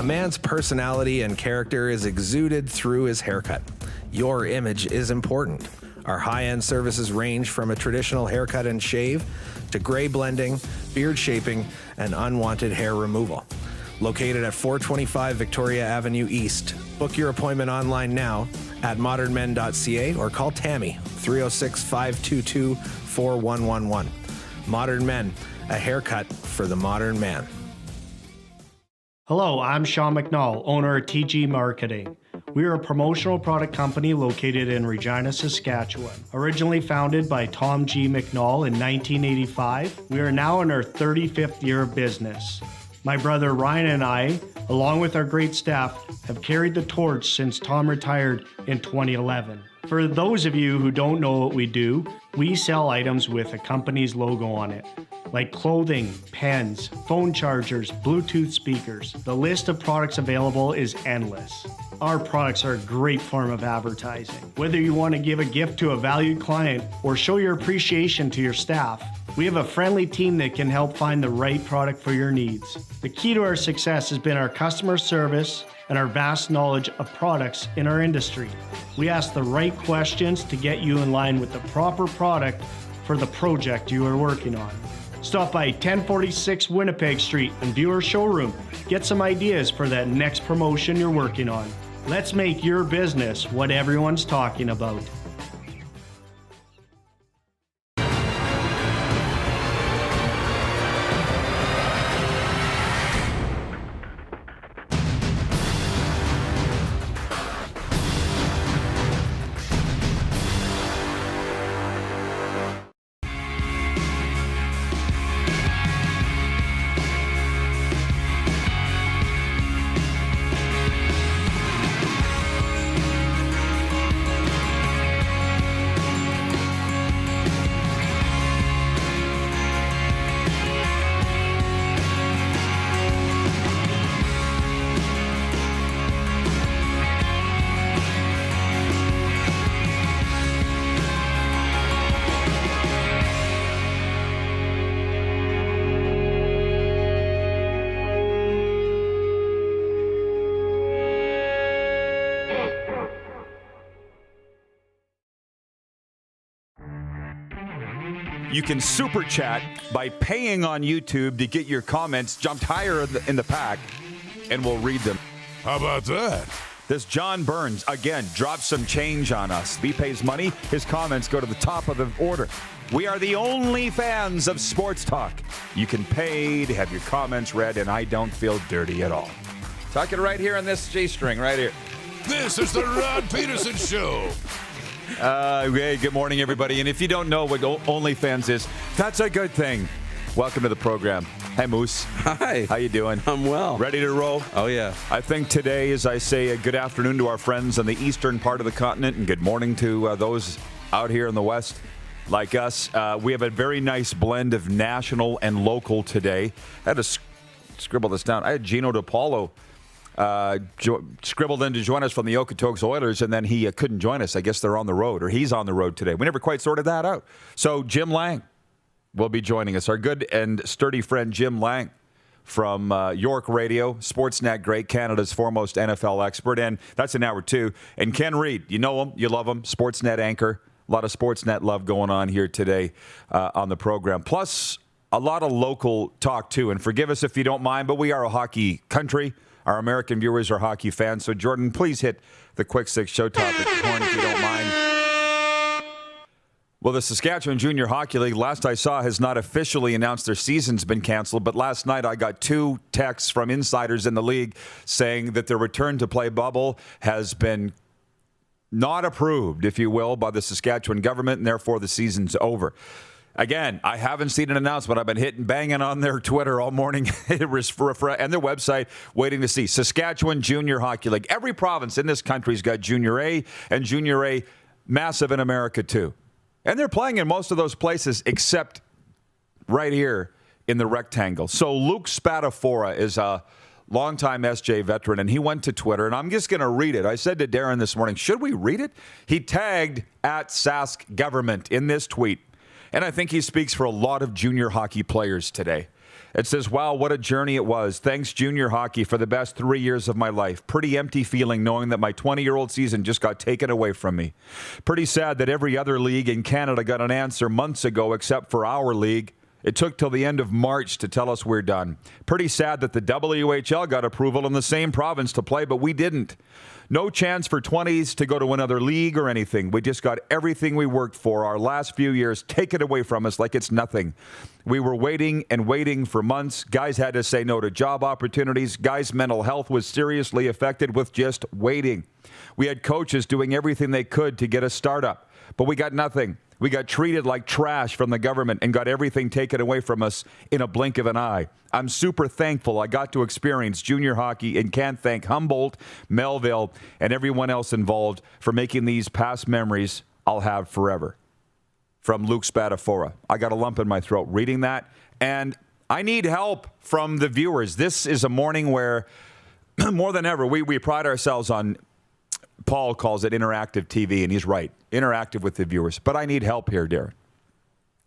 man's personality and character is exuded through his haircut. Your image is important. Our high-end services range from a traditional haircut and shave to gray blending, beard shaping, and unwanted hair removal. Located at 425 Victoria Avenue East. Book your appointment online now at modernmen.ca or call Tammy, 306-522-4111. Modern Men, a haircut for the modern man. Hello, I'm Sean McNall, owner of TG Marketing. We are a promotional product company located in Regina, Saskatchewan. Originally founded by Tom G. McNall in 1985, we are now in our 35th year of business. My brother Ryan and I, along with our great staff, have carried the torch since Tom retired in 2011. For those of you who don't know what we do, we sell items with a company's logo on it, like clothing, pens, phone chargers, Bluetooth speakers. The list of products available is endless. Our products are a great form of advertising. Whether you want to give a gift to a valued client or show your appreciation to your staff, we have a friendly team that can help find the right product for your needs. The key to our success has been our customer service and our vast knowledge of products in our industry. We ask the right questions to get you in line with the proper product for the project you are working on. Stop by 1046 Winnipeg Street and view our showroom. Get some ideas for that next promotion you're working on. Let's make your business what everyone's talking about. You can super chat by paying on YouTube to get your comments jumped higher in the pack, and we'll read them. How about that? This John Burns, again, drops some change on us. He pays money. His comments go to the top of the order. We are the only fans of sports talk. You can pay to have your comments read, and I don't feel dirty at all. Talking right here on this G-string right here. This is the Rod Pedersen Show. Hey, good morning, everybody. And if you don't know what OnlyFans is, that's a good thing. Welcome to the program. Hey, Moose. Hi. How you doing? I'm well. Ready to roll? Oh, yeah. I think today, as I say, a good afternoon to our friends on the eastern part of the continent, and good morning to those out here in the west like us. We have a very nice blend of national and local today. I had to scribble this down. I had Gino DiPaolo scribbled in to join us from the Okotoks Oilers, and then he couldn't join us. I guess they're on the road, or he's on the road today. We never quite sorted that out. So Jim Lang will be joining us. Our good and sturdy friend Jim Lang from York Radio, Sportsnet great, Canada's foremost NFL expert, and that's in hour two. And Ken Reid, you know him, you love him, Sportsnet anchor. A lot of Sportsnet love going on here today on the program. Plus, a lot of local talk, too. And forgive us if you don't mind, but we are a hockey country. Our American viewers are hockey fans. So, Jordan, please hit the Quick Six show topic horn if you don't mind. Well, the Saskatchewan Junior Hockey League, last I saw, has not officially announced their season's been canceled. But last night I got 2 texts from insiders in the league saying that the return to play bubble has been not approved, if you will, by the Saskatchewan government, and therefore the season's over. Again, I haven't seen an announcement. I've been banging on their Twitter all morning and their website waiting to see. Saskatchewan Junior Hockey League. Every province in this country's got Junior A, and Junior A massive in America too. And they're playing in most of those places except right here in the rectangle. So Luke Spadafora is a longtime SJ veteran, and he went to Twitter, and I'm just going to read it. I said to Darren this morning, should we read it? He tagged at Sask Government in this tweet. And I think he speaks for a lot of junior hockey players today. It says, wow, what a journey it was. Thanks, junior hockey, for the best 3 years of my life. Pretty empty feeling knowing that my 20-year-old season just got taken away from me. Pretty sad that every other league in Canada got an answer months ago except for our league. It took till the end of March to tell us we're done. Pretty sad that the WHL got approval in the same province to play, but we didn't. No chance for 20s to go to another league or anything. We just got everything we worked for our last few years taken away from us like it's nothing. We were waiting and waiting for months. Guys had to say no to job opportunities. Guys' mental health was seriously affected with just waiting. We had coaches doing everything they could to get a startup, but we got nothing. We got treated like trash from the government and got everything taken away from us in a blink of an eye. I'm super thankful I got to experience junior hockey and can't thank Humboldt, Melville, and everyone else involved for making these past memories I'll have forever. From Luke Spadafora. I got a lump in my throat reading that, and I need help from the viewers. This is a morning where, more than ever, we pride ourselves on, Paul calls it interactive TV, and he's right. Interactive with the viewers. But I need help here, Darren.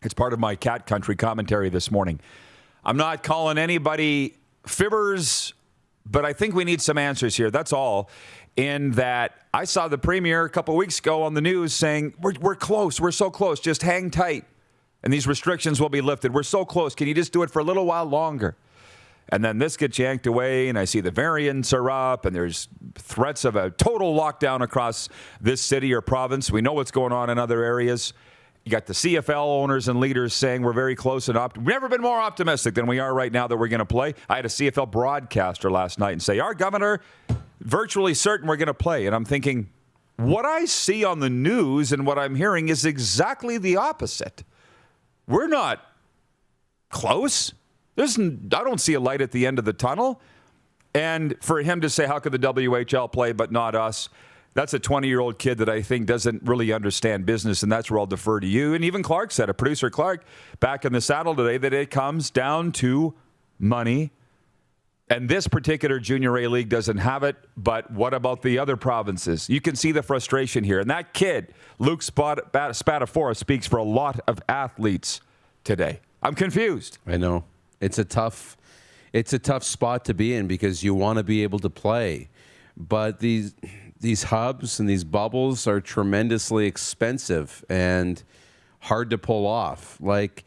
It's part of my Cat Country commentary this morning. I'm not calling anybody fibbers, but I think we need some answers here. That's all. In that I saw the premier a couple weeks ago on the news saying, we're close. We're so close. Just hang tight. And these restrictions will be lifted. We're so close. Can you just do it for a little while longer? And then this gets yanked away, and I see the variants are up, and there's threats of a total lockdown across this city or province. We know what's going on in other areas. You got the CFL owners and leaders saying we're very close and we've never been more optimistic than we are right now that we're going to play. I had a CFL broadcaster last night and say, our governor, virtually certain we're going to play. And I'm thinking, what I see on the news and what I'm hearing is exactly the opposite. We're not close. I don't see a light at the end of the tunnel. And for him to say, how could the WHL play but not us? That's a 20-year-old kid that I think doesn't really understand business, and that's where I'll defer to you. And even Clark said it, producer Clark, back in the saddle today, that it comes down to money. And this particular Junior A League doesn't have it, but what about the other provinces? You can see the frustration here. And that kid, Luke Spadafora, speaks for a lot of athletes today. I'm confused. I know. It's a tough spot to be in because you want to be able to play. But these hubs and these bubbles are tremendously expensive and hard to pull off. Like,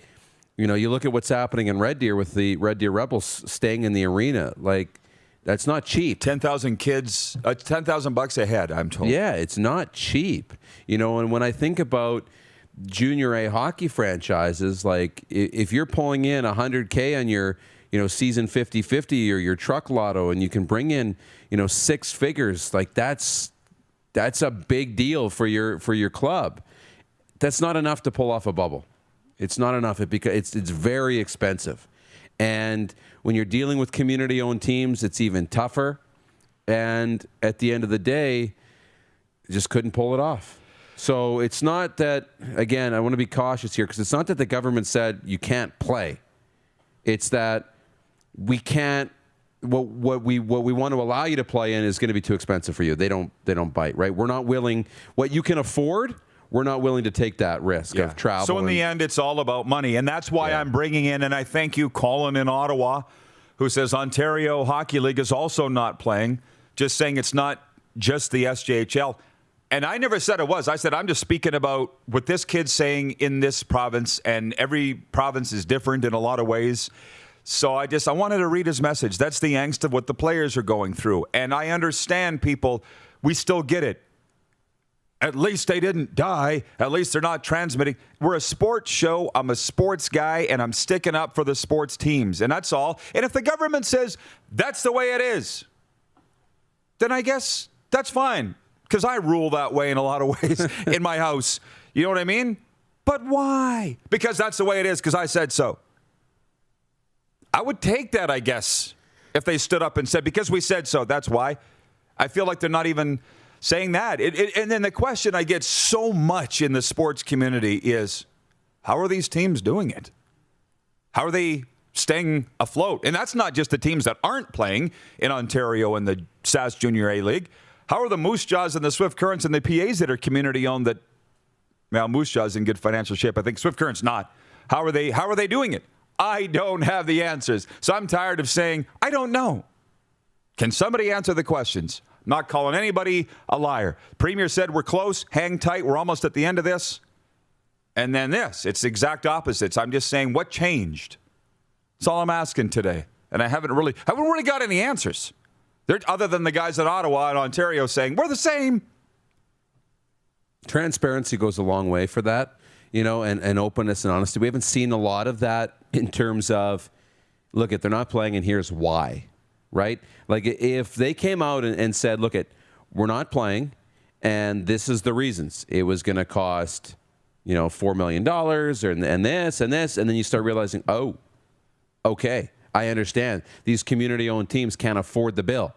you know, you look at what's happening in Red Deer with the Red Deer Rebels staying in the arena. Like, that's not cheap. 10,000 kids, $10,000 a head, I'm told. Yeah, it's not cheap. You know, and when I think about Junior A hockey franchises, like if you're pulling in $100K on your, season 50-50 or your truck lotto, and you can bring in, six figures, like that's a big deal for your club. That's not enough to pull off a bubble. It's not enough because it's very expensive. And when you're dealing with community-owned teams, it's even tougher. And at the end of the day, just couldn't pull it off. So it's not that, again, I want to be cautious here because it's not that the government said you can't play. It's that we can't, what we want to allow you to play in is going to be too expensive for you. They don't bite, right? We're not willing, what you can afford, we're not willing to take that risk of travel. So in the end, it's all about money. And that's why I'm bringing in, and I thank you, Colin in Ottawa, who says Ontario Hockey League is also not playing, just saying it's not just the SJHL. And I never said it was. I said I'm just speaking about what this kid's saying in this province, and every province is different in a lot of ways. So I wanted to read his message. That's the angst of what the players are going through. And I understand people, we still get it. At least they didn't die. At least they're not transmitting. We're a sports show. I'm a sports guy, and I'm sticking up for the sports teams. And that's all. And if the government says that's the way it is, then I guess that's fine. Because I rule that way in a lot of ways in my house. You know what I mean? But why? Because that's the way it is, because I said so. I would take that, I guess, if they stood up and said, because we said so, that's why. I feel like they're not even saying that. And then the question I get so much in the sports community is, how are these teams doing it? How are they staying afloat? And that's not just the teams that aren't playing in Ontario and the SAS Junior A League. How are the Moose Jaws and the Swift Currents and the PAs that are community-owned that Now, Moose Jaw's in good financial shape. I think Swift Current's not. How are they doing it? I don't have the answers. So I'm tired of saying, I don't know. Can somebody answer the questions? I'm not calling anybody a liar. Premier said we're close, hang tight, we're almost at the end of this. And then this, it's exact opposites. I'm just saying what changed. That's all I'm asking today. And I haven't really got any answers. Other than the guys in Ottawa and Ontario saying, we're the same. Transparency goes a long way for that, and openness and honesty. We haven't seen a lot of that in terms of, look, they're not playing and here's why, right? Like if they came out and said, look, we're not playing and this is the reasons. It was going to cost, $4 million and this, and then you start realizing, oh, okay, I understand. These community-owned teams can't afford the bill.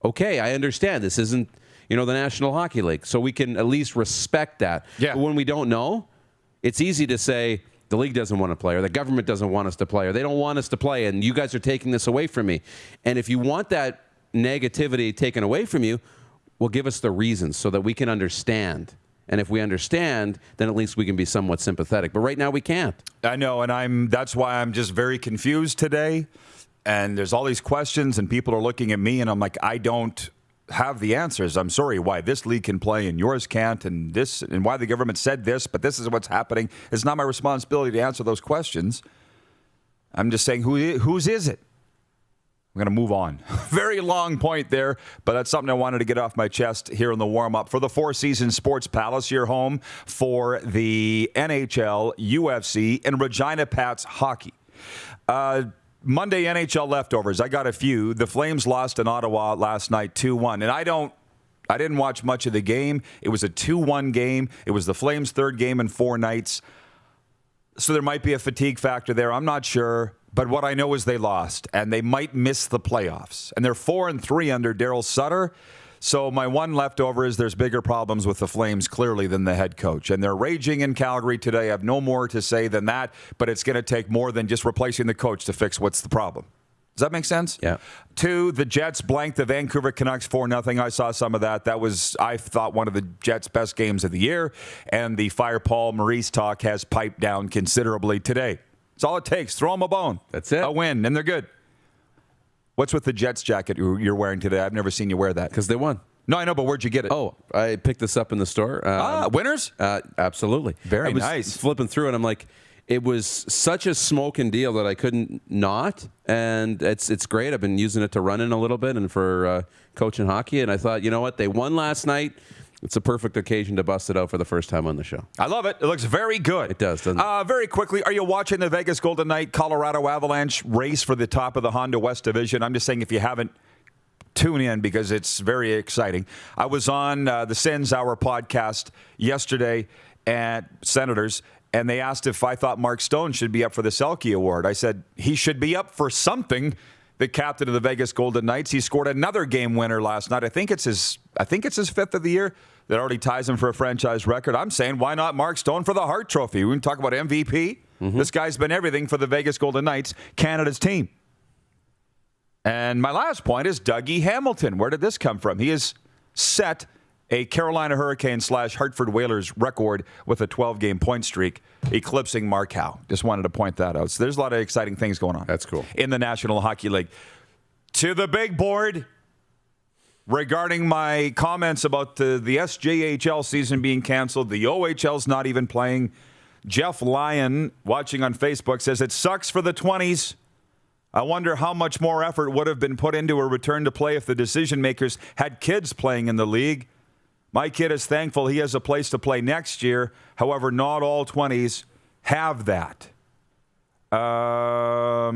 Okay, I understand. This isn't, the National Hockey League. So we can at least respect that. Yeah. But when we don't know, it's easy to say the league doesn't want to play or the government doesn't want us to play or they don't want us to play and you guys are taking this away from me. And if you want that negativity taken away from you, well, give us the reasons so that we can understand. And if we understand, then at least we can be somewhat sympathetic. But right now we can't. I know, and that's why I'm just very confused today. And there's all these questions and people are looking at me and I'm like, I don't have the answers. I'm sorry why this league can play and yours can't and this and why the government said this, but this is what's happening. It's not my responsibility to answer those questions. I'm just saying whose is it? I'm going to move on. Very long point there, but that's something I wanted to get off my chest here in the warm-up. For the Four Seasons Sports Palace, your home for the NHL, UFC, and Regina Pats hockey. Monday NHL leftovers. I got a few. The Flames lost in Ottawa last night 2-1. And I didn't watch much of the game. It was a 2-1 game. It was the Flames' third game in 4 nights. So there might be a fatigue factor there. I'm not sure. But what I know is they lost, and they might miss the playoffs. And they're 4-3 under Daryl Sutter. So my one leftover is there's bigger problems with the Flames, clearly, than the head coach. And they're raging in Calgary today. I have no more to say than that, but it's going to take more than just replacing the coach to fix what's the problem. Does that make sense? Yeah. 2, the Jets blanked the Vancouver Canucks 4-0. I saw some of that. That was, I thought, one of the Jets' best games of the year. And the Fire Paul Maurice talk has piped down considerably today. That's all it takes. Throw them a bone. That's it. A win, and they're good. What's with the Jets jacket you're wearing today? I've never seen you wear that. Because they won. No, I know, but where'd you get it? Oh, I picked this up in the store. Winners? Absolutely. Very I was nice. Flipping through, and I'm like, it was such a smoking deal that I couldn't not. And it's great. I've been using it to run in a little bit and for coaching hockey. And I thought, you know what? They won last night. It's a perfect occasion to bust it out for the first time on the show. I love it. It looks very good. It does, doesn't it? Very quickly, are you watching the Vegas Golden Knight Colorado Avalanche race for the top of the Honda West Division? I'm just saying if you haven't, tune in because it's very exciting. I was on the Sens Hour podcast yesterday at Senators, and they asked if I thought Mark Stone should be up for the Selke Award. I said he should be up for something. The captain of the Vegas Golden Knights. He scored another game winner last night. I think it's his 5th of the year. That already ties him for a franchise record. I'm saying, why not Mark Stone for the Hart Trophy? We can talk about MVP. Mm-hmm. This guy's been everything for the Vegas Golden Knights, Canada's team. And my last point is Dougie Hamilton. Where did this come from? He has set a Carolina Hurricanes / Hartford Whalers record with a 12-game point streak, eclipsing Mark Howe. Just wanted to point that out. So there's a lot of exciting things going on. That's cool. In the National Hockey League. To the big board. Regarding my comments about the SJHL season being canceled, the OHL's not even playing. Jeff Lyon, watching on Facebook, says it sucks for the 20s. I wonder how much more effort would have been put into a return to play if the decision makers had kids playing in the league. My kid is thankful he has a place to play next year. However, not all 20s have that. So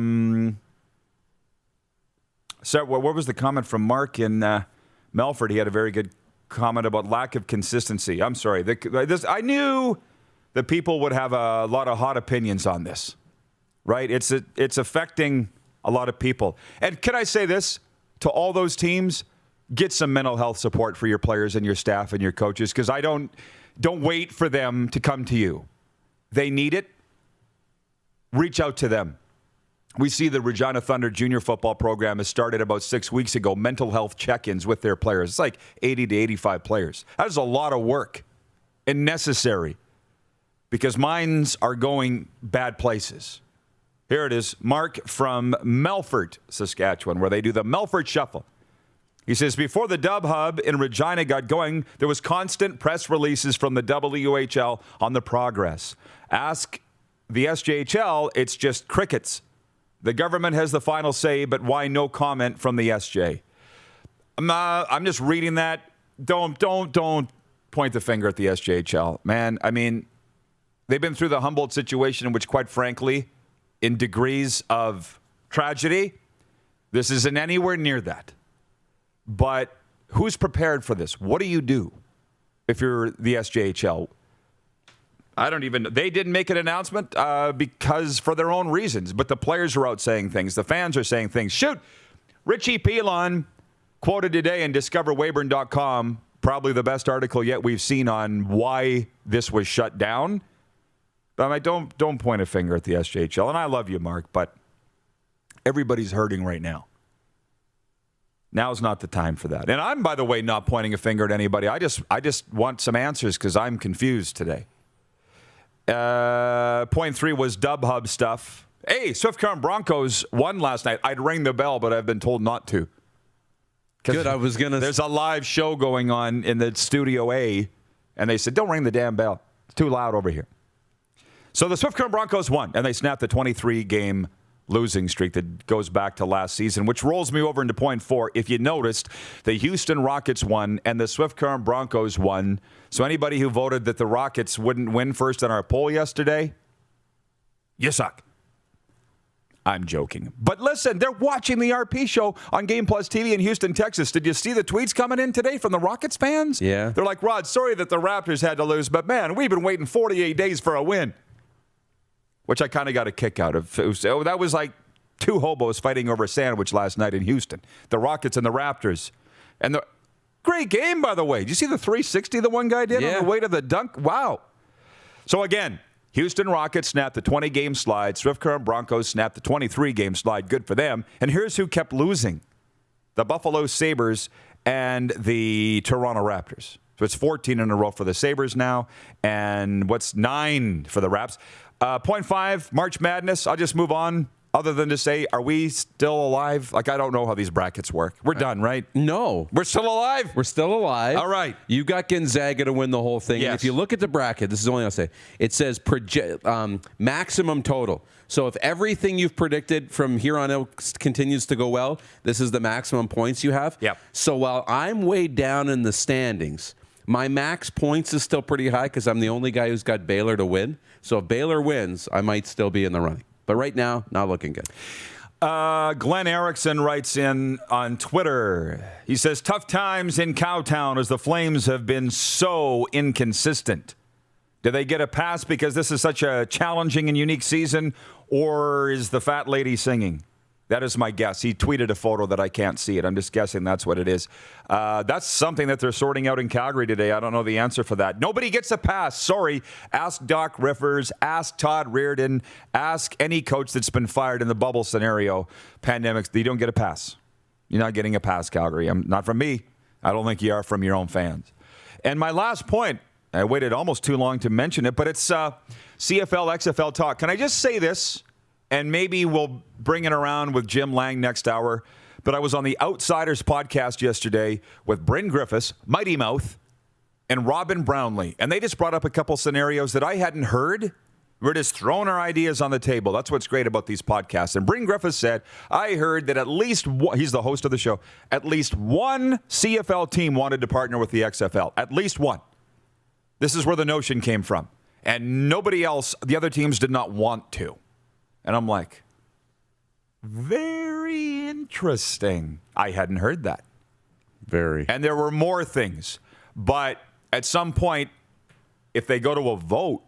what was the comment from Mark in Melford? He had a very good comment about lack of consistency. I'm sorry. I knew that people would have a lot of hot opinions on this, right? It's affecting a lot of people. And can I say this to all those teams? Get some mental health support for your players and your staff and your coaches, because I don't wait for them to come to you. They need it. Reach out to them. We see the Regina Thunder junior football program has started about 6 weeks ago, mental health check-ins with their players. It's like 80 to 85 players. That is a lot of work. and necessary because minds are going bad places. Here it is. Mark from Melfort, Saskatchewan, where they do the Melfort Shuffle. He says, before the Dub Hub in Regina got going, there was constant press releases from the WHL on the progress. Ask the SJHL, it's just crickets. The government has the final say, but why no comment from the SJ? I'm just reading that. Don't point the finger at the SJHL. Man, I mean, they've been through the Humboldt situation, in which, quite frankly, in degrees of tragedy, this isn't anywhere near that. But who's prepared for this? What do you do if you're the SJHL? They didn't make an announcement because for their own reasons, but the players are out saying things. The fans are saying things. Shoot, Richie Pilon quoted today in discoverweyburn.com, probably the best article yet we've seen on why this was shut down. But I don't point a finger at the SJHL. And I love you, Mark, but everybody's hurting right now. Now's not the time for that. And I'm, by the way, not pointing a finger at anybody. I just want some answers because I'm confused today. Point 3 was Dub Hub stuff. Hey, Swift Current Broncos won last night. I'd ring the bell, but I've been told not to. Good, I was going to... There's a live show going on in the Studio A, and they said, don't ring the damn bell. It's too loud over here. So the Swift Current Broncos won, and they snapped the 23-game losing streak that goes back to last season, which rolls me over into point 4. If you noticed, the Houston Rockets won and the Swift Current Broncos won. So anybody who voted that the Rockets wouldn't win first in our poll yesterday, you suck. I'm joking. But listen, they're watching the RP show on Game Plus TV in Houston, Texas. Did you see the tweets coming in today from the Rockets fans? Yeah. They're like, Rod, sorry that the Raptors had to lose, but man, we've been waiting 48 days for a win. Which I kind of got a kick out of. That was like two hobos fighting over a sandwich last night in Houston. The Rockets and the Raptors. And the great game, by the way. Did you see the 360 the one guy did on the way to the dunk? Wow. So again, Houston Rockets snapped the 20-game slide. Swift Current Broncos snapped the 23-game slide. Good for them. And here's who kept losing. The Buffalo Sabres and the Toronto Raptors. So it's 14 in a row for the Sabres now. And what's 9 for the Raps? Point 5, March Madness. I'll just move on other than to say, are we still alive? Like, I don't know how these brackets work. We're done, right? No. We're still alive? We're still alive. All right. You got Gonzaga to win the whole thing. Yes. And if you look at the bracket, this is only I'll say, it says maximum total. So if everything you've predicted from here on out continues to go well, this is the maximum points you have. Yep. So while I'm way down in the standings, my max points is still pretty high because I'm the only guy who's got Baylor to win. So if Baylor wins, I might still be in the running. But right now, not looking good. Glenn Erickson writes in on Twitter. He says, tough times in Cowtown as the Flames have been so inconsistent. Do they get a pass because this is such a challenging and unique season, or is the fat lady singing? That is my guess. He tweeted a photo that I can't see it. I'm just guessing that's what it is. That's something that they're sorting out in Calgary today. I don't know the answer for that. Nobody gets a pass. Sorry. Ask Doc Rivers. Ask Todd Reardon. Ask any coach that's been fired in the bubble scenario. Pandemics, you don't get a pass. You're not getting a pass, Calgary. Not from me. I don't think you are from your own fans. And my last point, I waited almost too long to mention it, but it's CFL, XFL talk. Can I just say this? And maybe we'll bring it around with Jim Lang next hour. But I was on the Outsiders podcast yesterday with Bryn Griffiths, Mighty Mouth, and Robin Brownlee. And they just brought up a couple scenarios that I hadn't heard. We're just throwing our ideas on the table. That's what's great about these podcasts. And Bryn Griffiths said, I heard that at least one, he's the host of the show, at least one CFL team wanted to partner with the XFL. At least one. This is where the notion came from. And nobody else, the other teams did not want to. And I'm like, very interesting. I hadn't heard that. Very. And there were more things. But at some point, if they go to a vote,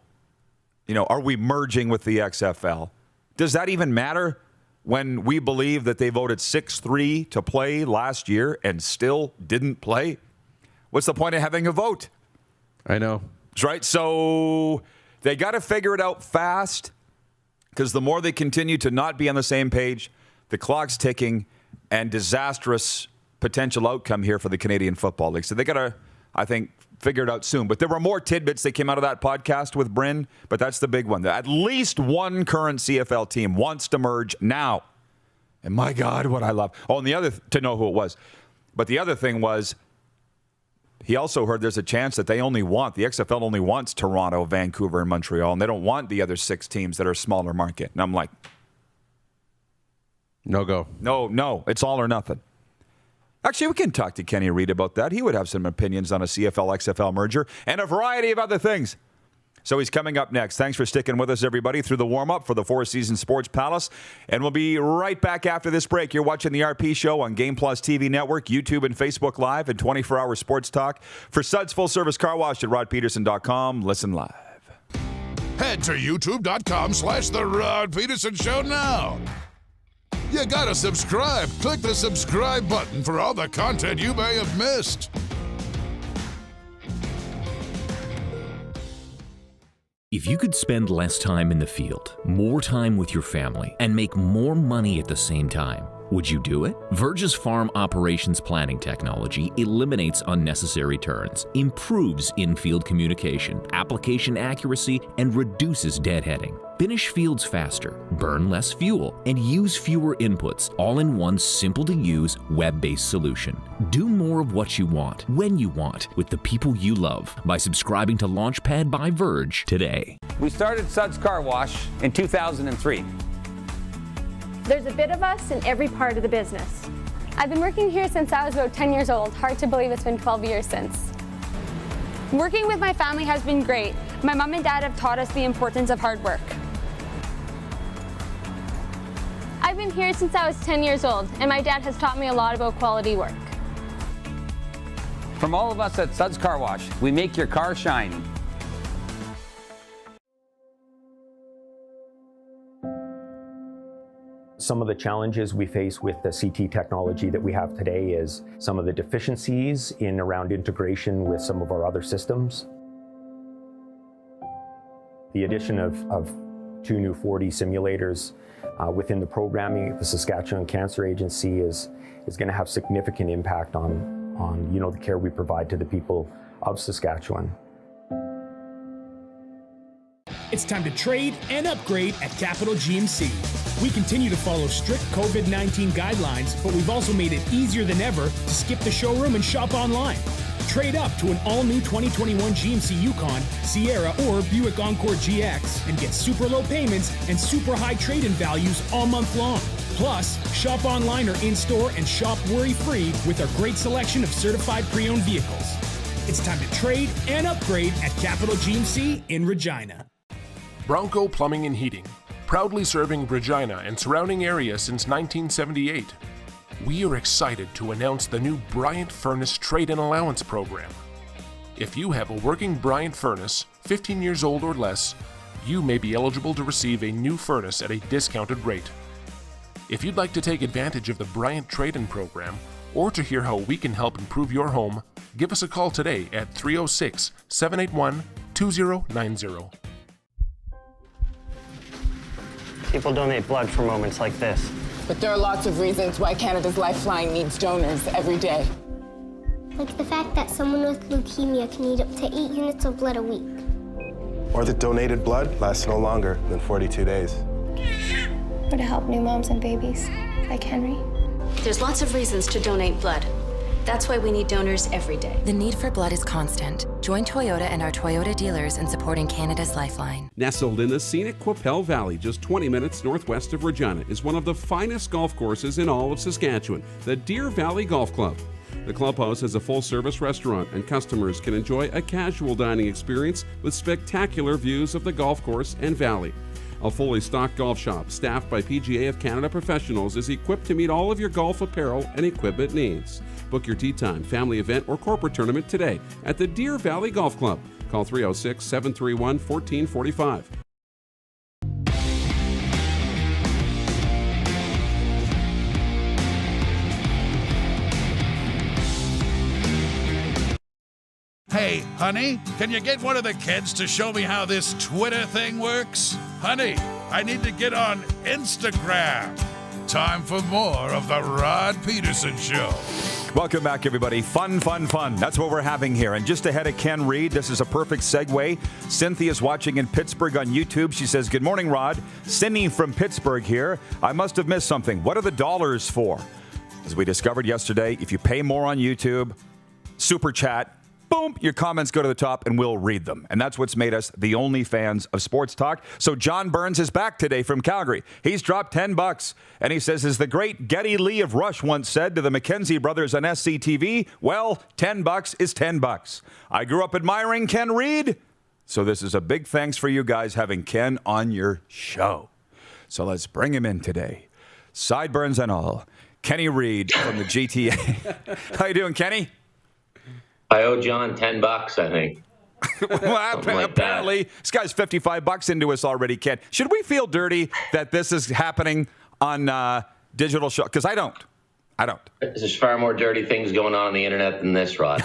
are we merging with the XFL? Does that even matter when we believe that they voted 6-3 to play last year and still didn't play? What's the point of having a vote? I know. Right? So they got to figure it out fast. Because the more they continue to not be on the same page, the clock's ticking, and disastrous potential outcome here for the Canadian Football League. So they got to, I think, figure it out soon. But there were more tidbits that came out of that podcast with Bryn, but that's the big one. At least one current CFL team wants to merge now. And my God, what I love. Oh, and the other, to know who it was. But the other thing was, he also heard there's a chance that the XFL only wants Toronto, Vancouver, and Montreal, and they don't want the other 6 teams that are smaller market. And I'm like, no go. No, it's all or nothing. Actually, we can talk to Kenny Reid about that. He would have some opinions on a CFL XFL merger and a variety of other things. So he's coming up next. Thanks for sticking with us, everybody, through the warm-up for the Four Seasons Sports Palace. And we'll be right back after this break. You're watching the RP Show on Game Plus TV Network, YouTube and Facebook Live, and 24-hour sports talk. For Suds Full Service Car Wash at rodpedersen.com. Listen live. Head to youtube.com/The Rod Pedersen Show now. You gotta subscribe. Click the subscribe button for all the content you may have missed. If you could spend less time in the field, more time with your family, and make more money at the same time, would you do it? Verge's farm operations planning technology eliminates unnecessary turns, improves in-field communication, application accuracy, and reduces deadheading. Finish fields faster, burn less fuel, and use fewer inputs, all in one simple-to-use, web-based solution. Do more of what you want, when you want, with the people you love by subscribing to Launchpad by Verge today. We started Suds Car Wash in 2003. There's a bit of us in every part of the business. I've been working here since I was about 10 years old. Hard to believe it's been 12 years since. Working with my family has been great. My mom and dad have taught us the importance of hard work. I've been here since I was 10 years old, and my dad has taught me a lot about quality work. From all of us at Suds Car Wash, we make your car shine. Some of the challenges we face with the CT technology that we have today is some of the deficiencies in around integration with some of our other systems. The addition of 2 new 4D simulators within the programming, the Saskatchewan Cancer Agency is going to have significant impact on the care we provide to the people of Saskatchewan. It's time to trade and upgrade at Capital GMC. We continue to follow strict COVID-19 guidelines, but we've also made it easier than ever to skip the showroom and shop online. Trade up to an all-new 2021 GMC Yukon, Sierra, or Buick Encore GX and get super low payments and super high trade-in values all month long. Plus, shop online or in-store and shop worry-free with our great selection of certified pre-owned vehicles. It's time to trade and upgrade at Capital GMC in Regina. Bronco Plumbing and Heating, proudly serving Regina and surrounding areas since 1978. We are excited to announce the new Bryant Furnace Trade-in Allowance Program. If you have a working Bryant furnace, 15 years old or less, you may be eligible to receive a new furnace at a discounted rate. If you'd like to take advantage of the Bryant Trade-in Program, or to hear how we can help improve your home, give us a call today at 306-781-2090. People donate blood for moments like this. But there are lots of reasons why Canada's Lifeline needs donors every day. Like the fact that someone with leukemia can need up to 8 units of blood a week. Or that donated blood lasts no longer than 42 days. Or to help new moms and babies, like Henry. There's lots of reasons to donate blood. That's why we need donors every day. The need for blood is constant. Join Toyota and our Toyota dealers in supporting Canada's Lifeline. Nestled in the scenic Qu'Appelle Valley, just 20 minutes northwest of Regina, is one of the finest golf courses in all of Saskatchewan, the Deer Valley Golf Club. The clubhouse has a full-service restaurant, and customers can enjoy a casual dining experience with spectacular views of the golf course and valley. A fully stocked golf shop, staffed by PGA of Canada professionals, is equipped to meet all of your golf apparel and equipment needs. Book your tee time, family event, or corporate tournament today at the Deer Valley Golf Club. Call 306-731-1445. Hey, honey, can you get one of the kids to show me how this Twitter thing works? Honey, I need to get on Instagram. Time for more of the Rod Pedersen Show. Welcome back, everybody. Fun. That's what we're having here. And just ahead of Ken Reid, this is a perfect segue. Cynthia's watching in Pittsburgh on YouTube. She says, good morning, Rod. Cindy from Pittsburgh here. I must have missed something. What are the dollars for? As we discovered yesterday, if you pay more on YouTube, Super Chat, boom, your comments go to the top and we'll read them. And that's what's made us the only fans of sports talk. So John Burns is back today from Calgary. He's dropped $10. And he says, as the great Geddy Lee of Rush once said to the McKenzie brothers on SCTV, well, $10 is $10. I grew up admiring Ken Reid. So this is a big thanks for you guys having Ken on your show. So let's bring him in today. Sideburns and all. Kenny Reid from the GTA. How you doing, Kenny? I owe John $10, I think. Well, apparently, this guy's $55 into us already, Ken. Should we feel dirty that this is happening on digital show? Because I don't. There's far more dirty things going on the internet than this, Rod.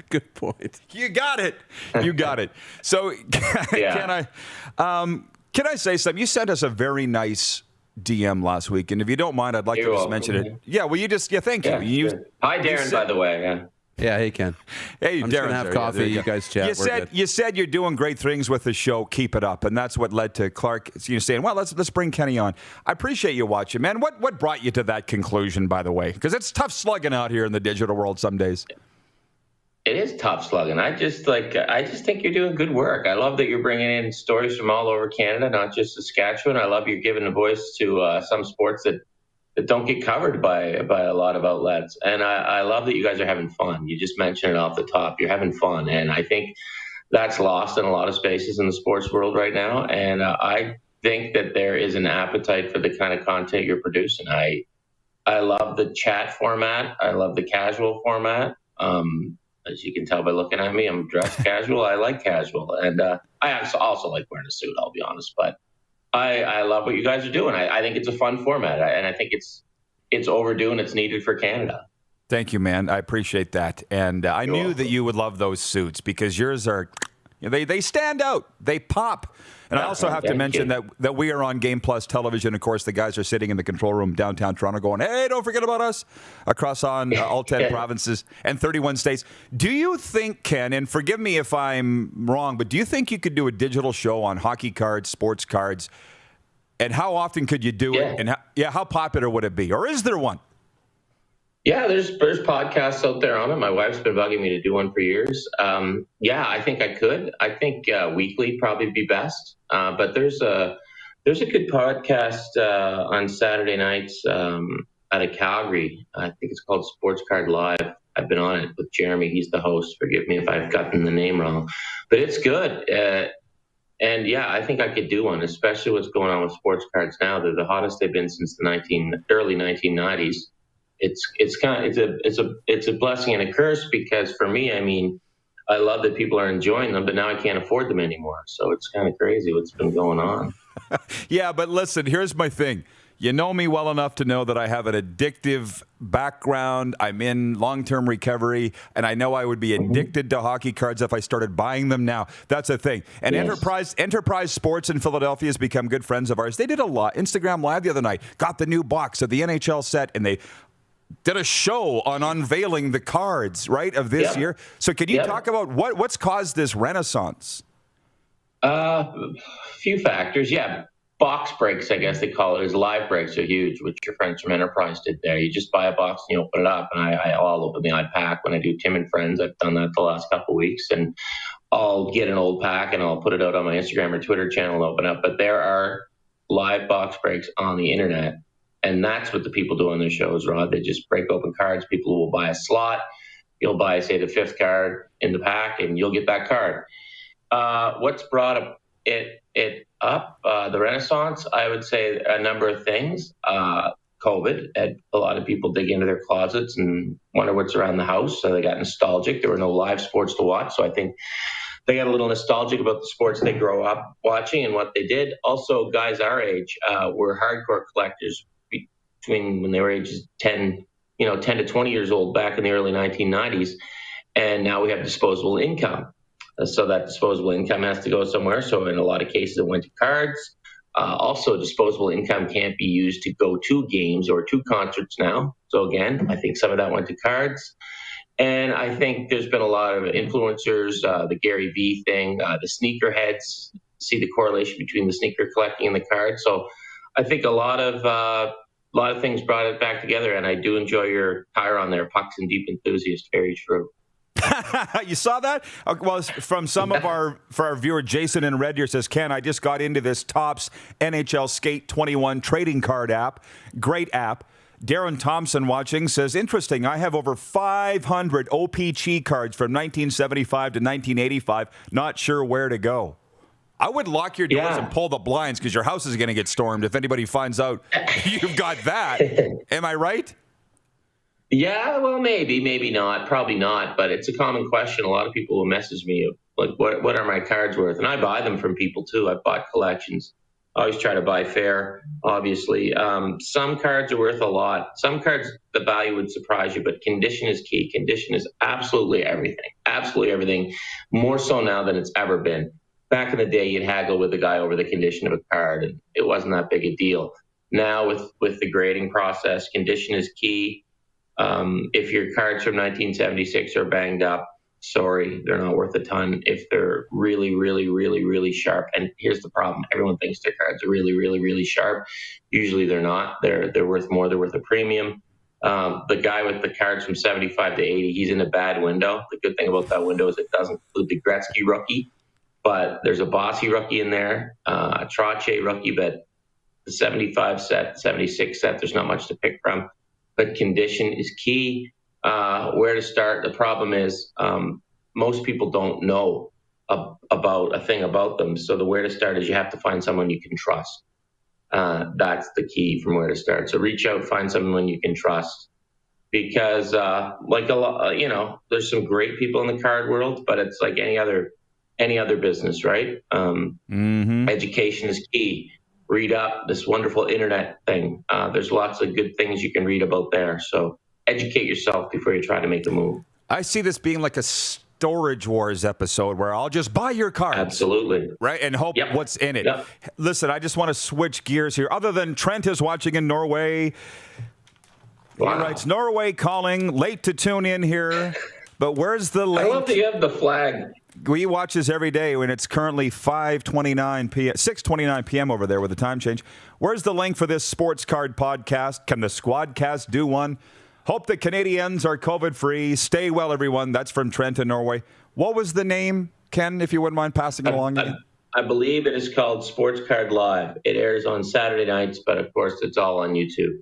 Good point. You got it. So, yeah. Can I say something? You sent us a very nice DM last week, and if you don't mind, I'd like to just mention it. Yeah, well, thank you. Hi, Darren, by the way. Yeah, hey, Ken. Hey, I'm Darren. just going to have coffee. You guys chat. You said you're doing great things with the show. Keep it up. And that's what led to Clark saying, well, let's bring Kenny on. I appreciate you watching, man. What brought you to that conclusion, by the way? Because it's tough slugging out here in the digital world some days. It is tough slugging. I just think you're doing good work. I love that you're bringing in stories from all over Canada, not just Saskatchewan. I love you're giving a voice to some sports that don't get covered by a lot of outlets. And I love that you guys are having fun. You just mentioned it off the top. You're having fun. And I think that's lost in a lot of spaces in the sports world right now. And I think that there is an appetite for the kind of content you're producing. I love the chat format. I love the casual format. As you can tell by looking at me, I'm dressed casual. I like casual. And I also like wearing a suit, I'll be honest. But I love what you guys are doing. I think it's a fun format, and I think it's overdue and it's needed for Canada. Thank you, man. I appreciate that. And I knew that you would love those suits because yours are, they stand out. They pop. And I also have to mention that we are on Game Plus television. Of course, the guys are sitting in the control room downtown Toronto going, hey, don't forget about us, across on all 10 provinces and 31 states. Do you think, Ken, and forgive me if I'm wrong, but do you think you could do a digital show on hockey cards, sports cards, and how often could you do it? And how popular would it be? Or is there one? Yeah, there's podcasts out there on it. My wife's been bugging me to do one for years. I think I could. I think weekly probably be best. But there's a good podcast on Saturday nights out of Calgary. I think it's called Sports Card Live. I've been on it with Jeremy. He's the host. Forgive me if I've gotten the name wrong. But it's good. And I think I could do one, especially what's going on with sports cards now. They're the hottest they've been since the early 1990s. It's a blessing and a curse because for me, I mean, I love that people are enjoying them, but now I can't afford them anymore. So it's kind of crazy what's been going on. Yeah, but listen, here's my thing. You know me well enough to know that I have an addictive background. I'm in long-term recovery, and I know I would be addicted to hockey cards if I started buying them now. That's a thing. And yes. Enterprise Sports in Philadelphia has become good friends of ours. They did a lot. Instagram Live the other night, got the new box of the NHL set, and they did a show on unveiling the cards, right, of this year. So can you talk about what's caused this renaissance? Few factors, Box breaks, I guess they call it, is live breaks are huge, which your friends from Enterprise did there. You just buy a box and you open it up, and I'll open the iPack when I do Tim and Friends. I've done that the last couple of weeks, and I'll get an old pack and I'll put it out on my Instagram or Twitter channel and open up. But there are live box breaks on the internet, and that's what the people do on their shows, Rod. They just break open cards. People will buy a slot. You'll buy, say, the fifth card in the pack, and you'll get that card. What's brought up the renaissance, I would say a number of things. COVID had a lot of people dig into their closets and wonder what's around the house, so they got nostalgic. There were no live sports to watch, so I think they got a little nostalgic about the sports they grow up watching and what they did. Also, guys our age were hardcore collectors between when they were ages 10 to 20 years old back in the early 1990s, and now we have disposable income. So that disposable income has to go somewhere. So in a lot of cases, it went to cards. Also, disposable income can't be used to go to games or to concerts now. So again, I think some of that went to cards. And I think there's been a lot of influencers, the Gary Vee thing, the sneakerheads, see the correlation between the sneaker collecting and the cards. So I think a lot of things brought it back together, and I do enjoy your tire on there, pucks and deep enthusiast. Very true. You saw that? Well, from some of our viewer, Jason in Red here says, Ken, I just got into this Topps NHL Skate 21 trading card app. Great app. Darren Thompson watching says, interesting, I have over 500 OPG cards from 1975 to 1985. Not sure where to go. I would lock your doors and pull the blinds because your house is going to get stormed if anybody finds out you've got that. Am I right? Yeah, well, maybe not, probably not, but it's a common question. A lot of people will message me, like, what are my cards worth? And I buy them from people, too. I've bought collections. I always try to buy fair, obviously. Some cards are worth a lot. Some cards, the value would surprise you, but condition is key. Condition is absolutely everything, more so now than it's ever been. Back in the day, you'd haggle with the guy over the condition of a card, and it wasn't that big a deal. Now, with the grading process, condition is key. If your cards from 1976 are banged up, sorry, they're not worth a ton. If they're really, really, really, really sharp, and here's the problem: everyone thinks their cards are really, really, really sharp. Usually, they're not. They're worth more. They're worth a premium. The guy with the cards from 75 to 80, he's in a bad window. The good thing about that window is it doesn't include the Gretzky rookie, but there's a Bossy rookie in there, a Trottier rookie, but the 75 set, 76 set, there's not much to pick from. But condition is key. Where to start? The problem is most people don't know about a thing about them. So the where to start is you have to find someone you can trust. That's the key from where to start. So reach out, find someone you can trust. Because like a lot, there's some great people in the card world, but it's like any other business, right? Education is key. Read up this wonderful internet thing. There's lots of good things you can read about there. So educate yourself before you try to make a move. I see this being like a Storage Wars episode where I'll just buy your cards. Absolutely. Right? And hope what's in it. Yep. Listen, I just want to switch gears here. Other than Trent is watching in Norway. Wow. He writes, Norway calling, late to tune in here. But where's the link? I love that you have the flag. We watch this every day when it's currently 6:29 p.m. over there with the time change. Where's the link for this sports card podcast? Can the Squadcast do one? Hope the Canadians are COVID-free. Stay well, everyone. That's from Trent in Norway. What was the name, Ken, if you wouldn't mind passing it along again? I believe it is called Sports Card Live. It airs on Saturday nights, but of course it's all on YouTube.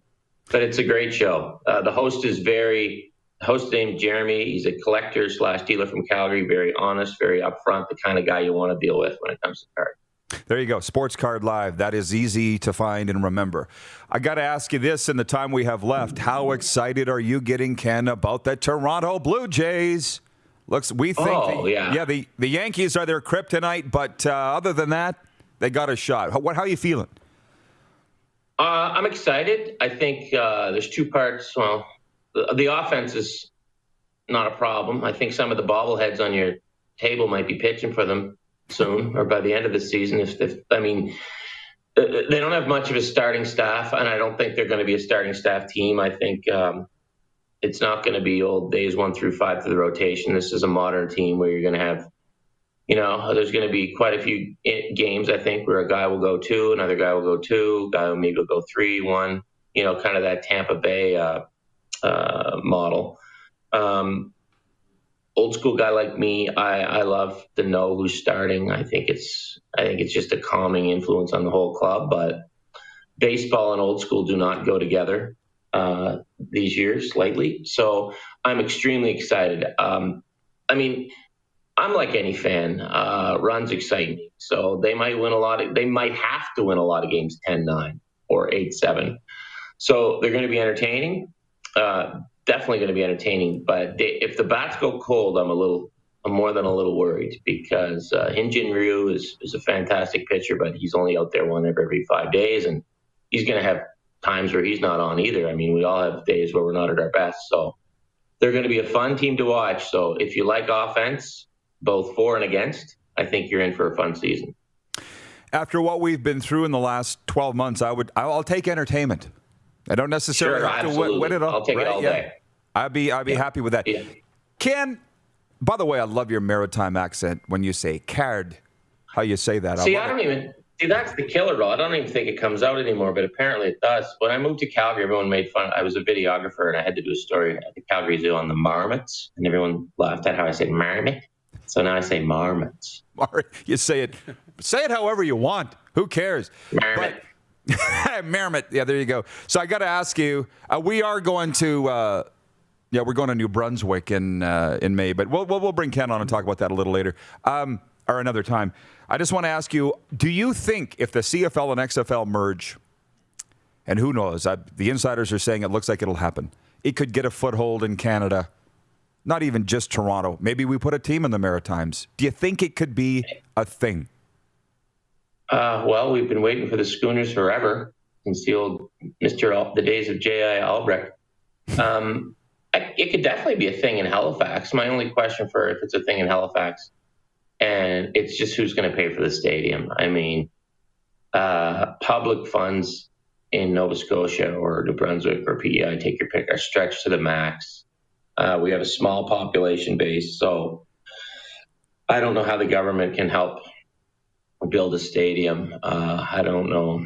But it's a great show. The host is named Jeremy. He's a collector/dealer from Calgary. Very honest, very upfront, the kind of guy you want to deal with when it comes to cards. There you go. Sports Card Live. That is easy to find and remember. I got to ask you this in the time we have left. How excited are you getting, Ken, about the Toronto Blue Jays? We think the Yankees are their kryptonite, but other than that, they got a shot. How are you feeling? I'm excited. I think there's two parts. Well, the offense is not a problem. I think some of the bobbleheads on your table might be pitching for them soon or by the end of the season. They don't have much of a starting staff, and I don't think they're going to be a starting staff team. I think it's not going to be old days 1 through 5 through the rotation. This is a modern team where you're going to have, there's going to be quite a few games, I think, where a guy will go 2, another guy will go 2, a guy will maybe go 3, 1, kind of that Tampa Bay model. Old school guy like me, I love to know who's starting. I think it's just a calming influence on the whole club. But baseball and old school do not go together these years lately. So I'm extremely excited. I'm like any fan. Runs excite me. So they might have to win a lot of games 10-9 or 8-7. So they're going to be entertaining. Definitely going to be entertaining, but if the bats go cold, I'm more than a little worried because Hyun-Jin Ryu is a fantastic pitcher, but he's only out there every 5 days, and he's going to have times where he's not on either. I mean, we all have days where we're not at our best, so they're going to be a fun team to watch. So if you like offense, both for and against, I think you're in for a fun season. after what we've been through in the last 12 months, I'll take entertainment. I don't necessarily have to win it all. I'll take it all day. I'd be happy with that. Yeah. Ken, by the way, I love your maritime accent when you say card. How you say that? See, that's the killer, Rod. I don't even think it comes out anymore, but apparently it does. When I moved to Calgary, everyone made fun. I was a videographer, and I had to do a story at the Calgary Zoo on the marmots, and everyone laughed at how I said marmot. So now I say marmots. You say it however you want. Who cares? Marmot. Marmot. Yeah, there you go. So I got to ask you, we are going to, we're going to New Brunswick in May, but we'll bring Ken on and talk about that a little later, or another time. I just want to ask you, do you think if the CFL and XFL merge, and who knows, the insiders are saying it looks like it'll happen, it could get a foothold in Canada, not even just Toronto. Maybe we put a team in the Maritimes. Do you think it could be a thing? Well, we've been waiting for the schooners forever since the days of J.I. Albrecht. It could definitely be a thing in Halifax. My only question for if it's a thing in Halifax, and it's just who's going to pay for the stadium. I mean, public funds in Nova Scotia or New Brunswick or PEI, take your pick, are stretched to the max. We have a small population base, so I don't know how the government can help build a stadium. I don't know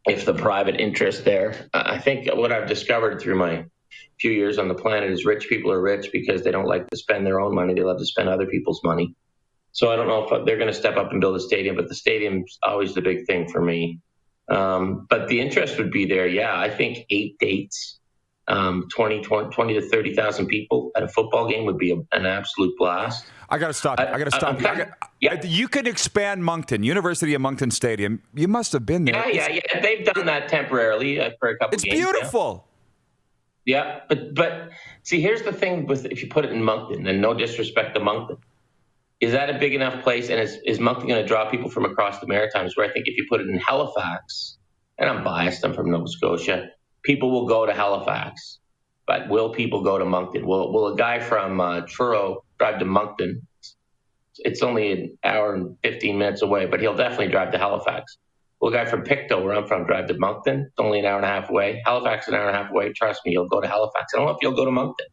if the private interest there. I think what I've discovered through my few years on the planet is rich people are rich because they don't like to spend their own money. They love to spend other people's money. So I don't know if they're going to step up and build a stadium, but the stadium's always the big thing for me. But the interest would be there. Yeah, I think 8 dates, 20 to 30,000 people at a football game would be an absolute blast. I got to stop you. You could expand Moncton, University of Moncton Stadium. You must have been there. Yeah. They've done that temporarily for a couple games. It's beautiful. Yeah, but see, here's the thing with if you put it in Moncton, and no disrespect to Moncton, is that a big enough place? And is Moncton going to draw people from across the Maritimes? Where I think if you put it in Halifax, and I'm biased, I'm from Nova Scotia, people will go to Halifax. But will people go to Moncton? Will a guy from Truro drive to Moncton? It's only an hour and 15 minutes away, but he'll definitely drive to Halifax. Will a guy from Pictou, where I'm from, drive to Moncton? It's only an hour and a half away. Halifax, an hour and a half away. Trust me, you'll go to Halifax. I don't know if you'll go to Moncton.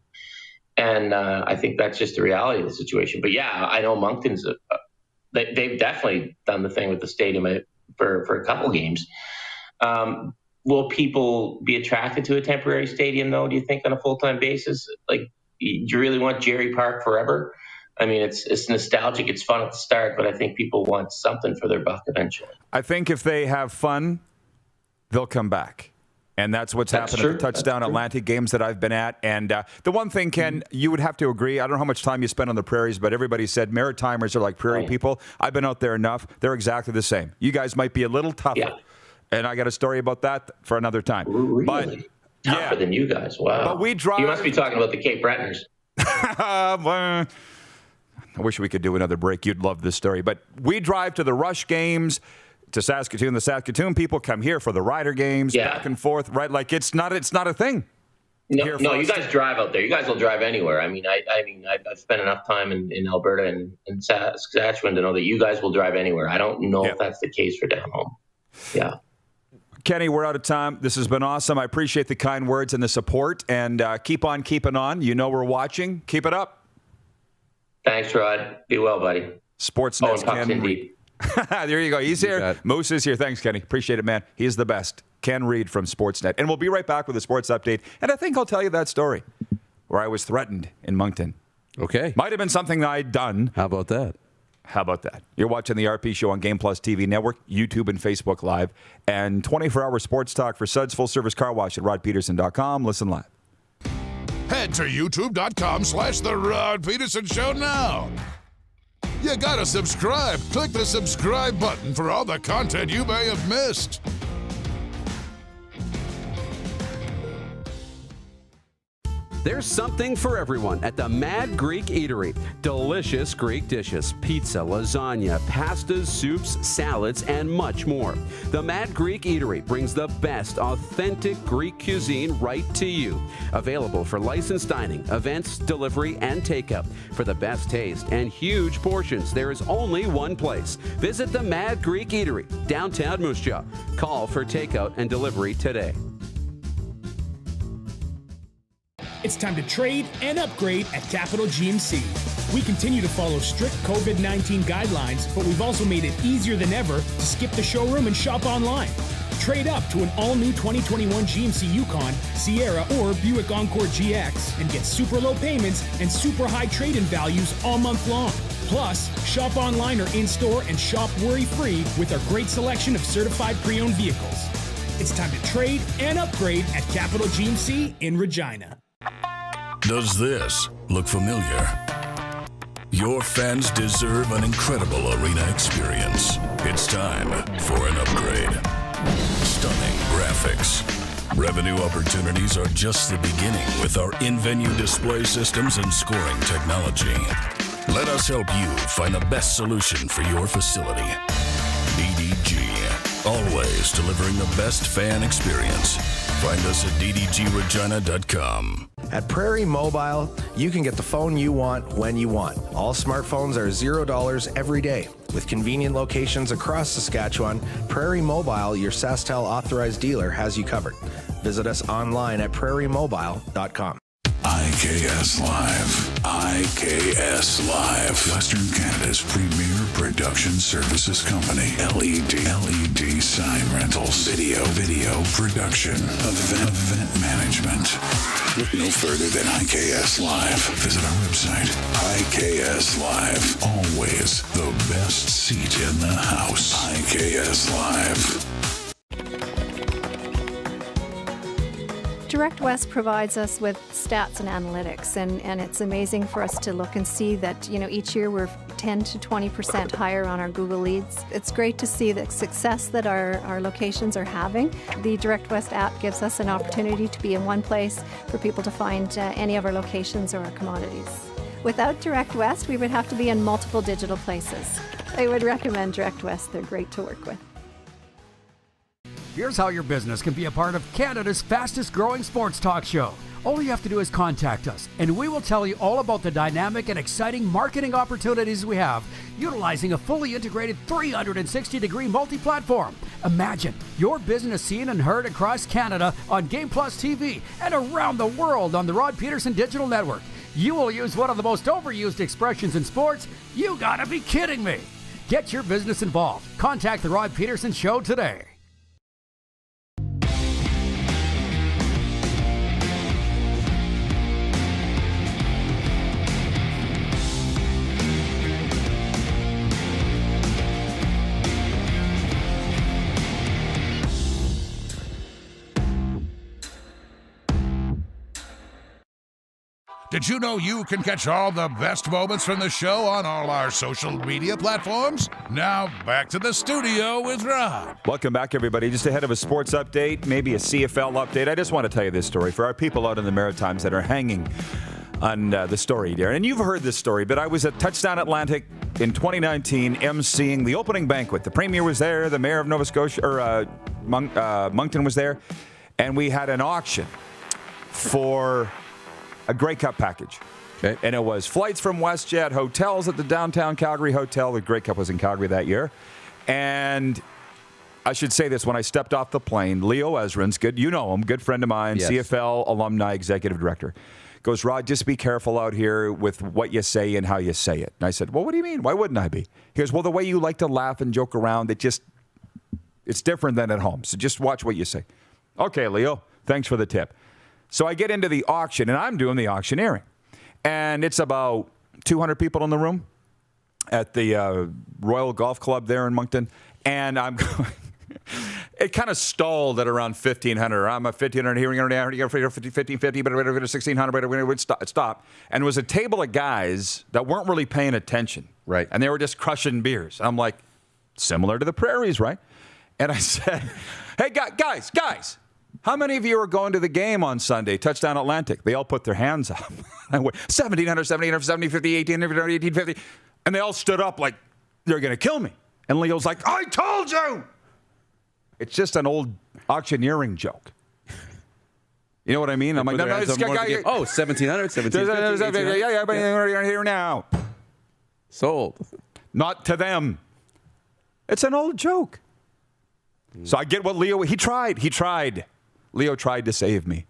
And I think that's just the reality of the situation. But yeah, I know Moncton's they've definitely done the thing with the stadium for a couple games. Will people be attracted to a temporary stadium, though, do you think, on a full-time basis? Like, do you really want Jerry Park forever? I mean, it's nostalgic. It's fun at the start, but I think people want something for their buck eventually. I think if they have fun, they'll come back. And that's what's happened at the Touchdown Atlantic games that I've been at. And the one thing, Ken, you would have to agree. I don't know how much time you spend on the prairies, but everybody said Maritimers are like prairie people. I've been out there enough. They're exactly the same. You guys might be a little tougher. Yeah. And I got a story about that for another time. Really? But, tougher than you guys. Wow. But we drive. You must be talking about the Cape Bretoners. I wish we could do another break. You'd love this story. But we drive to the Rush games, to Saskatoon. The Saskatoon people come here for the Rider games, back and forth, right? Like it's not a thing. No, you guys drive out there. You guys will drive anywhere. I mean, I've spent enough time in Alberta and Saskatchewan to know that you guys will drive anywhere. I don't know if that's the case for down home. Yeah. Kenny, we're out of time. This has been awesome. I appreciate the kind words and the support. And keep on keeping on. You know we're watching. Keep it up. Thanks, Rod. Be well, buddy. Sportsnet's Ken Reid. There you go. He's here. Moose is here. Thanks, Kenny. Appreciate it, man. He's the best. Ken Reid from Sportsnet. And we'll be right back with a sports update. And I think I'll tell you that story where I was threatened in Moncton. Okay. Might have been something I'd done. How about that? You're watching the RP Show on Game Plus TV Network, YouTube, and Facebook Live. And 24-hour sports talk for Suds Full Service Car Wash at rodpedersen.com. Listen live. Head to youtube.com/The Rod Pedersen Show now. You gotta subscribe. Click the subscribe button for all the content you may have missed. There's something for everyone at the Mad Greek Eatery. Delicious Greek dishes, pizza, lasagna, pastas, soups, salads, and much more. The Mad Greek Eatery brings the best authentic Greek cuisine right to you. Available for licensed dining, events, delivery, and takeout. For the best taste and huge portions, there is only one place. Visit the Mad Greek Eatery, downtown Moose Jaw. Call for takeout and delivery today. It's time to trade and upgrade at Capital GMC. We continue to follow strict COVID-19 guidelines, but we've also made it easier than ever to skip the showroom and shop online. Trade up to an all-new 2021 GMC Yukon, Sierra, or Buick Encore GX and get super low payments and super high trade-in values all month long. Plus, shop online or in-store and shop worry-free with our great selection of certified pre-owned vehicles. It's time to trade and upgrade at Capital GMC in Regina. Does this look familiar? Your fans deserve an incredible arena experience. It's time for an upgrade. Stunning graphics. Revenue opportunities are just the beginning with our in-venue display systems and scoring technology. Let us help you find the best solution for your facility. DDG, always delivering the best fan experience. Find us at ddgregina.com. At Prairie Mobile, you can get the phone you want when you want. All smartphones are $0 every day. With convenient locations across Saskatchewan, Prairie Mobile, your SaskTel authorized dealer, has you covered. Visit us online at prairiemobile.com. IKS Live. IKS Live. Western Canada's premier production services company. LED sign rentals. Video production. Event management. Look no further than IKS Live. Visit our website. IKS Live. Always the best seat in the house. IKS Live. Direct West provides us with stats and analytics, and it's amazing for us to look and see that, each year we're 10 to 20% higher on our Google leads. It's great to see the success that our locations are having. The Direct West app gives us an opportunity to be in one place for people to find any of our locations or our commodities. Without Direct West, we would have to be in multiple digital places. I would recommend Direct West. They're great to work with. Here's how your business can be a part of Canada's fastest growing sports talk show. All you have to do is contact us, and we will tell you all about the dynamic and exciting marketing opportunities we have, utilizing a fully integrated 360-degree multi-platform. Imagine your business seen and heard across Canada on Game Plus TV and around the world on the Rod Pedersen Digital Network. You will use one of the most overused expressions in sports. You gotta be kidding me. Get your business involved. Contact the Rod Pedersen Show today. Did you know you can catch all the best moments from the show on all our social media platforms? Now, back to the studio with Rod. Welcome back, everybody. Just ahead of a sports update, maybe a CFL update, I just want to tell you this story for our people out in the Maritimes that are hanging on the story there. And you've heard this story, but I was at Touchdown Atlantic in 2019 emceeing the opening banquet. The Premier was there, the Mayor of Nova Scotia, or Moncton was there, and we had an auction for a Grey Cup package. Okay. And it was flights from WestJet, hotels at the downtown Calgary hotel. The Grey Cup was in Calgary that year. And I should say this, when I stepped off the plane, Leo Ezrins, good, you know him, good friend of mine, yes. CFL alumni executive director, goes, Rod, just be careful out here with what you say and how you say it. And I said, well, what do you mean? Why wouldn't I be? He goes, well, the way you like to laugh and joke around, it's different than at home. So just watch what you say. Okay, Leo, thanks for the tip. So I get into the auction, and I'm doing the auctioneering. And it's about 200 people in the room at the Royal Golf Club there in Moncton. And I'm going, it kind of stalled at around 1,500. I'm at 1,500 here, 1,550, but we're going to 1,600, but we're going to stop. And it was a table of guys that weren't really paying attention. Right. And they were just crushing beers. I'm like, similar to the Prairies, right? And I said, hey, guys, How many of you are going to the game on Sunday? Touchdown Atlantic. They all put their hands up. I went 1,700, 1,700, 1,750, 1,800, 1,850. And they all stood up like they're going to kill me. And Leo's like, I told you. It's just an old auctioneering joke. You know what I mean? I'm like, no, this guy. 1,700, 1,750. Yeah, but you're here now. Sold. Not to them. It's an old joke. So I get what Leo, he tried. Leo tried to save me.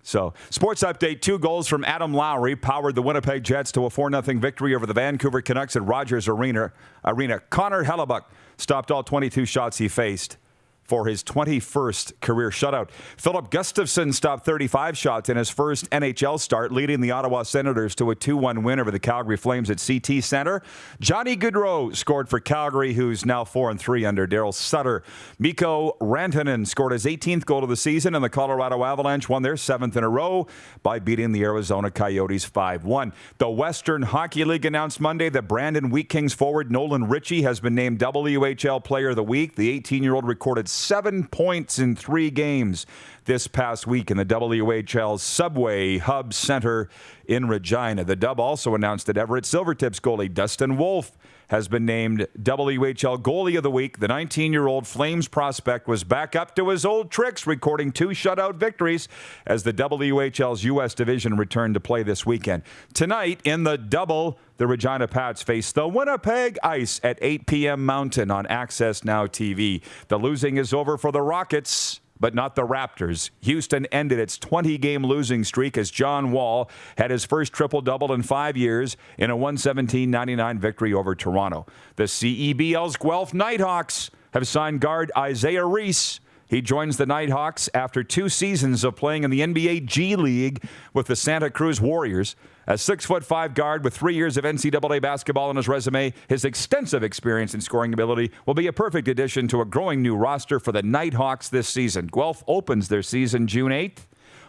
So, sports update, 2 goals from Adam Lowry powered the Winnipeg Jets to a 4-0 victory over the Vancouver Canucks at Rogers Arena. Connor Hellebuck stopped all 22 shots he faced for his 21st career shutout. Philip Gustafson stopped 35 shots in his first NHL start, leading the Ottawa Senators to a 2-1 win over the Calgary Flames at CT Centre. Johnny Gaudreau scored for Calgary, who's now 4-3 under Daryl Sutter. Mikko Rantanen scored his 18th goal of the season, and the Colorado Avalanche won their 7th in a row by beating the Arizona Coyotes 5-1. The Western Hockey League announced Monday that Brandon Wheat Kings forward Nolan Ritchie has been named WHL Player of the Week. The 18-year-old recorded 7 points in 3 games this past week in the WHL's Subway Hub Center in Regina. The Dub also announced that Everett Silvertips goalie Dustin Wolf has been named WHL Goalie of the Week. The 19-year-old Flames prospect was back up to his old tricks, recording 2 shutout victories as the WHL's U.S. division returned to play this weekend. Tonight, in the double, the Regina Pats face the Winnipeg Ice at 8 p.m. Mountain on Access Now TV. The losing is over for the Rockets, but not the Raptors. Houston ended its 20-game losing streak as John Wall had his first triple-double in 5 years in a 117-99 victory over Toronto. The CEBL's Guelph Nighthawks have signed guard Isaiah Reese. He joins the Nighthawks after 2 seasons of playing in the NBA G League with the Santa Cruz Warriors. A 6'5" guard with 3 years of NCAA basketball on his resume, his extensive experience and scoring ability will be a perfect addition to a growing new roster for the Nighthawks this season. Guelph opens their season June 8th.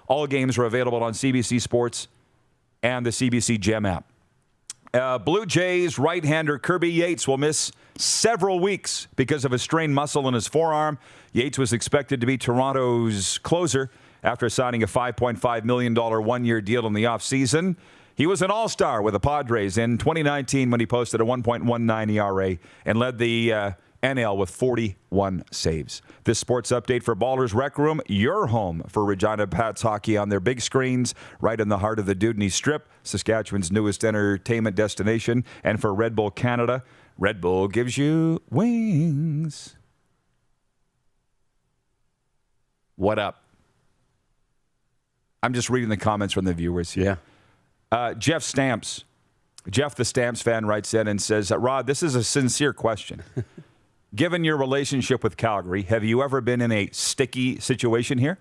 All games are available on CBC Sports and the CBC Gem app. Blue Jays right-hander Kirby Yates will miss several weeks because of a strained muscle in his forearm. Yates was expected to be Toronto's closer after signing a $5.5 million one-year deal in the offseason. He was an all-star with the Padres in 2019 when he posted a 1.19 ERA and led the NL with 41 saves. This sports update for Ballers Rec Room, your home for Regina Pats hockey on their big screens right in the heart of the Dewdney Strip, Saskatchewan's newest entertainment destination. And for Red Bull Canada, Red Bull gives you wings. What up? I'm just reading the comments from the viewers here. Jeff Stamps. Jeff, the Stamps fan, writes in and says, Rod, this is a sincere question. Given your relationship with Calgary, have you ever been in a sticky situation here?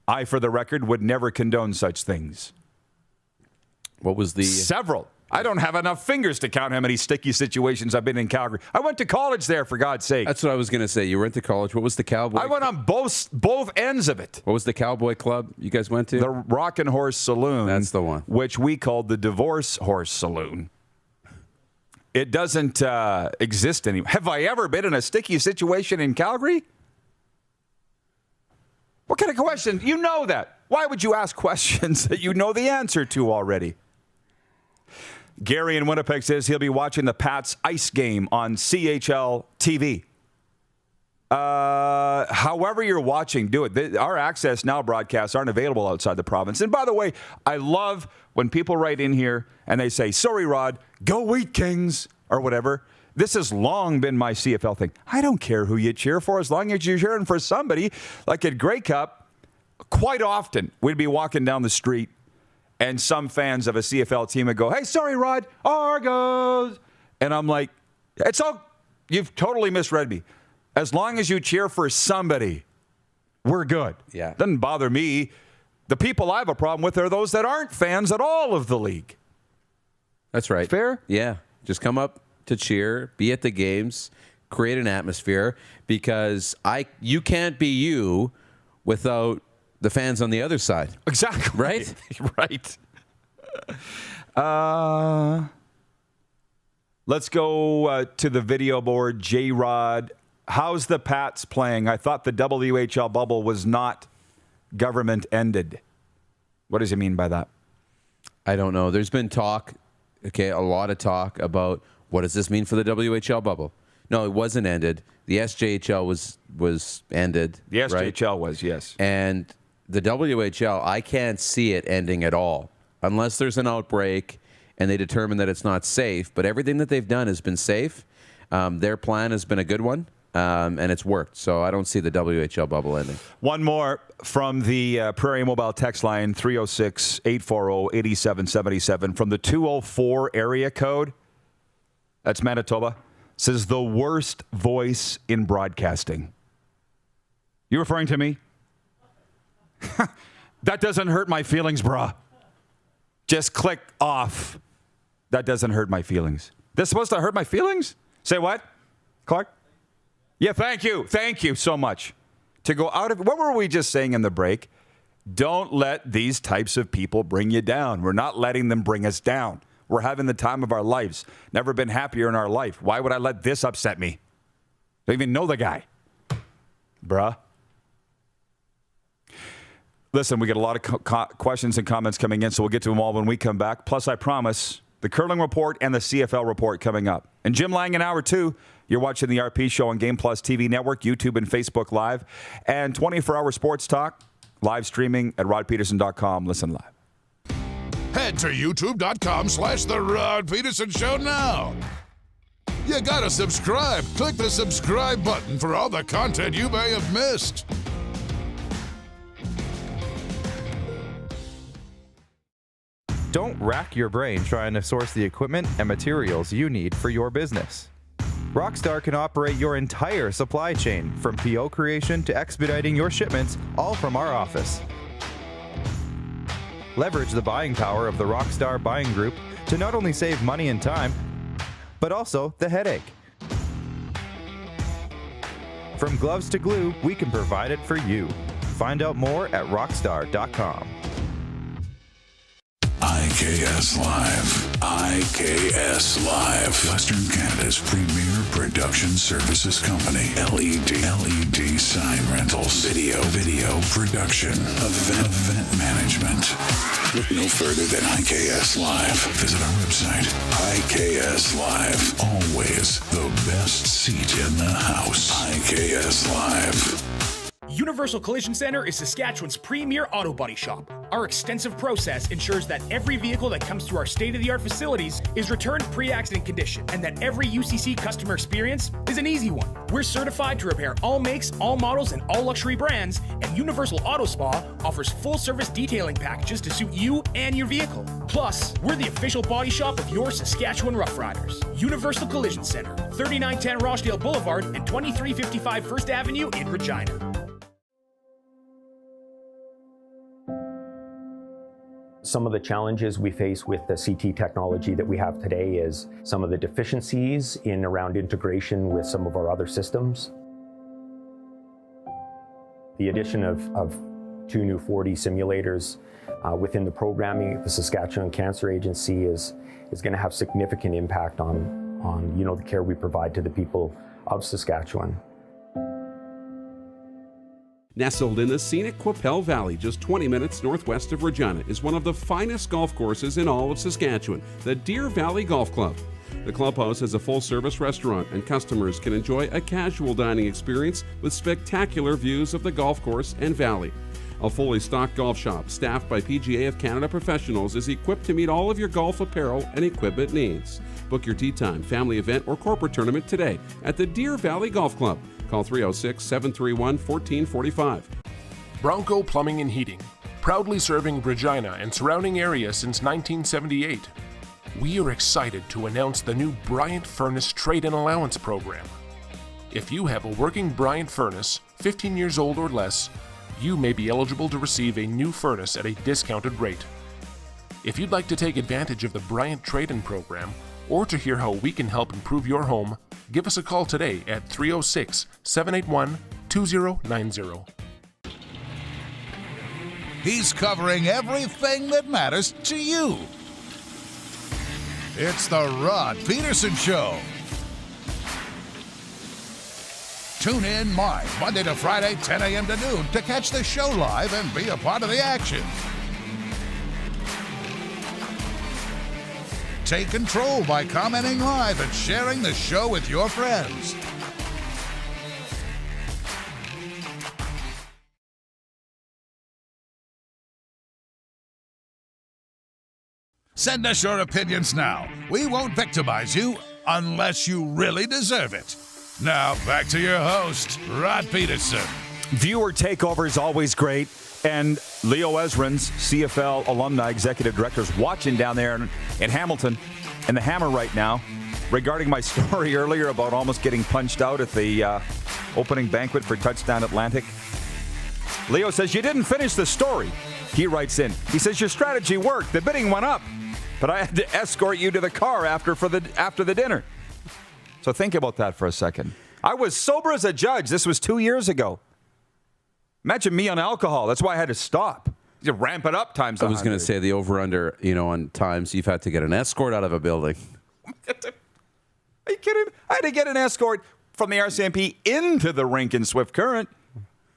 I, for the record, would never condone such things. What was the... Several. I don't have enough fingers to count how many sticky situations I've been in Calgary. I went to college there, for God's sake. That's what I was going to say. You went to college. What was the Cowboy? I went on both ends of it. What was the Cowboy Club you guys went to? The Rockin' Horse Saloon. That's the one. Which we called the Divorce Horse Saloon. It doesn't exist anymore. Have I ever been in a sticky situation in Calgary? What kind of question? You know that. Why would you ask questions that you know the answer to already? Gary in Winnipeg says he'll be watching the Pats Ice game on CHL TV. However you're watching, do it. Our Access Now broadcasts aren't available outside the province. And by the way, I love when people write in here and they say, sorry, Rod, go Wheat Kings, or whatever. This has long been my CFL thing. I don't care who you cheer for as long as you're cheering for somebody. Like at Grey Cup, quite often we'd be walking down the street and some fans of a CFL team would go, hey, sorry, Rod, Argos. And I'm like, you've totally misread me. As long as you cheer for somebody, we're good. Yeah. Doesn't bother me. The people I have a problem with are those that aren't fans at all of the league. That's right. Fair? Yeah. Just come up to cheer, be at the games, create an atmosphere, because you can't be you without the fans on the other side. Exactly. Right? Right. Let's go to the video board. J-Rod, how's the Pats playing? I thought the WHL bubble was not government ended. What does he mean by that? I don't know. There's been talk, a lot of talk about what does this mean for the WHL bubble. No, it wasn't ended. The SJHL was ended. The SJHL right? was, yes. And the WHL, I can't see it ending at all unless there's an outbreak and they determine that it's not safe. But everything that they've done has been safe. Their plan has been a good one, and it's worked. So I don't see the WHL bubble ending. One more from the Prairie Mobile text line, 306-840-8777. From the 204 area code, that's Manitoba, says the worst voice in broadcasting. You referring to me? That doesn't hurt my feelings, brah. Just click off. That doesn't hurt my feelings. This supposed to hurt my feelings? Say what, Clark? Yeah, thank you. Thank you so much. To go out of, what were we just saying in the break? Don't let these types of people bring you down. We're not letting them bring us down. We're having the time of our lives. Never been happier in our life. Why would I let this upset me? Don't even know the guy. Bruh. Listen, we get a lot of questions and comments coming in, so we'll get to them all when we come back. Plus, I promise, the Curling Report and the CFL Report coming up. And Jim Lang in Hour 2. You're watching the RP Show on Game Plus TV Network, YouTube and Facebook Live. And 24-hour sports talk, live streaming at rodpedersen.com. Listen live. Head to youtube.com/The Rod Pedersen Show now. You gotta subscribe. Click the subscribe button for all the content you may have missed. Don't rack your brain trying to source the equipment and materials you need for your business. Rockstar can operate your entire supply chain, from PO creation to expediting your shipments, all from our office. Leverage the buying power of the Rockstar Buying Group to not only save money and time, but also the headache. From gloves to glue, we can provide it for you. Find out more at rockstar.com. IKS Live. IKS Live. Western Canada's premier production services company. LED sign rentals. Video production. Event management. Look no further than IKS Live. Visit our website. IKS Live. Always the best seat in the house. IKS Live. Universal Collision Center is Saskatchewan's premier auto body shop. Our extensive process ensures that every vehicle that comes through our state-of-the-art facilities is returned pre-accident condition, and that every UCC customer experience is an easy one. We're certified to repair all makes, all models, and all luxury brands, and Universal Auto Spa offers full-service detailing packages to suit you and your vehicle. Plus, we're the official body shop of your Saskatchewan Rough Riders. Universal Collision Center, 3910 Rochdale Boulevard and 2355 First Avenue in Regina. Some of the challenges we face with the CT technology that we have today is some of the deficiencies in around integration with some of our other systems. The addition of 2 new 4D simulators within the programming, the Saskatchewan Cancer Agency is going to have significant impact on the care we provide to the people of Saskatchewan. Nestled in the scenic Qu'Appelle Valley, just 20 minutes northwest of Regina, is one of the finest golf courses in all of Saskatchewan, the Deer Valley Golf Club. The clubhouse has a full-service restaurant, and customers can enjoy a casual dining experience with spectacular views of the golf course and valley. A fully stocked golf shop, staffed by PGA of Canada professionals, is equipped to meet all of your golf apparel and equipment needs. Book your tee time, family event, or corporate tournament today at the Deer Valley Golf Club. Call 306-731-1445. Bronco Plumbing and Heating, proudly serving Regina and surrounding areas since 1978. We are excited to announce the new Bryant Furnace Trade-in Allowance Program. If you have a working Bryant furnace, 15 years old or less, you may be eligible to receive a new furnace at a discounted rate. If you'd like to take advantage of the Bryant Trade-in Program, or to hear how we can help improve your home, give us a call today at 306-781-2090. He's covering everything that matters to you. It's the Rod Pedersen Show. Tune in live Monday to Friday, 10 a.m. to noon to catch the show live and be a part of the action. Take control by commenting live and sharing the show with your friends. Send us your opinions now. We won't victimize you unless you really deserve it. Now, back to your host, Rod Pedersen. Viewer takeover is always great. And Leo Ezrins, CFL alumni executive director, is watching down there in Hamilton in the Hammer right now regarding my story earlier about almost getting punched out at the opening banquet for Touchdown Atlantic. Leo says, you didn't finish the story. He writes in. He says, your strategy worked. The bidding went up, but I had to escort you to the car after the dinner. So think about that for a second. I was sober as a judge. This was 2 years ago. Imagine me on alcohol. That's why I had to stop. You ramp it up times 100. I was going to say the over-under, on times you've had to get an escort out of a building. Are you kidding? I had to get an escort from the RCMP into the rink in Swift Current.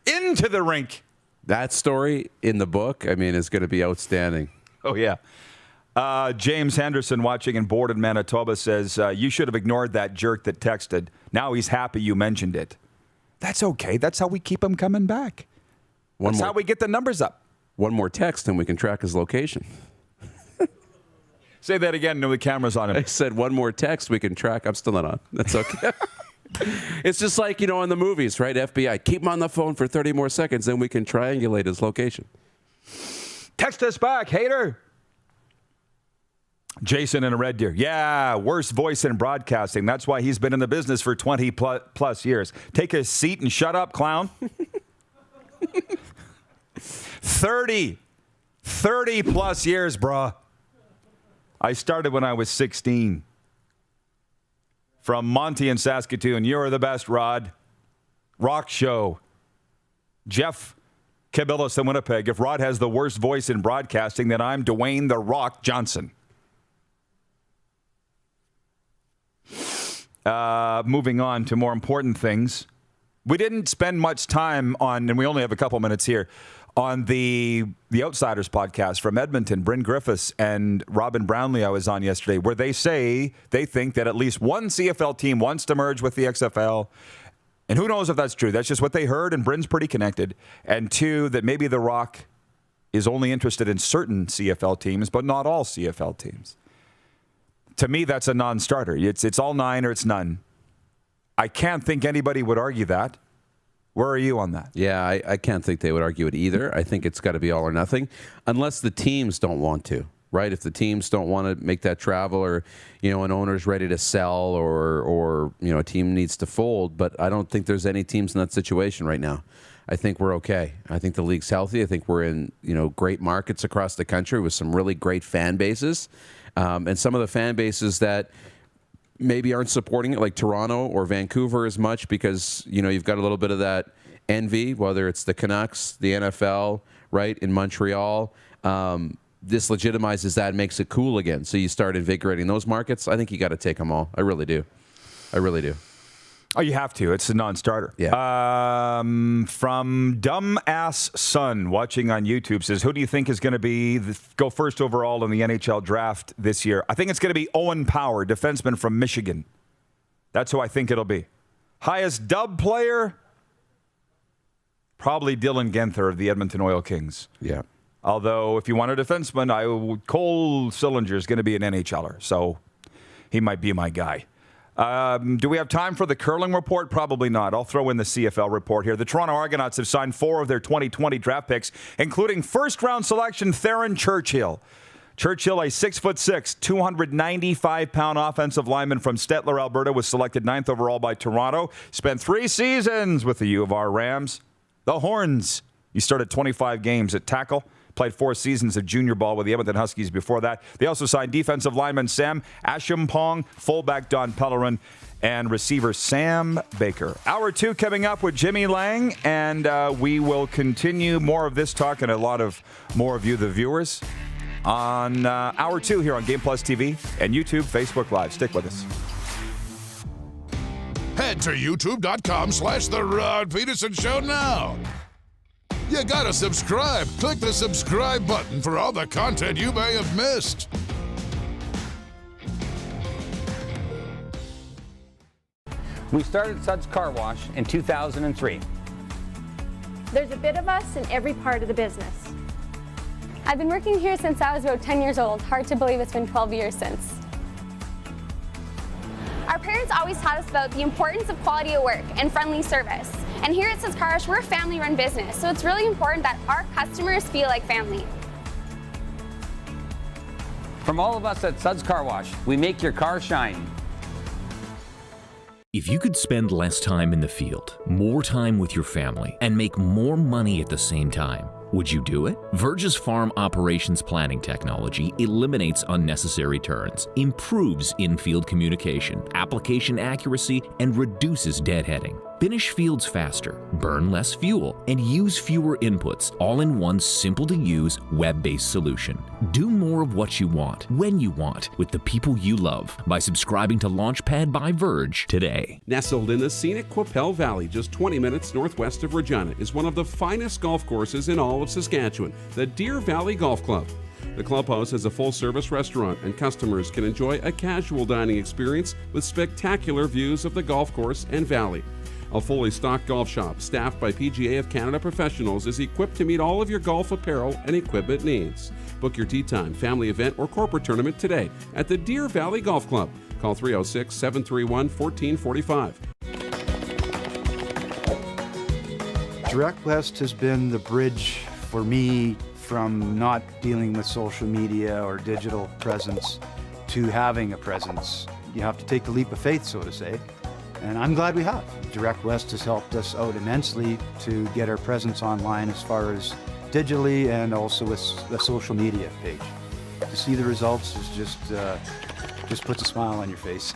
Into the rink. That story in the book, is going to be outstanding. Oh, yeah. James Henderson, watching in Borden, Manitoba, says, you should have ignored that jerk that texted. Now he's happy you mentioned it. That's okay. That's how we keep him coming back. That's how we get the numbers up. One more text and we can track his location. Say that again. No, the camera's on him. I said one more text we can track. I'm still not on. That's okay. It's just like, in the movies, right? FBI, keep him on the phone for 30 more seconds, then we can triangulate his location. Text us back, hater. Jason in a Red Deer. Yeah, worst voice in broadcasting. That's why he's been in the business for 20 plus years. Take a seat and shut up, clown. 30 plus years, brah. I started when I was 16. From Monty in Saskatoon. You're the best, Rod. Rock Show. Jeff Cabillas in Winnipeg. If Rod has the worst voice in broadcasting, then I'm Dwayne The Rock Johnson. Moving on to more important things. We didn't spend much time on, and we only have a couple minutes here, on the Outsiders podcast from Edmonton. Bryn Griffiths and Robin Brownlee I was on yesterday, where they say they think that at least one CFL team wants to merge with the XFL. And who knows if that's true. That's just what they heard, and Bryn's pretty connected. And two, that maybe The Rock is only interested in certain CFL teams, but not all CFL teams. To me, that's a non-starter. It's all nine or it's none. I can't think anybody would argue that. Where are you on that? Yeah, I can't think they would argue it either. I think it's got to be all or nothing, unless the teams don't want to, right? If the teams don't want to make that travel, or an owner's ready to sell, or a team needs to fold. But I don't think there's any teams in that situation right now. I think we're okay. I think the league's healthy. I think we're in great markets across the country with some really great fan bases. And some of the fan bases that maybe aren't supporting it, like Toronto or Vancouver as much, because, you've got a little bit of that envy, whether it's the Canucks, the NFL, right, in Montreal. This legitimizes that and makes it cool again. So you start invigorating those markets. I think you got to take them all. I really do. Oh, you have to. It's a non-starter. Yeah. From Dumbass Son, watching on YouTube, says, who do you think is going to go first overall in the NHL draft this year? I think it's going to be Owen Power, defenseman from Michigan. That's who I think it'll be. Highest dub player? Probably Dylan Genther of the Edmonton Oil Kings. Yeah. Although, if you want a defenseman, Cole Sillinger is going to be an NHLer, so he might be my guy. Do we have time for the curling report? Probably not. I'll throw in the CFL report here. The Toronto Argonauts have signed 4 of their 2020 draft picks, including first-round selection Theron Churchill. Churchill, a 6'6", 295-pound offensive lineman from Stettler, Alberta, was selected 9th overall by Toronto. Spent 3 seasons with the U of R Rams. The Horns. He started 25 games at tackle. Played 4 seasons of junior ball with the Edmonton Huskies before that. They also signed defensive lineman Sam Ashimpong, fullback Don Pellerin, and receiver Sam Baker. Hour 2 coming up with Jimmy Lang, and we will continue more of this talk and a lot of more of you, the viewers, on Hour 2 here on Game Plus TV and YouTube, Facebook Live. Stick with us. Head Head to youtube.com/The Rod Pedersen Show now. You gotta subscribe. Click the subscribe button for all the content you may have missed. We started Suds Car Wash in 2003. There's a bit of us in every part of the business. I've been working here since I was about 10 years old. Hard to believe it's been 12 years since. Our parents always taught us about the importance of quality of work and friendly service. And here at Suds Car Wash, we're a family-run business, so it's really important that our customers feel like family. From all of us at Suds Car Wash, we make your car shine. If you could spend less time in the field, more time with your family, and make more money at the same time, would you do it? Verge's farm operations planning technology eliminates unnecessary turns, improves in-field communication, application accuracy, and reduces deadheading. Finish fields faster, burn less fuel, and use fewer inputs, all in one simple-to-use, web-based solution. Do more of what you want, when you want, with the people you love by subscribing to Launchpad by Verge today. Nestled in the scenic Qu'Appelle Valley, just 20 minutes northwest of Regina, is one of the finest golf courses in all of Saskatchewan, the Deer Valley Golf Club. The clubhouse has a full-service restaurant, and customers can enjoy a casual dining experience with spectacular views of the golf course and valley. A fully stocked golf shop, staffed by PGA of Canada professionals, is equipped to meet all of your golf apparel and equipment needs. Book your tee time, family event, or corporate tournament today at the Deer Valley Golf Club. Call 306-731-1445. Direct West has been the bridge for me from not dealing with social media or digital presence to having a presence. You have to take the leap of faith, so to say. And I'm glad we have. Direct West has helped us out immensely to get our presence online as far as digitally and also with the social media page. To see the results is just puts a smile on your face.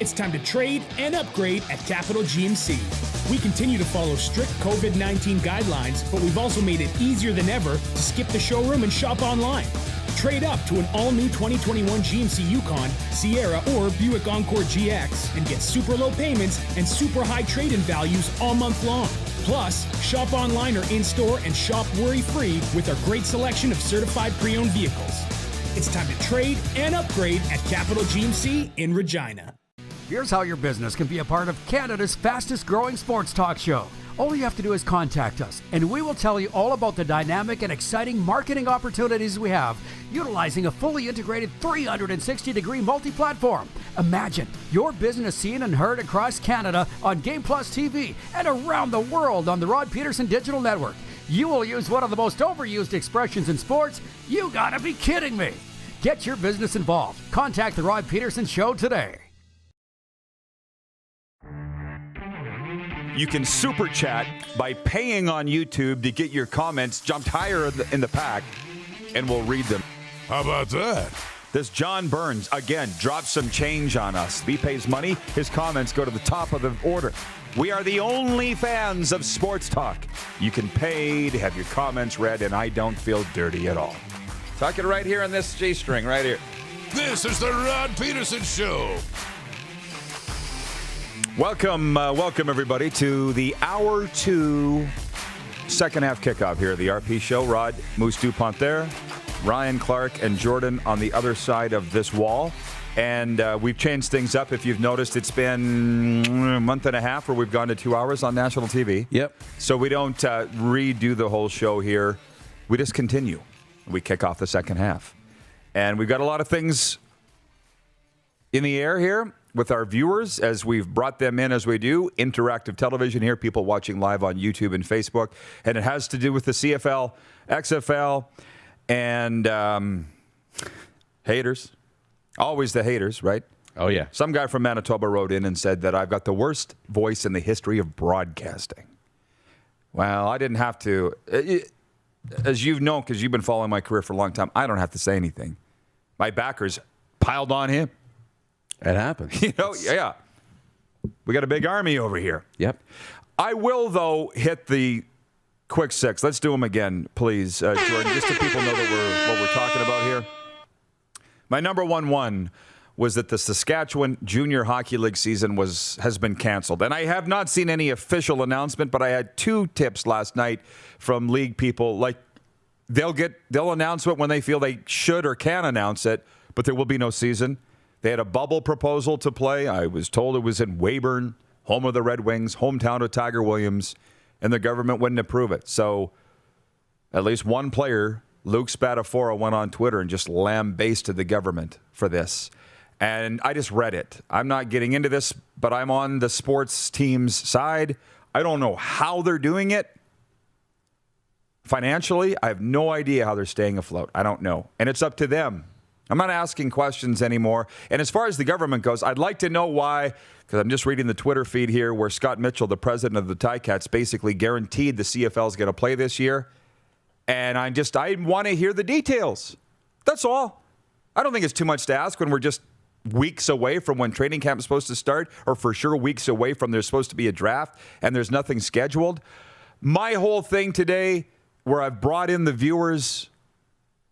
It's time to trade and upgrade at Capital GMC. We continue to follow strict COVID-19 guidelines, but we've also made it easier than ever to skip the showroom and shop online. Trade up to an all-new 2021 GMC Yukon, Sierra, or Buick Encore GX and get super low payments and super high trade-in values all month long. Plus, shop online or in-store and shop worry-free with our great selection of certified pre-owned vehicles. It's time to trade and upgrade at Capital GMC in Regina. Here's how your business can be a part of Canada's fastest growing sports talk show. All you have to do is contact us, and we will tell you all about the dynamic and exciting marketing opportunities we have, utilizing a fully integrated 360-degree multi-platform. Imagine your business seen and heard across Canada on Game Plus TV and around the world on the Rod Pedersen Digital Network. You will use one of the most overused expressions in sports. You gotta be kidding me. Get your business involved. Contact the Rod Pedersen Show today. You can super chat by paying on YouTube to get your comments jumped higher in the pack, and we'll read them. How about that? This John Burns, again, drops some change on us. He pays money. His comments go to the top of the order. We are the only fans of sports talk. You can pay to have your comments read, and I don't feel dirty at all. Talking right here on this G-string, right here. This is the Rod Pedersen Show. Welcome everybody to the Hour 2 second half kickoff here at the RP Show. Rod, Moose DuPont there, Ryan Clark, and Jordan on the other side of this wall. And we've changed things up. If you've noticed, it's been a month and a half where we've gone to 2 hours on national TV. Yep. So we don't redo the whole show here. We just continue. We kick off the second half. And we've got a lot of things in the air here with our viewers as we've brought them in as we do. Interactive television here, people watching live on YouTube and Facebook. And it has to do with the CFL, XFL, and haters. Always the haters, right? Oh, yeah. Some guy from Manitoba wrote in and said that I've got the worst voice in the history of broadcasting. Well, I didn't have to. As you've known, because you've been following my career for a long time, I don't have to say anything. My backers piled on him. It happens. Yeah. We got a big army over here. Yep. I will, though, hit the quick six. Let's do them again, please, Jordan, just so people know that what we're talking about here. My number one was that the Saskatchewan Junior Hockey League season has been canceled. And I have not seen any official announcement, but I had 2 tips last night from league people. Like, they'll announce it when they feel they should or can announce it, but there will be no season. They had a bubble proposal to play. I was told it was in Weyburn, home of the Red Wings, hometown of Tiger Williams, and the government wouldn't approve it. So at least one player, Luke Spadafora, went on Twitter and just lambasted the government for this. And I just read it. I'm not getting into this, but I'm on the sports team's side. I don't know how they're doing it. Financially, I have no idea how they're staying afloat. I don't know. And it's up to them. I'm not asking questions anymore. And as far as the government goes, I'd like to know why, because I'm just reading the Twitter feed here where Scott Mitchell, the president of the Ticats, basically guaranteed the CFL is going to play this year. And I want to hear the details. That's all. I don't think it's too much to ask when we're just weeks away from when training camp is supposed to start, or for sure weeks away from there's supposed to be a draft, and there's nothing scheduled. My whole thing today, where I've brought in the viewers,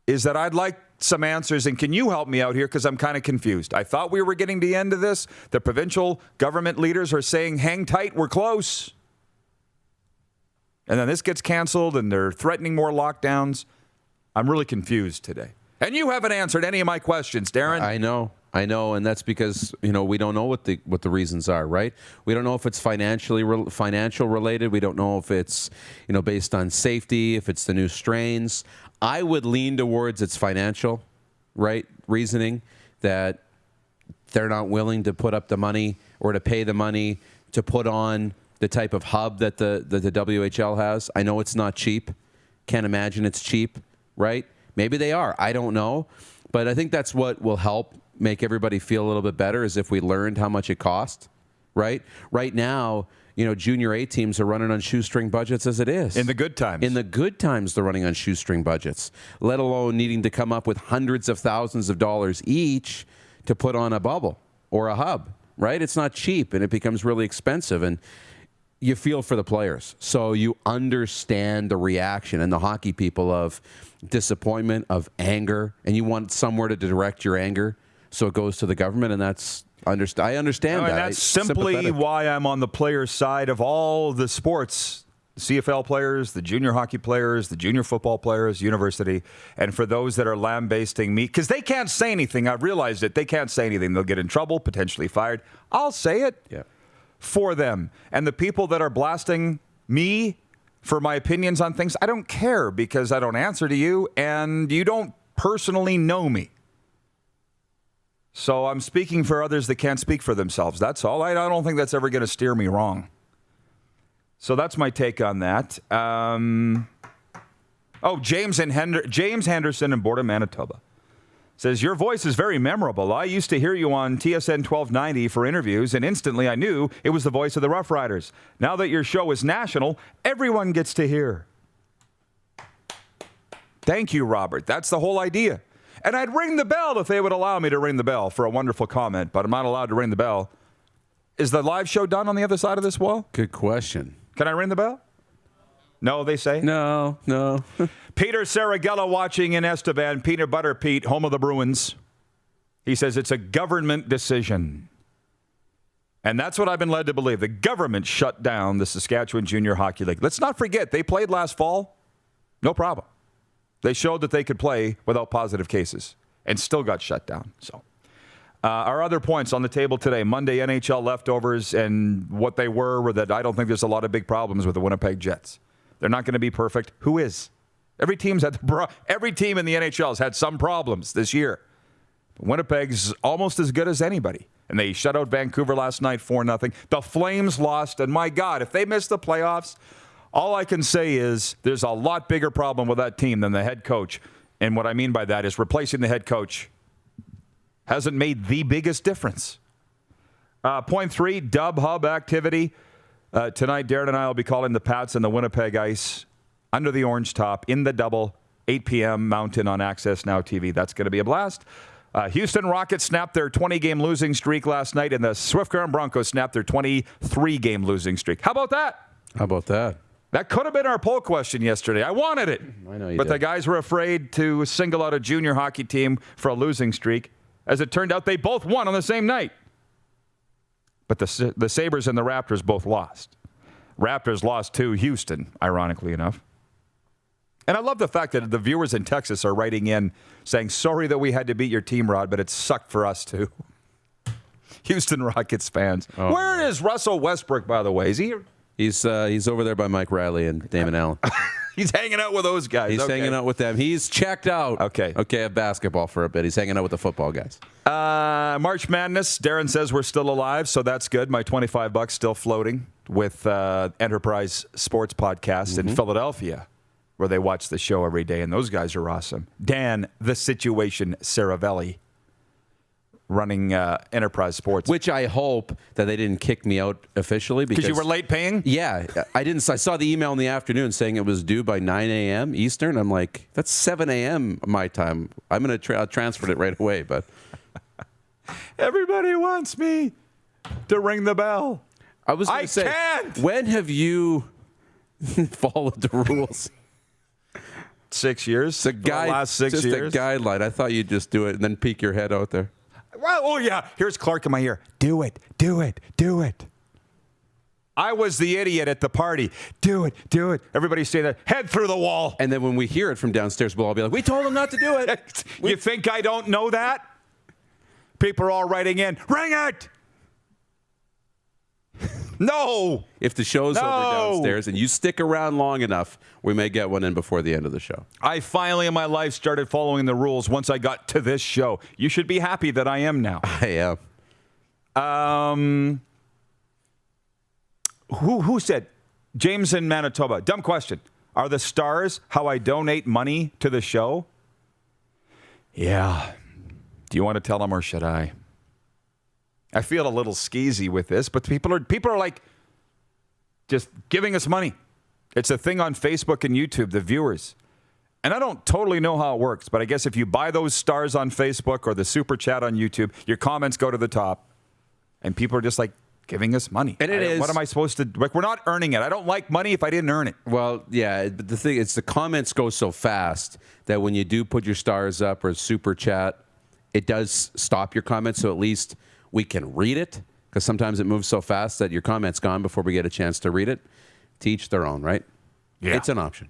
is that I'd like some answers, and can you help me out here, because I'm kind of confused. I thought we were getting to the end of this. The provincial government leaders are saying, hang tight, we're close. And then this gets canceled, and they're threatening more lockdowns. I'm really confused today. And you haven't answered any of my questions, Darren. I know, and that's because we don't know what the reasons are, right? We don't know if it's financial related. We don't know if it's based on safety, if it's the new strains. I would lean towards it's financial, right? Reasoning that they're not willing to put up the money or to pay the money to put on the type of hub that the WHL has. I know it's not cheap. Can't imagine it's cheap, right? Maybe they are. I don't know. But I think that's what will help make everybody feel a little bit better, is if we learned how much it cost, right? Right now, Junior A teams are running on shoestring budgets as it is. In the good times. In the good times, they're running on shoestring budgets, let alone needing to come up with hundreds of thousands of dollars each to put on a bubble or a hub, right? It's not cheap, and it becomes really expensive. And you feel for the players. So you understand the reaction and the hockey people of disappointment, of anger, and you want somewhere to direct your anger, so it goes to the government, and that's I understand that. And that's simply why I'm on the players' side of all the sports. The CFL players, the junior hockey players, the junior football players, university, and for those that are lambasting me, because they can't say anything. I've realized it. They can't say anything. They'll get in trouble, potentially fired. I'll say it. Yeah. For them. And the people that are blasting me for my opinions on things, I don't care, because I don't answer to you and you don't personally know me. So I'm speaking for others that can't speak for themselves. That's all. I don't think that's ever going to steer me wrong. So that's my take on that. James Henderson in Borda, Manitoba says, your voice is very memorable. I used to hear you on TSN 1290 for interviews, and instantly I knew it was the voice of the Rough Riders. Now that your show is national, everyone gets to hear. Thank you, Robert. That's the whole idea. And I'd ring the bell if they would allow me to ring the bell for a wonderful comment, but I'm not allowed to ring the bell. Is the live show done on the other side of this wall? Good question. Can I ring the bell? No, they say? No. Peter Saragella watching in Estevan. Peanut Butter Pete, home of the Bruins. He says it's a government decision. And that's what I've been led to believe. The government shut down the Saskatchewan Junior Hockey League. Let's not forget, they played last fall. No problem. They showed that they could play without positive cases and still got shut down. So our other points on the table today, Monday NHL leftovers, and what they were that I don't think there's a lot of big problems with the Winnipeg Jets. They're not going to be perfect. Who is? Every team in the NHL has had some problems this year. But Winnipeg's almost as good as anybody. And they shut out Vancouver last night 4-0. The Flames lost, and my God, if they miss the playoffs, all I can say is there's a lot bigger problem with that team than the head coach. And what I mean by that is replacing the head coach hasn't made the biggest difference. Point 3, Dub Hub activity. Tonight, Darren and I will be calling the Pats and the Winnipeg Ice under the orange top in the double, 8 p.m. Mountain on Access Now TV. That's going to be a blast. Houston Rockets snapped their 20-game losing streak last night, and the Swift Current Broncos snapped their 23-game losing streak. How about that? How about that? That could have been our poll question yesterday. I wanted it. I know you But did. the guys were afraid to single out a junior hockey team for a losing streak. As it turned out, they both won on the same night. But the Sabres and the Raptors both lost. Raptors lost to Houston, ironically enough. And I love the fact that the viewers in Texas are writing in saying, sorry that we had to beat your team, Rod, but it sucked for us too. Houston Rockets fans. Oh. Where is Russell Westbrook, by the way? Is he here? He's over there by Mike Riley and Damon Allen. He's hanging out with those guys. He's hanging out with them. He's checked out. Okay, of basketball for a bit. He's hanging out with the football guys. March Madness. Darren says we're still alive, so that's good. My $25 still floating with Enterprise Sports Podcast in Philadelphia, where they watch the show every day, and those guys are awesome. Dan, The Situation Saravelli, running Enterprise Sports. Which I hope that they didn't kick me out officially. Because you were late paying? Yeah. I didn't. I saw the email in the afternoon saying it was due by 9 a.m. Eastern. I'm like, that's 7 a.m. my time. I'm going to transfer it right away. But everybody wants me to ring the bell. I was going to say, can't. When have followed the rules? 6 years. The last 6 years. A guideline. I thought you'd just do it and then peek your head out there. Well, oh, yeah. Here's Clark in my ear. Do it. Do it. Do it. I was the idiot at the party. Do it. Do it. Everybody's saying that. Head through the wall. And then when we hear it from downstairs, we'll all be like, we told him not to do it. You think I don't know that? People are all writing in. Ring it. No. If the show's over downstairs and you stick around long enough, we may get one in before the end of the show. I finally in my life started following the rules once I got to this show. You should be happy that I am now. I am. Who said? James in Manitoba. Dumb question. Are the stars how I donate money to the show? Yeah. Do you want to tell them or should I? I feel a little skeezy with this, but people are like just giving us money. It's a thing on Facebook and YouTube, the viewers. And I don't totally know how it works, but I guess if you buy those stars on Facebook or the super chat on YouTube, your comments go to the top and people are just like giving us money. And what am I supposed to, like, we're not earning it. I don't like money if I didn't earn it. Well, yeah, but the thing is the comments go so fast that when you do put your stars up or super chat, it does stop your comments. So at least we can read it, because sometimes it moves so fast that your comment's gone before we get a chance to read it. To each their own, right? Yeah. It's an option.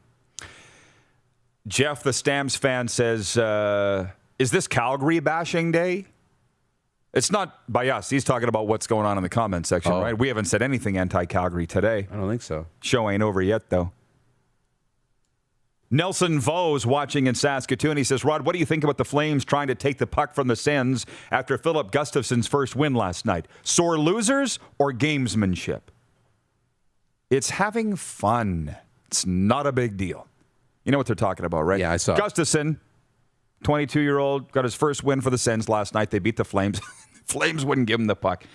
Jeff, the Stamps fan, says, is this Calgary bashing day? It's not by us. He's talking about what's going on in the comment section, right? We haven't said anything anti-Calgary today. I don't think so. Show ain't over yet, though. Nelson Vo's watching in Saskatoon. He says, Rod, what do you think about the Flames trying to take the puck from the Sens after Philip Gustafson's first win last night? Sore losers or gamesmanship? It's having fun. It's not a big deal. You know what they're talking about, right? Yeah, I saw. Gustafson, 22-year-old, got his first win for the Sens last night. They beat the Flames. Flames wouldn't give him the puck.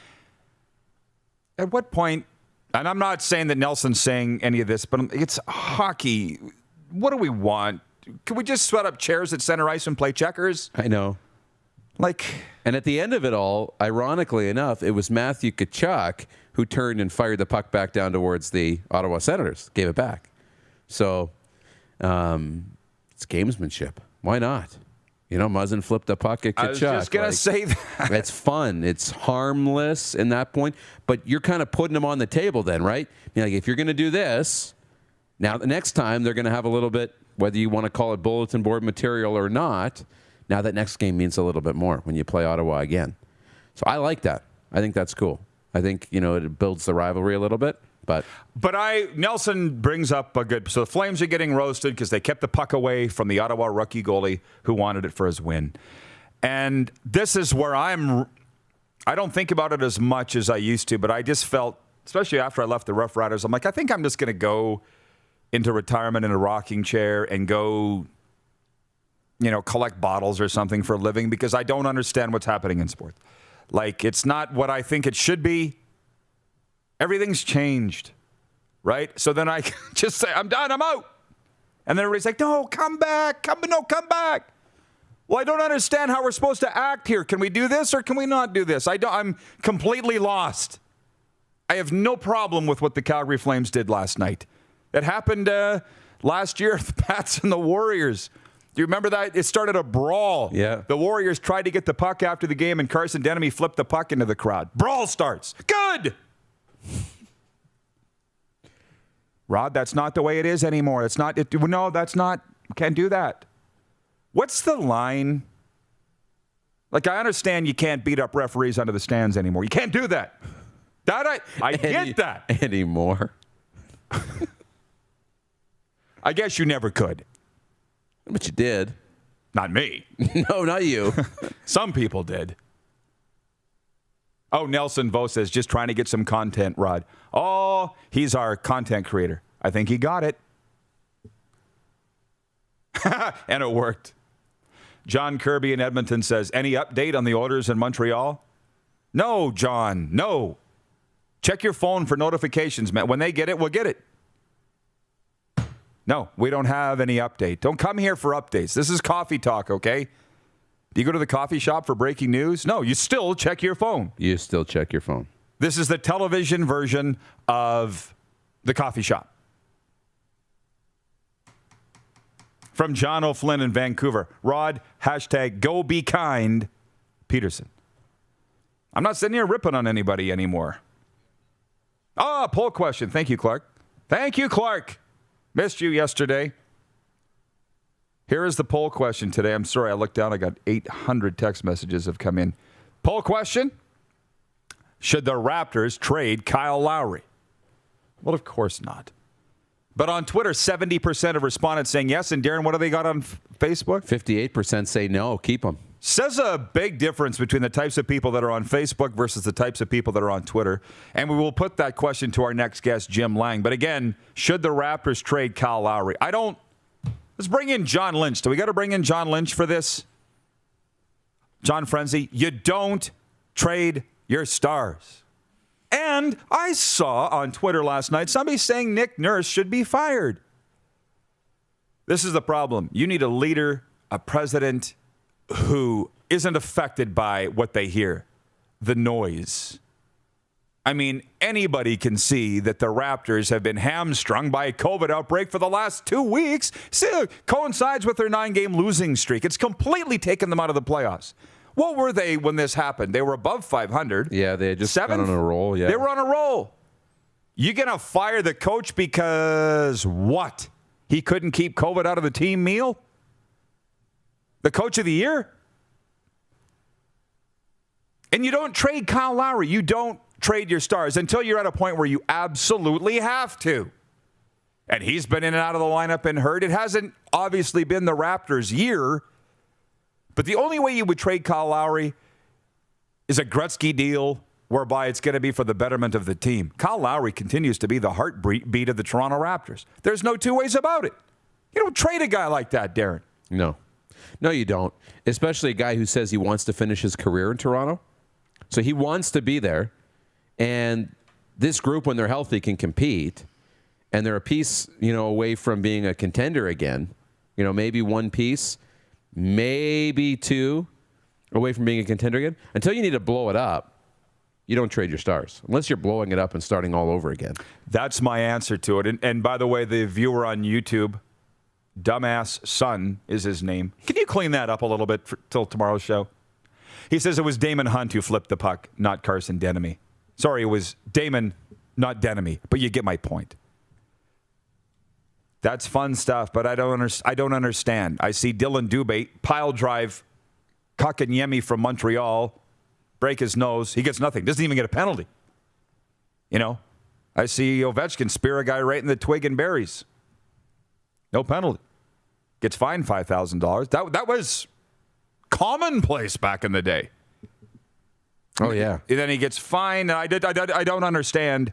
At what point, and I'm not saying that Nelson's saying any of this, but it's hockey. What do we want? Can we just set up chairs at center ice and play checkers? I know. And at the end of it all, ironically enough, it was Matthew Tkachuk who turned and fired the puck back down towards the Ottawa Senators, gave it back. So it's gamesmanship. Why not? You know, Muzzin flipped the puck at Tkachuk. I was just going to say that. It's fun. It's harmless in that point. But you're kind of putting them on the table then, right? Like, if you're going to do this, now the next time they're going to have a little bit, whether you want to call it bulletin board material or not, now that next game means a little bit more when you play Ottawa again. So I like that. I think that's cool. I think, you know, it builds the rivalry a little bit. But Nelson brings up a good... So the Flames are getting roasted because they kept the puck away from the Ottawa rookie goalie who wanted it for his win. And this is where I don't think about it as much as I used to, but I just felt, especially after I left the Rough Riders, I'm like, I think I'm just going to go into retirement in a rocking chair and go, collect bottles or something for a living because I don't understand what's happening in sports. Like, it's not what I think it should be. Everything's changed, right? So then I just say, I'm done, I'm out. And then everybody's like, no, come back. Come back. Well, I don't understand how we're supposed to act here. Can we do this or can we not do this? I'm completely lost. I have no problem with what the Calgary Flames did last night. It happened last year, the Pats and the Warriors. Do you remember that? It started a brawl. Yeah. The Warriors tried to get the puck after the game, and Carson Denemy flipped the puck into the crowd. Brawl starts. Good! Rod, that's not the way it is anymore. It's not. No, that's not. Can't do that. What's the line? Like, I understand you can't beat up referees under the stands anymore. You can't do that. I get that. Anymore. I guess you never could. But you did. Not me. No, not you. Some people did. Oh, Nelson Vo says, just trying to get some content, Rod. Oh, he's our content creator. I think he got it. And it worked. John Kirby in Edmonton says, any update on the Oilers in Montreal? No, John, no. Check your phone for notifications, man. When they get it, we'll get it. No, we don't have any update. Don't come here for updates. This is coffee talk, okay? Do you go to the coffee shop for breaking news? No, you still check your phone. You still check your phone. This is the television version of the coffee shop. From John O'Flynn in Vancouver. Rod, hashtag go be kind, Pedersen. I'm not sitting here ripping on anybody anymore. Poll question. Thank you, Clark. Thank you, Clark. Missed you yesterday. Here is the poll question today. I'm sorry, I looked down. I got 800 text messages have come in. Poll question. Should the Raptors trade Kyle Lowry? Well, of course not. But on Twitter, 70% of respondents saying yes. And Darren, what do they got on Facebook? 58% say no, keep him. Says a big difference between the types of people that are on Facebook versus the types of people that are on Twitter. And we will put that question to our next guest, Jim Lang. But again, should the Raptors trade Kyle Lowry? Let's bring in John Lynch. Do we got to bring in John Lynch for this? John Frenzy, you don't trade your stars. And I saw on Twitter last night somebody saying Nick Nurse should be fired. This is the problem. You need a leader, a president who isn't affected by what they hear, the noise. I mean, anybody can see that the Raptors have been hamstrung by a COVID outbreak for the last 2 weeks. See, coincides with their 9-game losing streak. It's completely taken them out of the playoffs. What were they when this happened? They were above 500. Yeah, they had just gone on a roll. Yeah, they were on a roll. You going to fire the coach because what? He couldn't keep COVID out of the team meal? The coach of the year? And you don't trade Kyle Lowry. You don't trade your stars until you're at a point where you absolutely have to. And he's been in and out of the lineup and hurt. It hasn't obviously been the Raptors' year. But the only way you would trade Kyle Lowry is a Gretzky deal whereby it's going to be for the betterment of the team. Kyle Lowry continues to be the heartbeat of the Toronto Raptors. There's no two ways about it. You don't trade a guy like that, Darren. No. No, you don't. Especially a guy who says he wants to finish his career in Toronto. So he wants to be there. And this group, when they're healthy, can compete. And they're a piece, away from being a contender again. Maybe one piece, maybe two away from being a contender again. Until you need to blow it up, you don't trade your stars. Unless you're blowing it up and starting all over again. That's my answer to it. And by the way, the viewer on YouTube, Dumbass Son is his name. Can you clean that up a little bit till tomorrow's show? He says it was Damon Hunt who flipped the puck, not Carson Denemy. Sorry, it was Damon, not Denemy, but you get my point. That's fun stuff, but I don't understand. I see Dylan Dubé pile drive Kakanyemi from Montreal, break his nose. He gets nothing. Doesn't even get a penalty. I see Ovechkin spear a guy right in the twig and berries. No penalty. Gets fined $5,000. That was commonplace back in the day. Oh, yeah. And then he gets fined. And I don't understand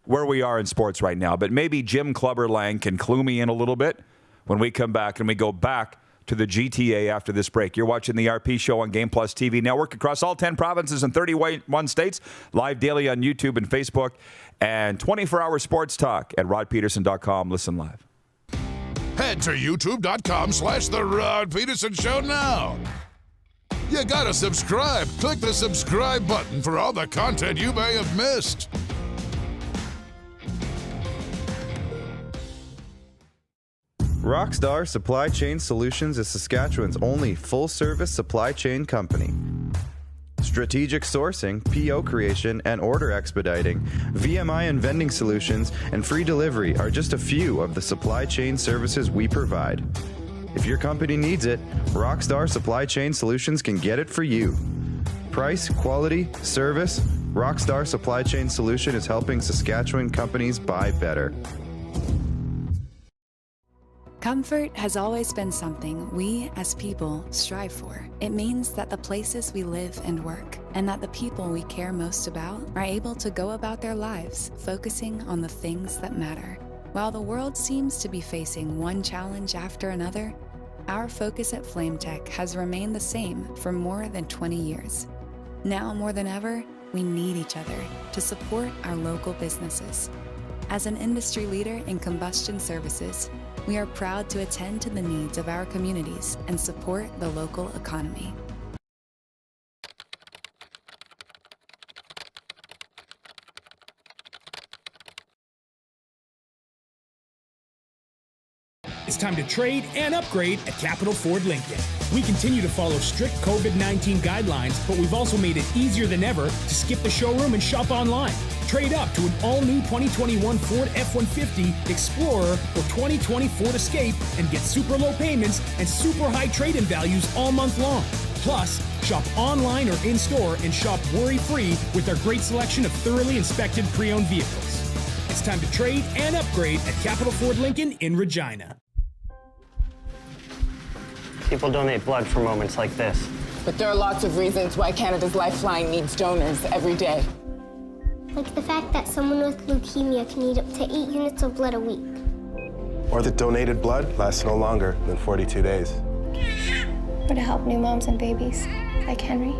where we are in sports right now. But maybe Jim Clubber Lang can clue me in a little bit when we come back and we go back to the GTA after this break. You're watching the RP Show on Game Plus TV Network across all 10 provinces and 31 states. Live daily on YouTube and Facebook. And 24-hour sports talk at rodpedersen.com. Listen live. Head to youtube.com/The Rod Pedersen Show now. You gotta subscribe. Click the subscribe button for all the content you may have missed. Rockstar Supply Chain Solutions is Saskatchewan's only full-service supply chain company. Strategic sourcing, PO creation, and order expediting, VMI and vending solutions, and free delivery are just a few of the supply chain services we provide. If your company needs it, Rockstar Supply Chain Solutions can get it for you. Price, quality, service, Rockstar Supply Chain Solution is helping Saskatchewan companies buy better. Comfort has always been something we, as people, strive for. It means that the places we live and work, and that the people we care most about, are able to go about their lives, focusing on the things that matter. While the world seems to be facing one challenge after another, our focus at FlameTech has remained the same for more than 20 years. Now more than ever, we need each other to support our local businesses. As an industry leader in combustion services, we are proud to attend to the needs of our communities and support the local economy. It's time to trade and upgrade at Capital Ford Lincoln. We continue to follow strict COVID-19 guidelines, but we've also made it easier than ever to skip the showroom and shop online. Trade up to an all-new 2021 Ford F-150 Explorer or 2020 Ford Escape and get super low payments and super high trade-in values all month long. Plus, shop online or in-store and shop worry-free with our great selection of thoroughly inspected pre-owned vehicles. It's time to trade and upgrade at Capital Ford Lincoln in Regina. People donate blood for moments like this. But there are lots of reasons why Canada's Lifeline needs donors every day. Like the fact that someone with leukemia can need up to 8 units of blood a week. Or that donated blood lasts no longer than 42 days. Or to help new moms and babies, like Henry.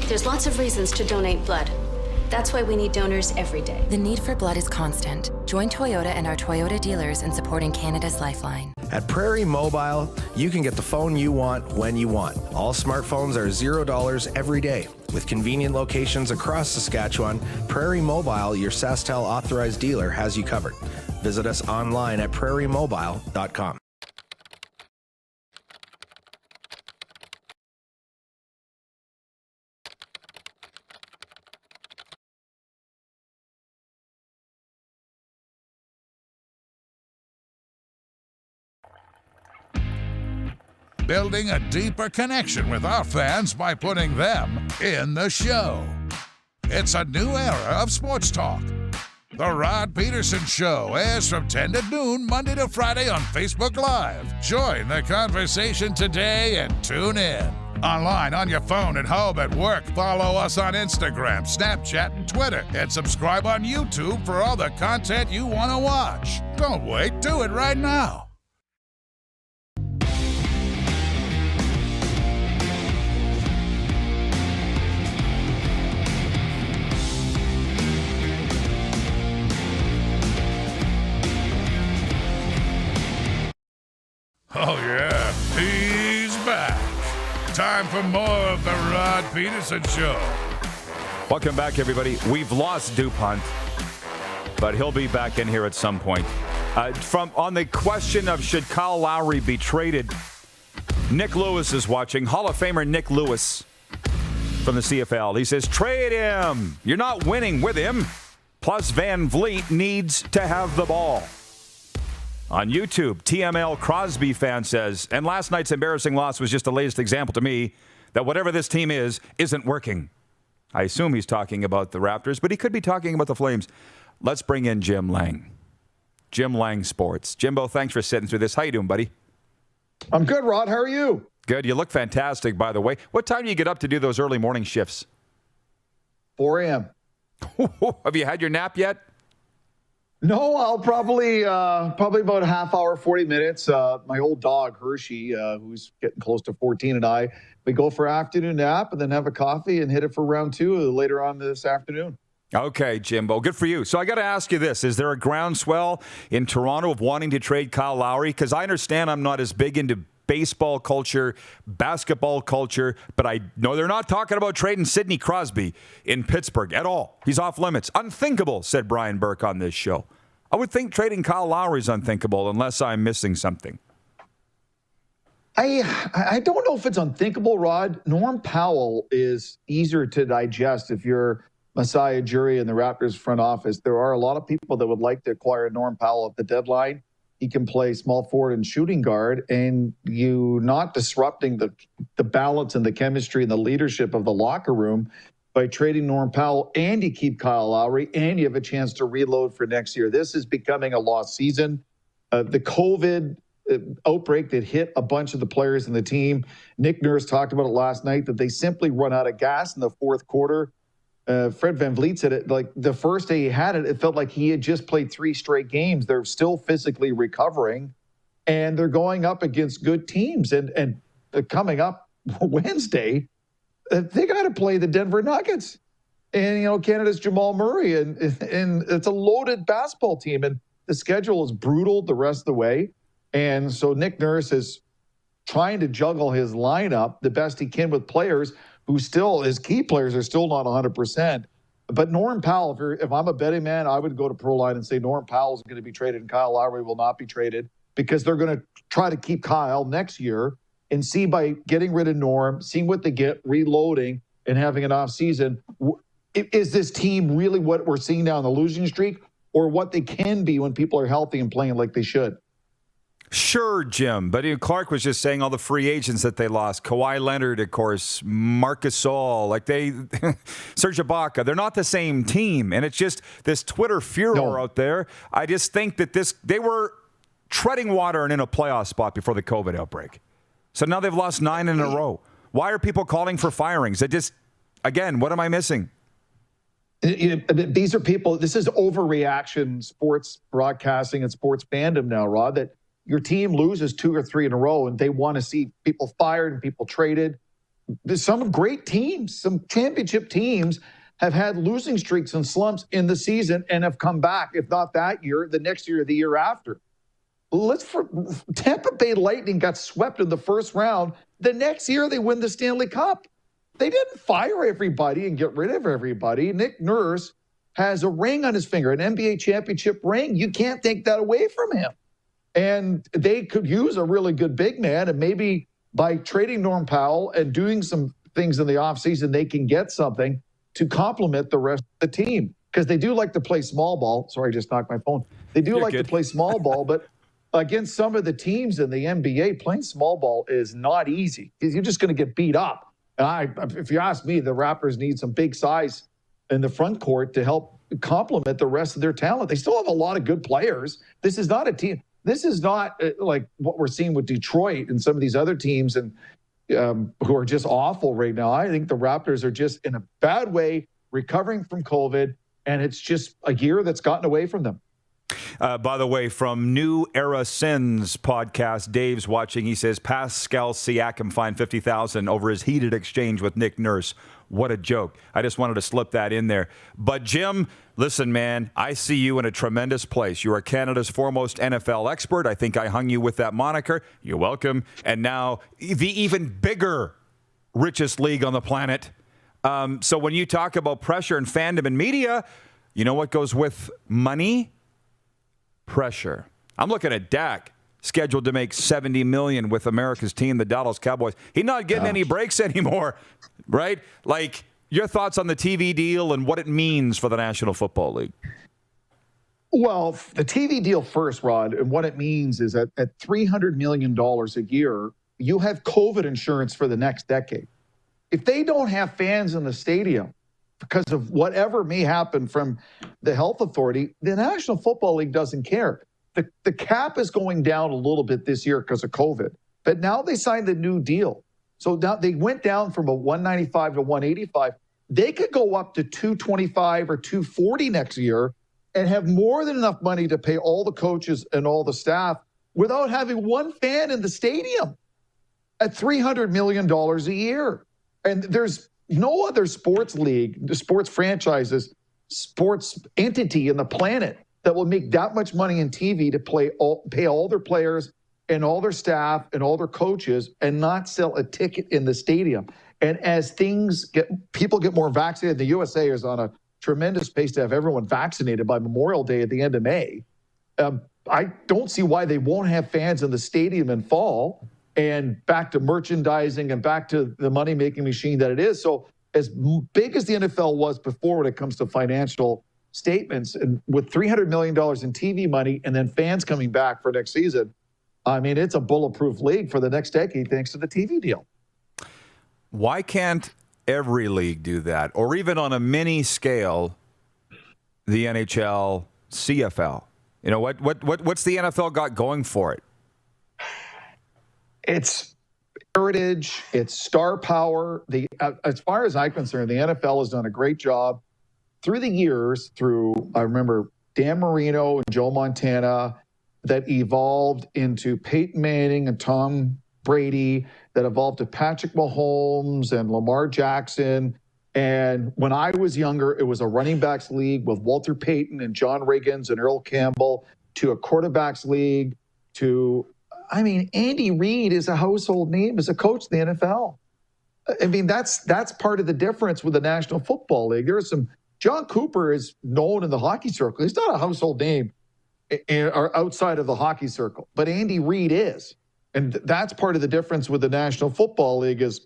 There's lots of reasons to donate blood. That's why we need donors every day. The need for blood is constant. Join Toyota and our Toyota dealers in supporting Canada's Lifeline. At Prairie Mobile, you can get the phone you want when you want. All smartphones are $0 every day. With convenient locations across Saskatchewan, Prairie Mobile, your SaskTel authorized dealer, has you covered. Visit us online at prairiemobile.com. Building a deeper connection with our fans by putting them in the show. It's a new era of sports talk. The Rod Pedersen Show airs from 10 to noon, Monday to Friday on Facebook Live. Join the conversation today and tune in. Online, on your phone, at home, at work. Follow us on Instagram, Snapchat, and Twitter. And subscribe on YouTube for all the content you want to watch. Don't wait, do it right now. Oh, yeah, he's back. Time for more of the Rod Pedersen Show. Welcome back, everybody. We've lost DuPont, but he'll be back in here at some point. On the question of should Kyle Lowry be traded, Nick Lewis is watching. Hall of Famer Nick Lewis from the CFL. He says, trade him. You're not winning with him. Plus, Van Vliet needs to have the ball. On YouTube, TML Crosby fan says, and last night's embarrassing loss was just the latest example to me that whatever this team isn't working. I assume he's talking about the Raptors, but he could be talking about the Flames. Let's bring in Jim Lang. Jim Lang Sports. Jimbo, thanks for sitting through this. How you doing, buddy? I'm good, Rod. How are you? Good. You look fantastic, by the way. What time do you get up to do those early morning shifts? 4 a.m. Have you had your nap yet? No, I'll probably about a half hour, 40 minutes. My old dog, Hershey, who's getting close to 14, and we go for afternoon nap and then have a coffee and hit it for round 2 later on this afternoon. Okay, Jimbo, good for you. So I got to ask you this. Is there a groundswell in Toronto of wanting to trade Kyle Lowry? Because I understand I'm not as big into baseball culture, basketball culture, but I know they're not talking about trading Sidney Crosby in Pittsburgh at all. He's off limits. Unthinkable, said Brian Burke on this show. I would think trading Kyle Lowry is unthinkable unless I'm missing something. I don't know if it's unthinkable, Rod. Norm Powell is easier to digest if you're Masai Ujiri in the Raptors front office. There are a lot of people that would like to acquire Norm Powell at the deadline. He can play small forward and shooting guard, and you not disrupting the balance and the chemistry and the leadership of the locker room by trading Norm Powell, and you keep Kyle Lowry, and you have a chance to reload for next year. This is becoming a lost season. The COVID outbreak that hit a bunch of the players in the team. Nick Nurse talked about it last night, that they simply run out of gas in the fourth quarter. Fred VanVleet said it, like the first day he had it, it felt like he had just played 3 straight games. They're still physically recovering, and they're going up against good teams. And coming up Wednesday, they got to play the Denver Nuggets. And, Canada's Jamal Murray, and it's a loaded basketball team. And the schedule is brutal the rest of the way. And so Nick Nurse is trying to juggle his lineup the best he can with players who still, his key players are still not 100%. But Norm Powell, if I'm a betting man, I would go to ProLine and say Norm Powell is going to be traded and Kyle Lowry will not be traded, because they're going to try to keep Kyle next year and see, by getting rid of Norm, seeing what they get, reloading, and having an off season. Is this team really what we're seeing now in the losing streak, or what they can be when people are healthy and playing like they should? Sure, Jim. But Clark was just saying all the free agents that they lost. Kawhi Leonard, of course, Marc Gasol, Serge Ibaka. They're not the same team. And it's just this Twitter furor out there. I just think that they were treading water and in a playoff spot before the COVID outbreak. So now they've lost 9 in a row. Why are people calling for firings? Again, what am I missing? These are people, this is overreaction sports broadcasting and sports fandom now, Rod, that your team loses 2 or 3 in a row and they want to see people fired and people traded. There's some great teams, some championship teams have had losing streaks and slumps in the season and have come back, if not that year, the next year or the year after. Tampa Bay Lightning got swept in the first round. The next year they win the Stanley Cup. They didn't fire everybody and get rid of everybody. Nick Nurse has a ring on his finger, an NBA championship ring. You can't take that away from him. And they could use a really good big man, and maybe by trading Norm Powell and doing some things in the offseason, they can get something to complement the rest of the team. Because they do like to play small ball. Sorry, I just knocked my phone. They do to play small ball, but against some of the teams in the NBA, playing small ball is not easy, because you're just going to get beat up. And if you ask me, the Raptors need some big size in the front court to help complement the rest of their talent. They still have a lot of good players. This is not a team. This is not like what we're seeing with Detroit and some of these other teams and who are just awful right now. I think the Raptors are just in a bad way, recovering from COVID, and it's just a year that's gotten away from them. By the way, from New Era Sins podcast, Dave's watching. He says Pascal Siakam fined $50,000 over his heated exchange with Nick Nurse. What a joke. I just wanted to slip that in there. But Jim, listen, man, I see you in a tremendous place. You are Canada's foremost NFL expert. I think I hung you with that moniker. You're welcome. And now the even bigger, richest league on the planet. So when you talk about pressure and fandom and media, you know what goes with money? Pressure. I'm looking at Dak, scheduled to make $70 million with America's team, the Dallas Cowboys. He's not getting any breaks anymore, right? Like, your thoughts on the TV deal and what it means for the National Football League? Well, the TV deal first, Rod, and what it means is that at $300 million a year, you have COVID insurance for the next decade. If they don't have fans in the stadium because of whatever may happen from the health authority, the National Football League doesn't care. The cap is going down a little bit this year because of COVID, but now they signed the new deal. So now they went down from a 195 to 185. They could go up to 225 or 240 next year, and have more than enough money to pay all the coaches and all the staff without having one fan in the stadium at $300 million a year. And there's no other sports league, sports franchises, sports entity in the planet that will make that much money in TV to pay all their players and all their staff and all their coaches and not sell a ticket in the stadium. And as people get more vaccinated, the USA is on a tremendous pace to have everyone vaccinated by Memorial Day at the end of May. I don't see why they won't have fans in the stadium in fall and back to merchandising and back to the money-making machine that it is. So as big as the NFL was before when it comes to financial statements, and with $300 million in TV money and then fans coming back for next season, I mean, it's a bulletproof league for the next decade thanks to the TV deal. Why can't every league do that? Or even on a mini scale, the NHL, CFL? You know, what's the NFL got going for it? It's heritage, it's star power. As far as I'm concerned, the NFL has done a great job through the years, I remember Dan Marino and Joe Montana, that evolved into Peyton Manning and Tom Brady, that evolved to Patrick Mahomes and Lamar Jackson. And when I was younger, it was a running backs league with Walter Payton and John Riggins and Earl Campbell, to a quarterbacks league, Andy Reid is a household name as a coach in the NFL. I mean, that's part of the difference with the National Football League. John Cooper is known in the hockey circle. He's not a household name or outside of the hockey circle, but Andy Reid is. And that's part of the difference with the National Football League is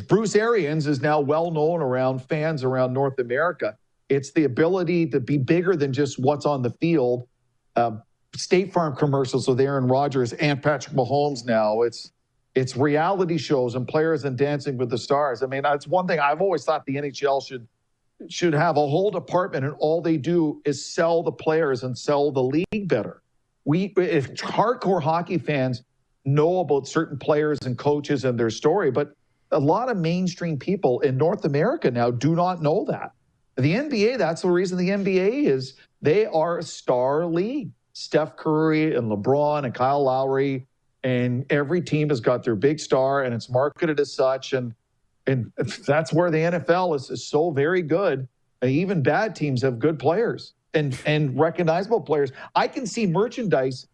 Bruce Arians is now well known around fans around North America. It's the ability to be bigger than just what's on the field. State Farm commercials with Aaron Rodgers and Patrick Mahomes now. It's reality shows and players and Dancing with the Stars. I mean, that's one thing I've always thought the NHL should have a whole department, and all they do is sell the players and sell the league better. If hardcore hockey fans know about certain players and coaches and their story, but a lot of mainstream people in North America now do not know that. The NBA, that's the reason the NBA is, they are a star league. Steph Curry and LeBron and Kyle Lowry, and every team has got their big star, and it's marketed as such. And that's where the NFL is so very good. And even bad teams have good players and recognizable players. I can see merchandise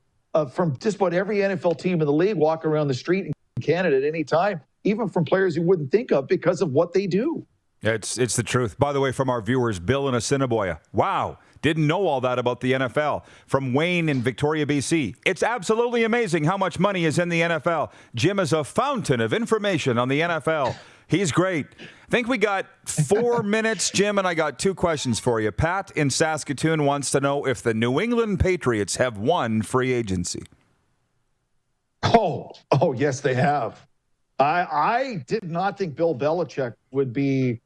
from just about every NFL team in the league walk around the street in Canada at any time, even from players you wouldn't think of because of what they do. It's the truth. By the way, from our viewers, Bill in Assiniboia. Wow. Didn't know all that about the NFL. From Wayne in Victoria, BC. It's absolutely amazing how much money is in the NFL. Jim is a fountain of information on the NFL. He's great. I think we got 4 minutes, Jim, and I got 2 questions for you. Pat in Saskatoon wants to know if the New England Patriots have won free agency. Oh, yes, they have. I did not think Bill Belichick would be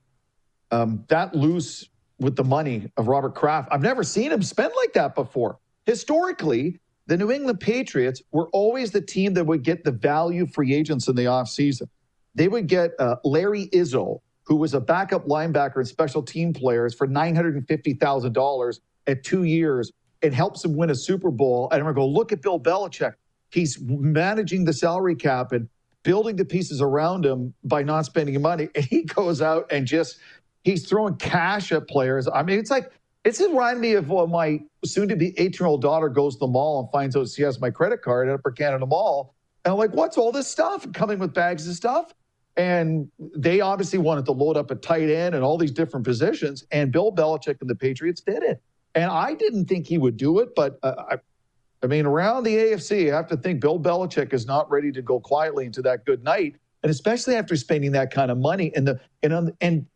that loose with the money of Robert Kraft. I've never seen him spend like that before. Historically, the New England Patriots were always the team that would get the value free agents in the offseason. They would get Larry Izzo, who was a backup linebacker and special team players, for $950,000 at 2 years. It helps him win a Super Bowl. And I'm going to go, look at Bill Belichick. He's managing the salary cap and building the pieces around him by not spending money. And he goes out and he's throwing cash at players. I mean, it's reminding me of when my soon-to-be 18-year-old daughter goes to the mall and finds out she has my credit card at Upper Canada Mall. And I'm like, what's all this stuff? Coming with bags of stuff. And they obviously wanted to load up a tight end and all these different positions. And Bill Belichick and the Patriots did it. And I didn't think he would do it, but I mean, around the AFC, you have to think Bill Belichick is not ready to go quietly into that good night. And especially after spending that kind of money and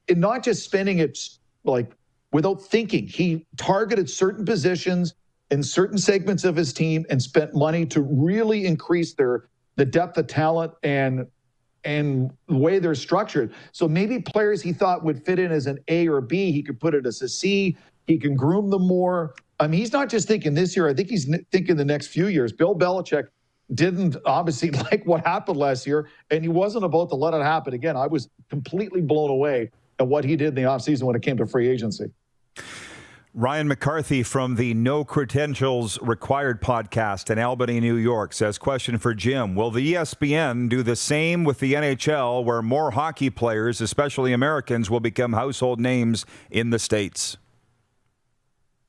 not just spending it like without thinking. He targeted certain positions in certain segments of his team and spent money to really increase the depth of talent and the way they're structured. So maybe players he thought would fit in as an A or a B, he could put it as a C. He can groom them more. I mean, he's not just thinking this year. I think he's thinking the next few years. Bill Belichick didn't obviously like what happened last year, and he wasn't about to let it happen again. I was completely blown away at what he did in the offseason when it came to free agency. Ryan McCarthy from the No Credentials Required podcast in Albany, New York says, question for Jim. Will the ESPN do the same with the NHL where more hockey players, especially Americans, will become household names in the States?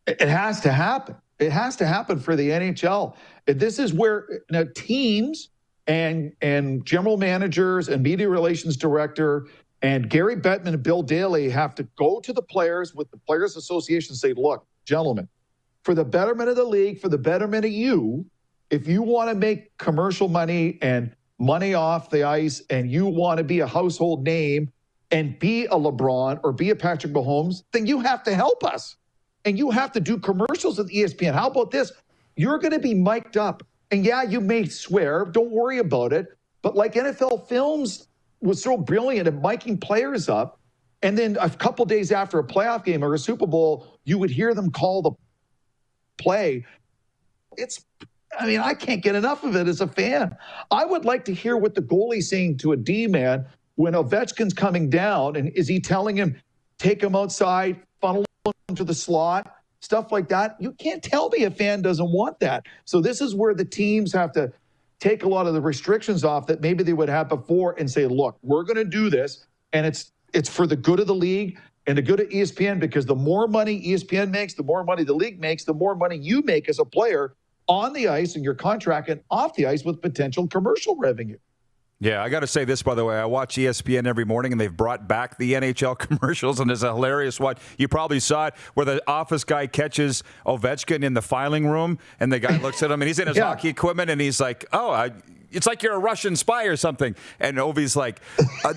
It has to happen. It has to happen for the NHL. This is where teams and general managers and media relations director and Gary Bettman and Bill Daly have to go to the players with the Players Association and say, look, gentlemen, for the betterment of the league, for the betterment of you, if you want to make commercial money and money off the ice and you want to be a household name and be a LeBron or be a Patrick Mahomes, then you have to help us. And you have to do commercials with ESPN. How about this? You're going to be mic'd up. And yeah, you may swear. Don't worry about it. But like NFL Films was so brilliant at miking players up. And then a couple days after a playoff game or a Super Bowl, you would hear them call the play. I can't get enough of it as a fan. I would like to hear what the goalie's saying to a D-man when Ovechkin's coming down. And is he telling him, take him outside, funnel him to the slot, stuff like that? You can't tell me a fan doesn't want that. So this is where the teams have to take a lot of the restrictions off that maybe they would have before and say, look, we're going to do this. And it's for the good of the league and the good of ESPN, because the more money ESPN makes, the more money the league makes, the more money you make as a player on the ice and your contract and off the ice with potential commercial revenue. Yeah, I got to say this, by the way. I watch ESPN every morning, and they've brought back the NHL commercials, and there's a hilarious one. You probably saw it, where the office guy catches Ovechkin in the filing room, and the guy looks at him, and he's in his hockey equipment, and he's like, it's like you're a Russian spy or something. And Ovi's like,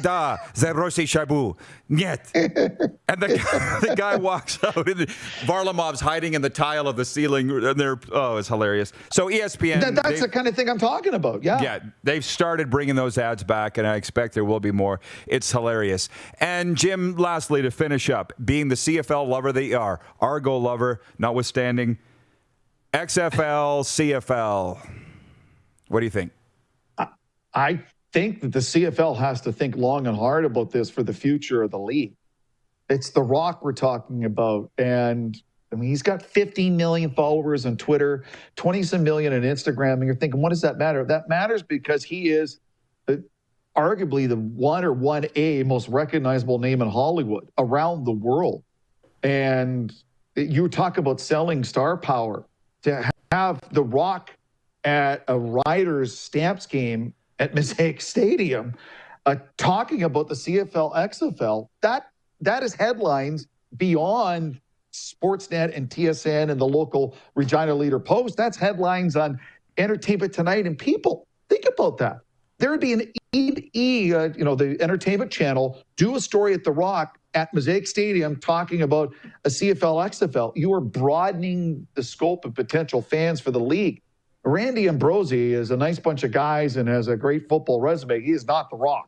da, Zarosi Shabu, niet. And the guy walks out, and Varlamov's hiding in the tile of the ceiling, and it's hilarious. So ESPN. That's the kind of thing I'm talking about, yeah. Yeah, they've started bringing those ads back, and I expect there will be more. It's hilarious. And Jim, lastly, to finish up, being the CFL lover that you are, Argo lover, notwithstanding, XFL, CFL, what do you think? I think that the CFL has to think long and hard about this for the future of the league. It's The Rock we're talking about. And he's got 15 million followers on Twitter, 20-some million on Instagram. And you're thinking, what does that matter? That matters because he is arguably the 1A most recognizable name in Hollywood around the world. And you talk about selling star power. To have The Rock at a Riders Stamps game at Mosaic Stadium, talking about the CFL, XFL, that is headlines beyond Sportsnet and TSN and the local Regina Leader Post. That's headlines on Entertainment Tonight and People. Think about that. There would be an the Entertainment Channel, do a story at The Rock at Mosaic Stadium talking about a CFL, XFL. You are broadening the scope of potential fans for the league. Randy Ambrosi is a nice bunch of guys and has a great football resume. He is not The Rock.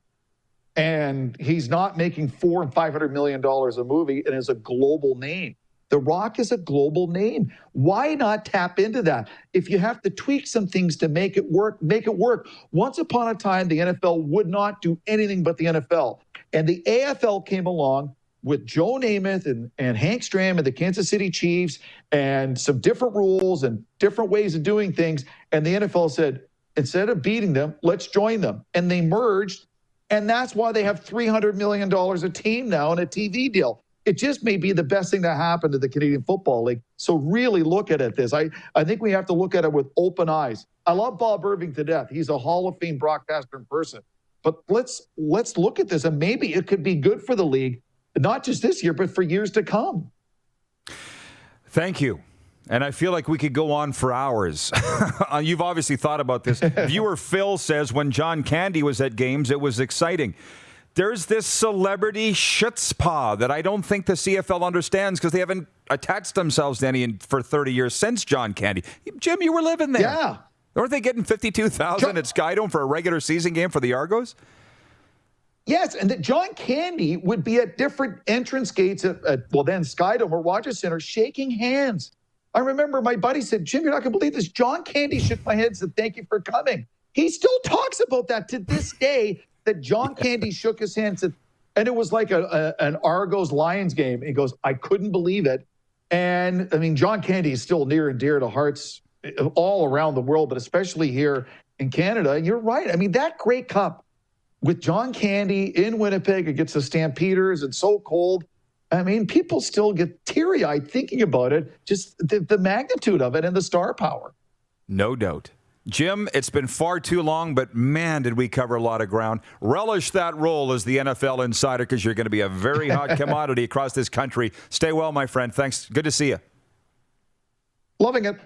And he's not making $400 and $500 million a movie and is a global name. The Rock is a global name. Why not tap into that? If you have to tweak some things to make it work, make it work. Once upon a time, the NFL would not do anything but the NFL. And the AFL came along with Joe Namath and Hank Stram and the Kansas City Chiefs and some different rules and different ways of doing things. And the NFL said, instead of beating them, let's join them. And they merged. And that's why they have $300 million a team now and a TV deal. It just may be the best thing that happened to the Canadian Football League. So really look at it this. I think we have to look at it with open eyes. I love Bob Irving to death. He's a Hall of Fame broadcaster in person. But let's look at this, and maybe it could be good for the league, not just this year, but for years to come. Thank you. And I feel like we could go on for hours. You've obviously thought about this. Viewer Phil says when John Candy was at games, it was exciting. There's this celebrity chutzpah that I don't think the CFL understands because they haven't attached themselves to any for 30 years since John Candy. Jim, you were living there. Yeah. Weren't they getting $52,000 at Skydome for a regular season game for the Argos? Yes, and that John Candy would be at different entrance gates at then Skydome or Rogers Center shaking hands. I remember my buddy said, Jim, you're not going to believe this. John Candy shook my head and said, thank you for coming. He still talks about that to this day, that John Candy shook his hand and said, and it was like an Argos Lions game. He goes, I couldn't believe it. And I mean, John Candy is still near and dear to hearts all around the world, but especially here in Canada. And you're right. I mean, that Grey Cup with John Candy in Winnipeg against the Stampeders, and so cold. I mean, people still get teary-eyed thinking about it, just the magnitude of it and the star power. No doubt. Jim, it's been far too long, but man, did we cover a lot of ground. Relish that role as the NFL insider, because you're going to be a very hot commodity across this country. Stay well, my friend. Thanks. Good to see you. Loving it.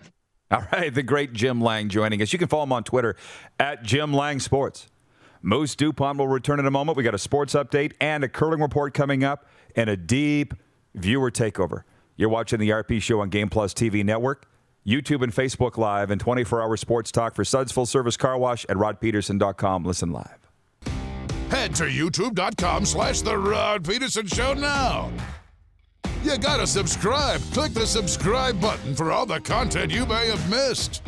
All right, the great Jim Lang joining us. You can follow him on Twitter at Jim Lang Sports. Moose Dupont will return in a moment. We got a sports update and a curling report coming up, and a deep viewer takeover. You're watching the RP Show on Game Plus TV Network, YouTube and Facebook Live, and 24-hour sports talk for Suds Full Service Car Wash at rodpedersen.com. Listen live. Head to youtube.com/The Rod Pedersen Show now. You gotta subscribe. Click the subscribe button for all the content you may have missed.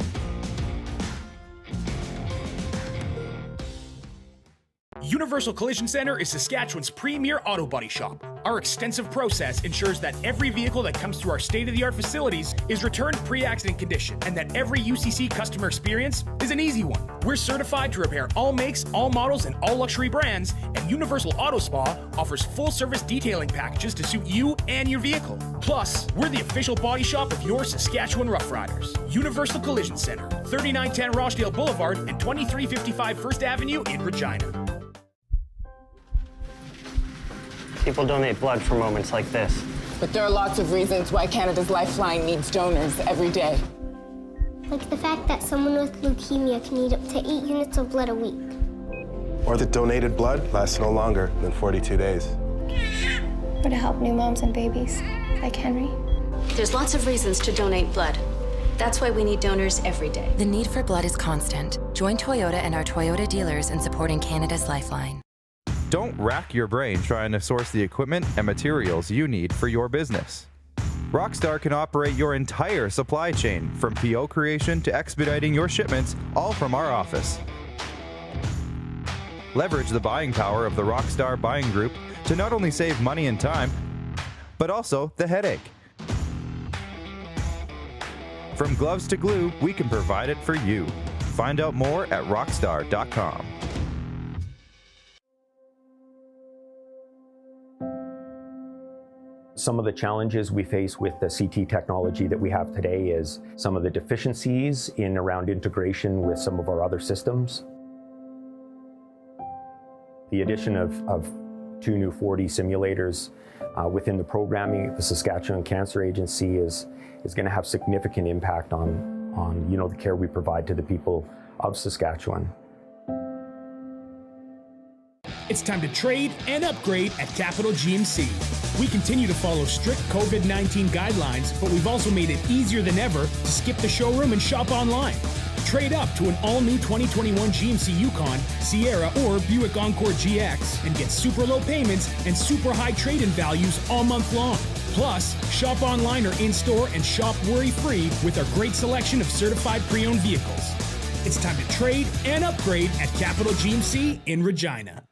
Universal Collision Center is Saskatchewan's premier auto body shop. Our extensive process ensures that every vehicle that comes through our state-of-the-art facilities is returned pre-accident condition, and that every UCC customer experience is an easy one. We're certified to repair all makes, all models, and all luxury brands, and Universal Auto Spa offers full-service detailing packages to suit you and your vehicle. Plus, we're the official body shop of your Saskatchewan Rough Riders. Universal Collision Center, 3910 Rochdale Boulevard and 2355 First Avenue in Regina. People donate blood for moments like this. But there are lots of reasons why Canada's Lifeline needs donors every day. Like the fact that someone with leukemia can need up to 8 units of blood a week. Or that donated blood lasts no longer than 42 days. Or to help new moms and babies, like Henry. There's lots of reasons to donate blood. That's why we need donors every day. The need for blood is constant. Join Toyota and our Toyota dealers in supporting Canada's Lifeline. Don't rack your brain trying to source the equipment and materials you need for your business. Rockstar can operate your entire supply chain, from PO creation to expediting your shipments, all from our office. Leverage the buying power of the Rockstar buying group to not only save money and time, but also the headache. From gloves to glue, we can provide it for you. Find out more at rockstar.com. Some of the challenges we face with the CT technology that we have today is some of the deficiencies in around integration with some of our other systems. The addition of 2 new 4D simulators within the programming, the Saskatchewan Cancer Agency is going to have significant impact on the care we provide to the people of Saskatchewan. It's time to trade and upgrade at Capital GMC. We continue to follow strict COVID-19 guidelines, but we've also made it easier than ever to skip the showroom and shop online. Trade up to an all-new 2021 GMC Yukon, Sierra, or Buick Encore GX and get super low payments and super high trade-in values all month long. Plus, shop online or in-store and shop worry-free with our great selection of certified pre-owned vehicles. It's time to trade and upgrade at Capital GMC in Regina.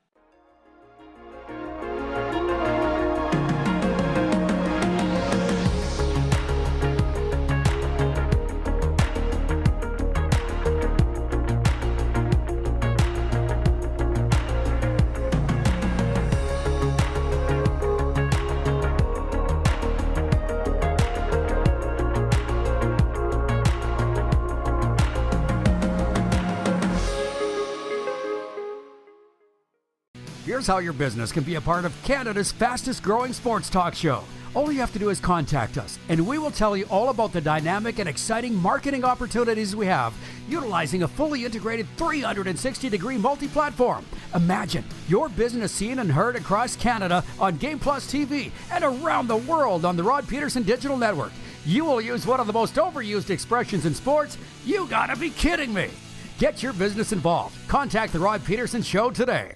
Here's how your business can be a part of Canada's fastest growing sports talk show. All you have to do is contact us, and we will tell you all about the dynamic and exciting marketing opportunities we have, utilizing a fully integrated 360-degree multi-platform. Imagine your business seen and heard across Canada on Game Plus TV and around the world on the Rod Pedersen Digital Network. You will use one of the most overused expressions in sports. You gotta be kidding me. Get your business involved. Contact the Rod Pedersen Show today.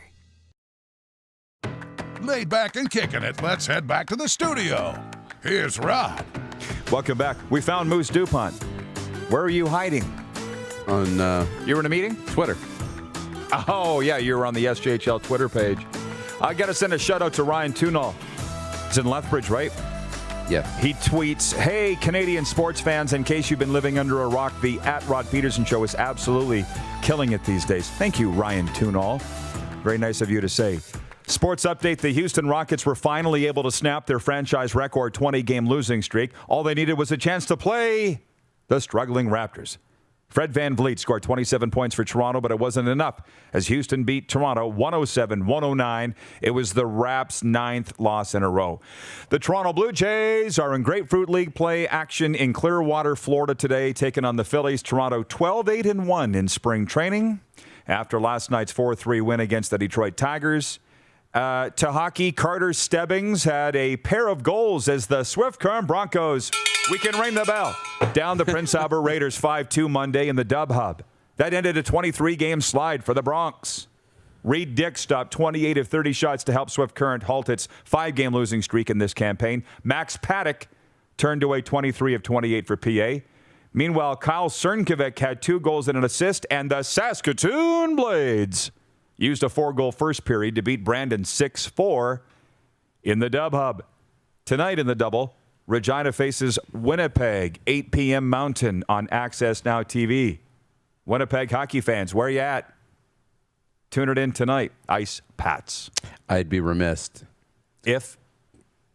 Laid back and kicking it, let's head back to the studio. Here's Rod. Welcome back. We found Moose Dupont. Where are you hiding? You were in a meeting? Twitter. Oh, yeah, you were on the SJHL Twitter page. I got to send a shout out to Ryan Tunall. He's in Lethbridge, right? Yeah. He tweets, "Hey, Canadian sports fans, in case you've been living under a rock, the @Rod Pedersen Show is absolutely killing it these days." Thank you, Ryan Tunall. Very nice of you to say. Sports update, the Houston Rockets were finally able to snap their franchise record 20-game losing streak. All they needed was a chance to play the struggling Raptors. Fred VanVleet scored 27 points for Toronto, but it wasn't enough as Houston beat Toronto 107-109. It was the Raps' 9th loss in a row. The Toronto Blue Jays are in Grapefruit League play action in Clearwater, Florida today, taking on the Phillies. Toronto 12-8-1 in spring training after last night's 4-3 win against the Detroit Tigers. To hockey, Carter Stebbings had a pair of goals as the Swift Current Broncos, we can ring the bell, down the Prince Albert Raiders 5-2 Monday in the Dub Hub. That ended a 23-game slide for the Bronx. Reid Dick stopped 28 of 30 shots to help Swift Current halt its 5-game losing streak in this campaign. Max Paddock turned away 23 of 28 for PA. Meanwhile, Kyle Cernkovic had 2 goals and an assist, and the Saskatoon Blades used a 4-goal first period to beat Brandon 6-4 in the Dub Hub. Tonight in the double, Regina faces Winnipeg, 8 p.m. Mountain on Access Now TV. Winnipeg hockey fans, where you at? Tune it in tonight. Ice Pats. I'd be remiss if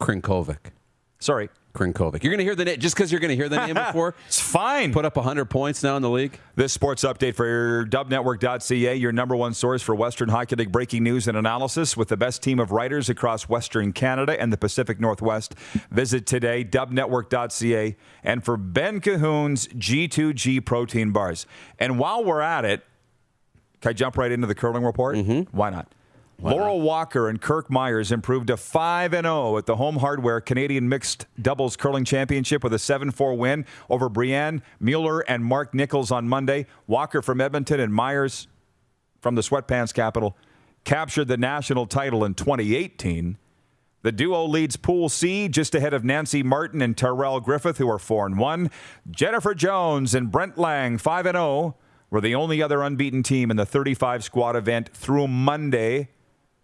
Krinkovic. Sorry. Krinkovic. You're going to hear the name just because you're going to hear the name before. It's fine. Put up 100 points now in the league. This sports update for dubnetwork.ca, your number one source for Western Hockey League breaking news and analysis with the best team of writers across Western Canada and the Pacific Northwest. Visit today, dubnetwork.ca, and for Ben Cahoon's G2G protein bars. And while we're at it, can I jump right into the curling report? Mm-hmm. Why not? Laurel Walker and Kirk Myers improved to 5-0 at the Home Hardware Canadian Mixed Doubles Curling Championship with a 7-4 win over Brianne Mueller and Mark Nichols on Monday. Walker from Edmonton and Myers from the Sweatpants capital captured the national title in 2018. The duo leads Pool C just ahead of Nancy Martin and Terrell Griffith, who are 4-1. Jennifer Jones and Brent Lang, 5-0, were the only other unbeaten team in the 35-squad event through Monday,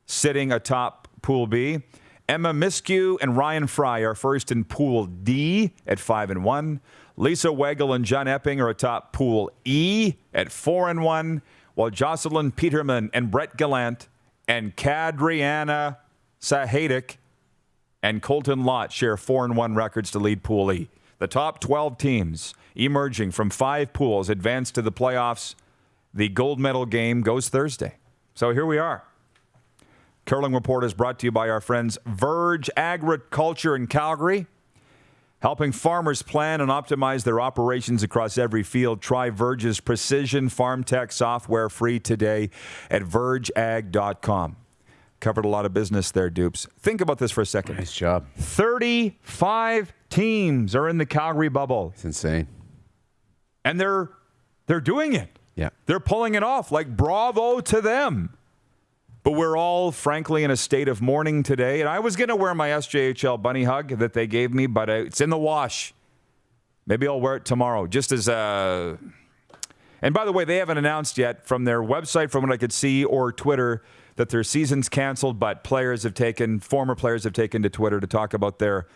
sitting atop Pool B. Emma Miskew and Ryan Fry are first in Pool D at 5-1. Lisa Weigel and John Epping are atop Pool E at 4-1, while Jocelyn Peterman and Brett Gallant and Kadriana Sahadic and Colton Lott share 4-1 records to lead Pool E. The top 12 teams emerging from 5 pools advance to the playoffs. The gold medal game goes Thursday. So here we are. Curling Report is brought to you by our friends Verge Agriculture in Calgary, helping farmers plan and optimize their operations across every field. Try Verge's precision farm tech software free today at vergeag.com. Covered a lot of business there, Dupes. Think about this for a second. Nice job. 35 teams are in the Calgary bubble. It's insane. And they're doing it. Yeah. They're pulling it off. Like, bravo to them. But we're all, frankly, in a state of mourning today. And I was going to wear my SJHL bunny hug that they gave me, but it's in the wash. Maybe I'll wear it tomorrow, just as a... And by the way, they haven't announced yet from their website, from what I could see, or Twitter, that their season's canceled, but former players have taken to Twitter to talk about their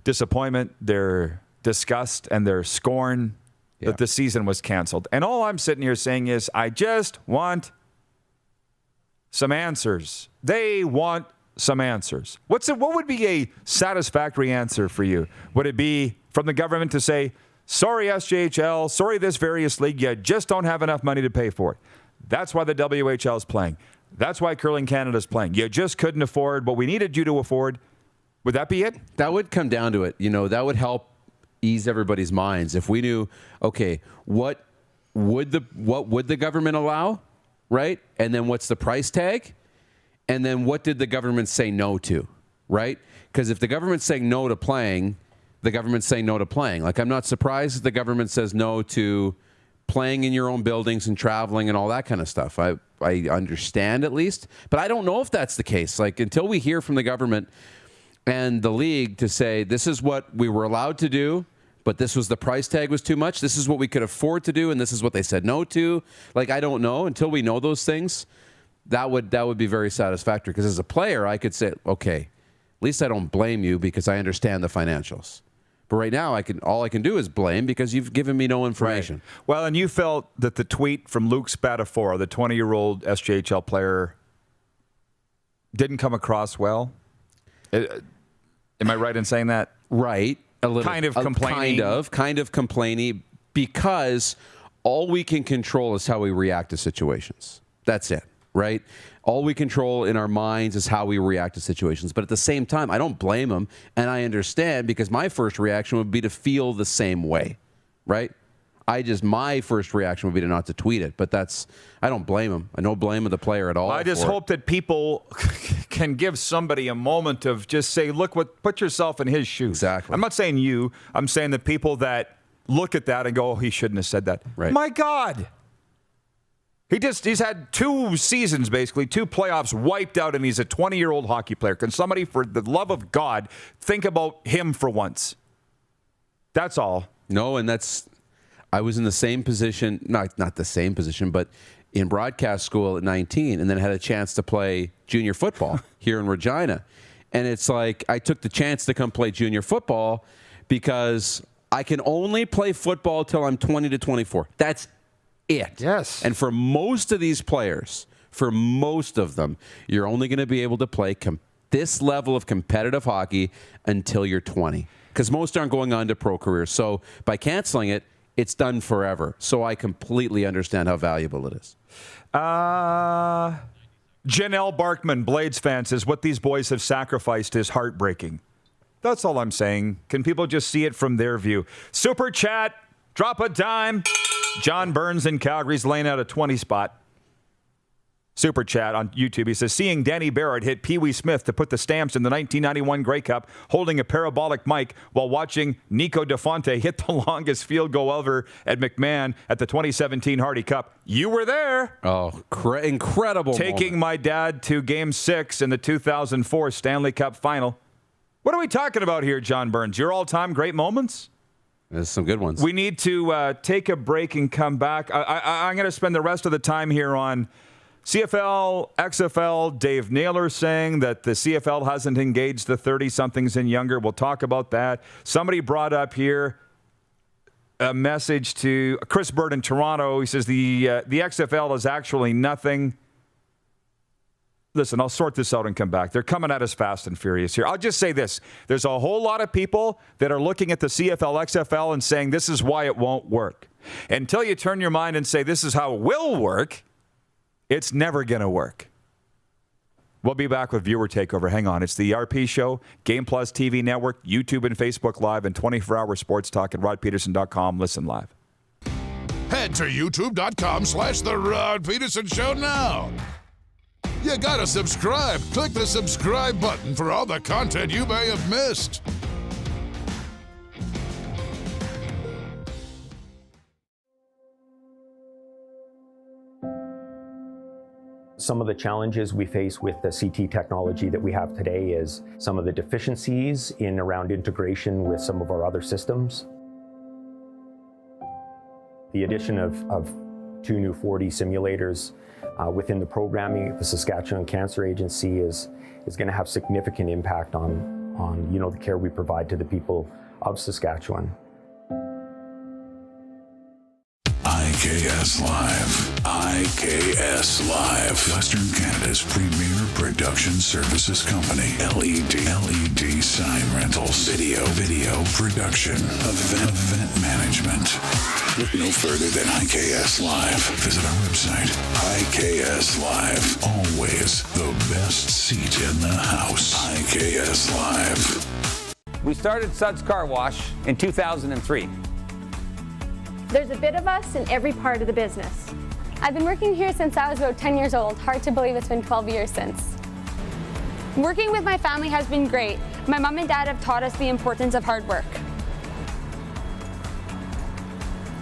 disappointment, their disgust, and their scorn that the season was canceled. And all I'm sitting here saying is, I just want some answers. They want some answers. What would be a satisfactory answer for you? Would it be from the government to say, sorry, SJHL, sorry, this various league, you just don't have enough money to pay for it. That's why the WHL is playing. That's why Curling Canada is playing. You just couldn't afford what we needed you to afford. Would that be it? That would come down to it. That would help ease everybody's minds. If we knew, okay, what would the government allow? Right? And then what's the price tag? And then what did the government say no to? Right? Because if the government's saying no to playing, the government's saying no to playing. Like, I'm not surprised if the government says no to playing in your own buildings and traveling and all that kind of stuff. I understand at least. But I don't know if that's the case. Like, until we hear from the government and the league to say, this is what we were allowed to do, but this was the price tag was too much. This is what we could afford to do, and this is what they said no to. Like, I don't know. Until we know those things, that would be very satisfactory. Because as a player, I could say, okay, least I don't blame you because I understand the financials. But right now, all I can do is blame because you've given me no information. Right. Well, and you felt that the tweet from Luke Spadafora, the 20-year-old SJHL player, didn't come across well. Am I right in saying that? Right. A little. Kind of complaining. Kind of complaining because all we can control is how we react to situations. That's it, right? All we control in our minds is how we react to situations. But at the same time, I don't blame him, and I understand because my first reaction would be to feel the same way, right? My first reaction would be to not to tweet it, but I don't blame him. I don't blame the player at all. I just hope that people can give somebody a moment of just say, look, put yourself in his shoes. Exactly. I'm not saying you. I'm saying the people that look at that and go, oh, he shouldn't have said that. Right. My God. He's had 2 seasons, basically, 2 playoffs wiped out, and he's a 20-year-old hockey player. Can somebody, for the love of God, think about him for once? That's all. No, and I was in the same position, not the same position, but in broadcast school at 19, and then had a chance to play junior football here in Regina. And it's like I took the chance to come play junior football because I can only play football till I'm 20 to 24. That's it. Yes. And for most of these players, for most of them, you're only going to be able to play this level of competitive hockey until you're 20. Because most aren't going on to pro careers. So by canceling it, it's done forever. So I completely understand how valuable it is. Janelle Barkman, Blades fan, says what these boys have sacrificed is heartbreaking. That's all I'm saying. Can people just see it from their view? Super chat, drop a dime. John Burns in Calgary's laying out a 20 spot. Super chat on YouTube. He says, seeing Danny Barrett hit Pee Wee Smith to put the stamps in the 1991 Grey Cup, holding a parabolic mic while watching Nico DeFonte hit the longest field goal ever at McMahon at the 2017 Hardy Cup. You were there. Oh, incredible Taking moment. My dad to Game 6 in the 2004 Stanley Cup Final. What are we talking about here, John Burns? Your all-time great moments? There's some good ones. We need to take a break and come back. I'm going to spend the rest of the time here on CFL, XFL. Dave Naylor saying that the CFL hasn't engaged the 30-somethings and younger. We'll talk about that. Somebody brought up here a message to Chris Bird in Toronto. He says the XFL is actually nothing. Listen, I'll sort this out and come back. They're coming at us fast and furious here. I'll just say this. There's a whole lot of people that are looking at the CFL, XFL and saying this is why it won't work. Until you turn your mind and say this is how it will work, it's never going to work. We'll be back with Viewer Takeover. Hang on. It's the RP Show, Game Plus TV Network, YouTube and Facebook Live, and 24-hour sports talk at rodpedersen.com. Listen live. Head to youtube.com/The Rod Pedersen Show now. You gotta subscribe. Click the subscribe button for all the content you may have missed. Some of the challenges we face with the CT technology that we have today is some of the deficiencies in around integration with some of our other systems. The addition of 2 new 4D simulators within the programming, the Saskatchewan Cancer Agency is going to have significant impact on the care we provide to the people of Saskatchewan. IKS Live, Western Canada's premier production services company. LED sign rentals, video production, event management. Look no further than IKS Live. Visit our website, IKS Live. Always the best seat in the house. IKS Live. We started Suds Car Wash in 2003. There's a bit of us in every part of the business. I've been working here since I was about 10 years old. Hard to believe it's been 12 years since. Working with my family has been great. My mom and dad have taught us the importance of hard work.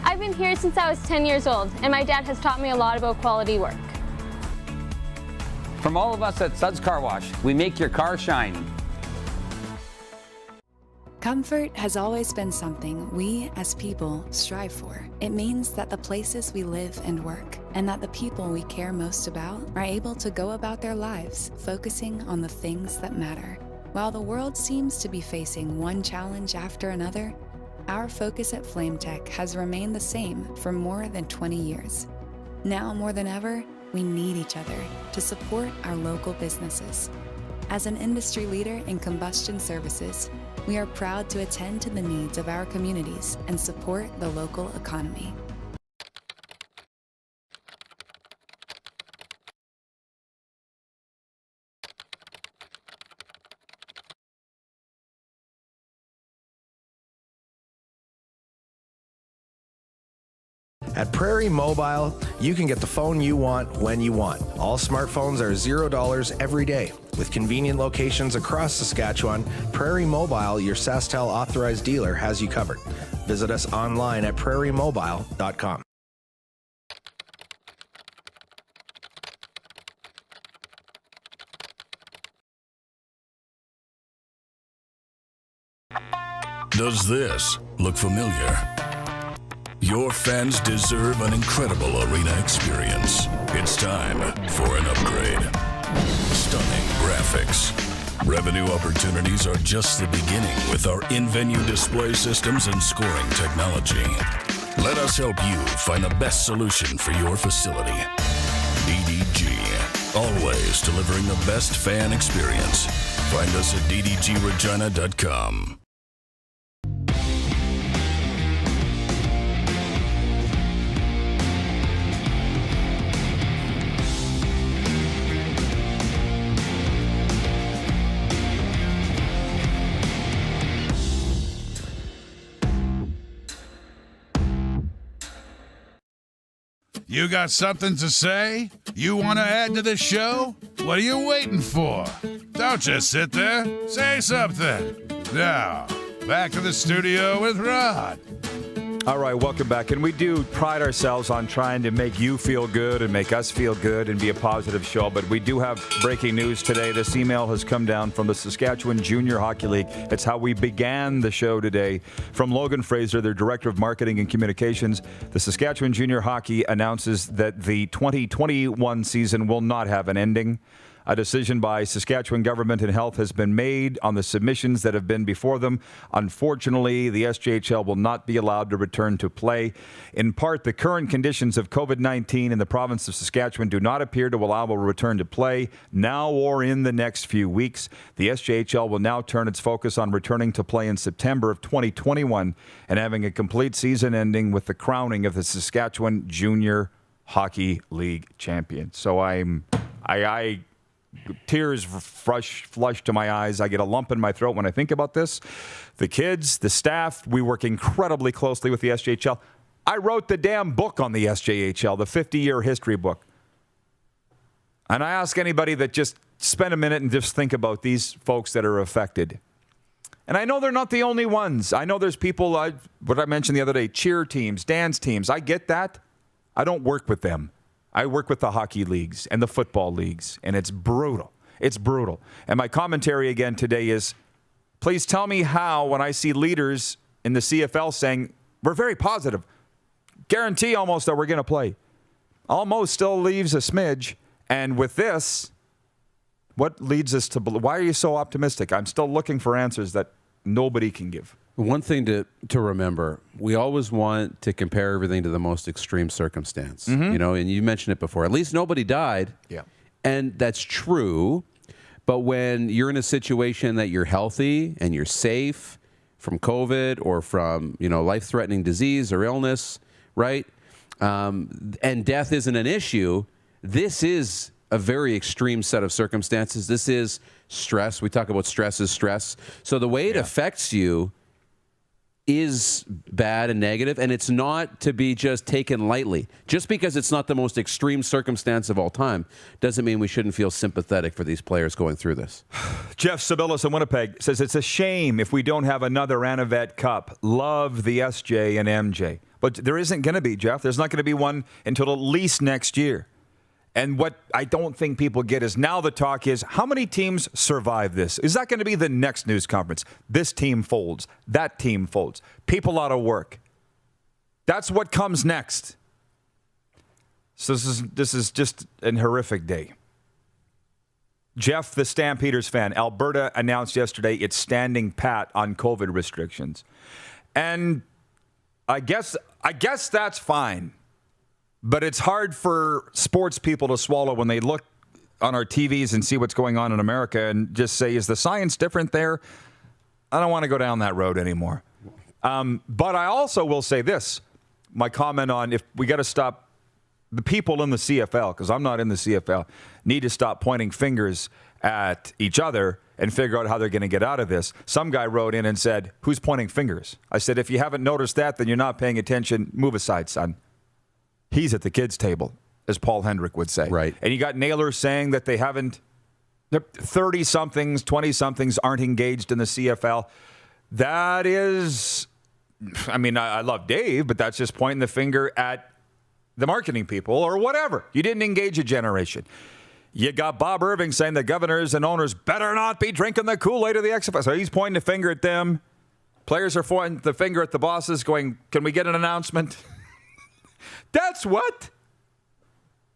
I've been here since I was 10 years old, and my dad has taught me a lot about quality work. From all of us at Suds Car Wash, we make your car shine. Comfort has always been something we, as people, strive for. It means that the places we live and work, and that the people we care most about, are able to go about their lives, focusing on the things that matter. While the world seems to be facing one challenge after another, our focus at FlameTech has remained the same for more than 20 years. Now more than ever, we need each other to support our local businesses. As an industry leader in combustion services, we are proud to attend to the needs of our communities and support the local economy. At Prairie Mobile, you can get the phone you want when you want. All smartphones are $0 every day. With convenient locations across Saskatchewan, Prairie Mobile, your SaskTel authorized dealer, has you covered. Visit us online at prairiemobile.com. Does this look familiar? Your fans deserve an incredible arena experience. It's time for an upgrade. Stunning graphics. Revenue opportunities are just the beginning with our in-venue display systems and scoring technology. Let us help you find the best solution for your facility. DDG, always delivering the best fan experience. Find us at ddgregina.com. You got something to say? You want to add to the show? What are you waiting for? Don't just sit there. Say something. Now, back to the studio with Rod. All right, welcome back. And we do pride ourselves on trying to make you feel good and make us feel good and be a positive show. But we do have breaking news today. This email has come down from the Saskatchewan Junior Hockey League. It's how we began the show today. From Logan Fraser, their Director of Marketing and Communications, the Saskatchewan Junior Hockey announces that the 2021 season will not have an ending. A decision by Saskatchewan Government and Health has been made on the submissions that have been before them. Unfortunately, the SJHL will not be allowed to return to play. In part, the current conditions of COVID-19 in the province of Saskatchewan do not appear to allow a return to play now or in the next few weeks. The SJHL will now turn its focus on returning to play in September of 2021 and having a complete season ending with the crowning of the Saskatchewan Junior Hockey League champion. So I tears flush to my eyes. I get a lump in my throat when I think about this. The kids, the staff, we work incredibly closely with the SJHL. I wrote the damn book on the SJHL, the 50-year history book. And I ask anybody that just spend a minute and just think about these folks that are affected. And I know they're not the only ones. I know there's people, what I mentioned the other day, cheer teams, dance teams. I get that. I don't work with them. I work with the hockey leagues and the football leagues, and it's brutal. It's brutal. And my commentary again today is, please tell me how, when I see leaders in the CFL saying, we're very positive, guarantee almost that we're going to play. Almost still leaves a smidge. And with this, what leads us to, why are you so optimistic? I'm still looking for answers that nobody can give. One thing to remember, we always want to compare everything to the most extreme circumstance. Mm-hmm. You know, and you mentioned it before. At least nobody died. Yeah. And that's true. But when you're in a situation that you're healthy and you're safe from COVID or from, life-threatening disease or illness, right? And death isn't an issue, this is a very extreme set of circumstances. This is stress. We talk about stress as stress. So the way it affects you is bad and negative, and it's not to be just taken lightly. Just because it's not the most extreme circumstance of all time doesn't mean we shouldn't feel sympathetic for these players going through this. Jeff Sibyllis in Winnipeg says it's a shame if we don't have another Anavet Cup. Love the SJ and MJ. But there isn't going to be, Jeff. There's not going to be one until at least next year. And what I don't think people get is now the talk is, how many teams survive this? Is that going to be the next news conference? This team folds. That team folds. People out of work. That's what comes next. So this is just an horrific day. Jeff, the Stampeders fan, Alberta announced yesterday it's standing pat on COVID restrictions. And I guess that's fine. But it's hard for sports people to swallow when they look on our TVs and see what's going on in America and just say, is the science different there? I don't want to go down that road anymore. But I also will say this, my comment on if we got to stop the people in the CFL, because I'm not in the CFL, need to stop pointing fingers at each other and figure out how they're going to get out of this. Some guy wrote in and said, who's pointing fingers? I said, if you haven't noticed that, then you're not paying attention. Move aside, son. He's at the kids' table, as Paul Hendrick would say. Right. And you got Naylor saying that they haven't, 30-somethings, 20-somethings aren't engaged in the CFL. That is, I mean, I love Dave, but that's just pointing the finger at the marketing people or whatever. You didn't engage a generation. You got Bob Irving saying the governors and owners better not be drinking the Kool-Aid of the XFL. So he's pointing the finger at them. Players are pointing the finger at the bosses going, can we get an announcement? That's what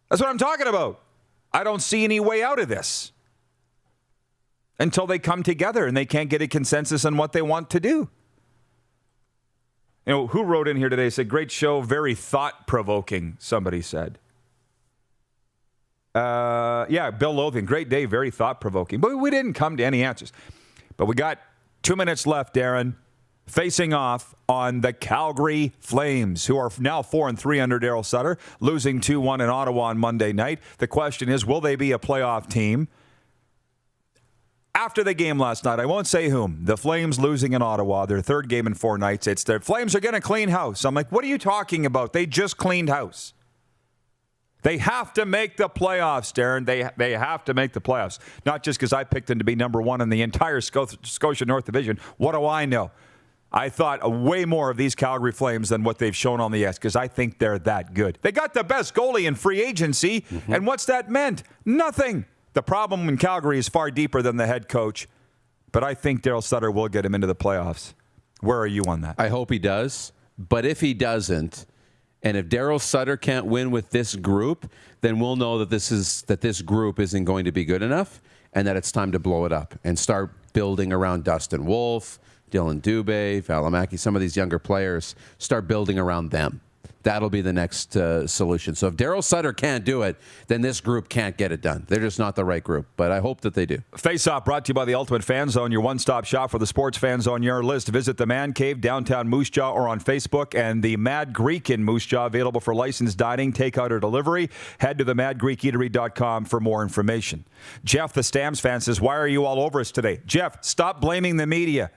I'm talking about. I don't see any way out of this until they come together and they can't get a consensus on what they want to do. You know, who wrote in here today? Said, great show, very thought-provoking, somebody said. Yeah, Bill Lothian, great day, very thought-provoking. But we didn't come to any answers. But we got 2 minutes left, Darren, facing off on the Calgary Flames, who are now 4-3 under Daryl Sutter, losing 2-1 in Ottawa on Monday night. The question is, will they be a playoff team? After the game last night, I won't say whom, the Flames losing in Ottawa, their third game in 4 nights. It's the Flames are going to clean house. I'm like, what are you talking about? They just cleaned house. They have to make the playoffs, Darren. They have to make the playoffs. Not just because I picked them to be number 1 in the entire Scotia North Division. What do I know? I thought way more of these Calgary Flames than what they've shown on the ice because I think they're that good. They got the best goalie in free agency, and what's that meant? Nothing. The problem in Calgary is far deeper than the head coach, but I think Daryl Sutter will get him into the playoffs. Where are you on that? I hope he does, but if he doesn't, and if Daryl Sutter can't win with this group, then we'll know that this group isn't going to be good enough, and that it's time to blow it up and start building around Dustin Wolf, Dylan Dubé, Valimaki, some of these younger players. Start building around them. That'll be the next solution. So if Daryl Sutter can't do it, then this group can't get it done. They're just not the right group, but I hope that they do. Face Off brought to you by the Ultimate Fan Zone, your one-stop shop for the sports fans on your list. Visit the Man Cave, downtown Moose Jaw, or on Facebook, and the Mad Greek in Moose Jaw, available for licensed dining, takeout, or delivery. Head to themadgreekeatery.com for more information. Jeff, the Stamps fan, says, why are you all over us today? Jeff, stop blaming the media.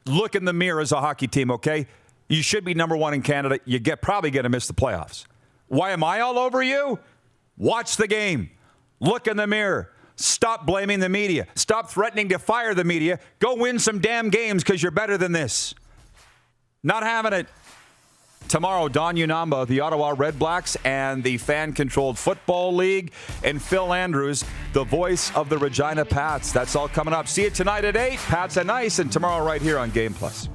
Look in the mirror as a hockey team, okay? You should be number 1 in Canada. You probably going to miss the playoffs. Why am I all over you? Watch the game. Look in the mirror. Stop blaming the media. Stop threatening to fire the media. Go win some damn games because you're better than this. Not having it. Tomorrow, Don Unamba, the Ottawa Redblacks, and the Fan-Controlled Football League, and Phil Andrews, the voice of the Regina Pats. That's all coming up. See you tonight at 8. Pats and Ice, and tomorrow right here on Game Plus.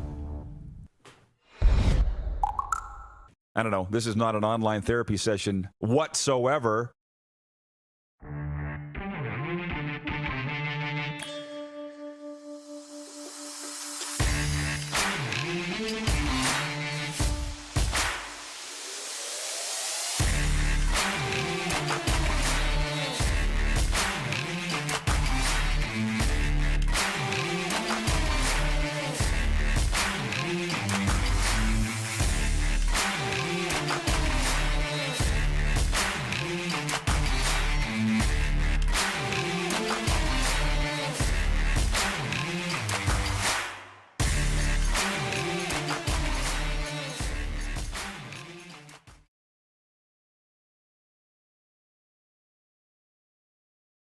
I don't know. This is not an online therapy session whatsoever.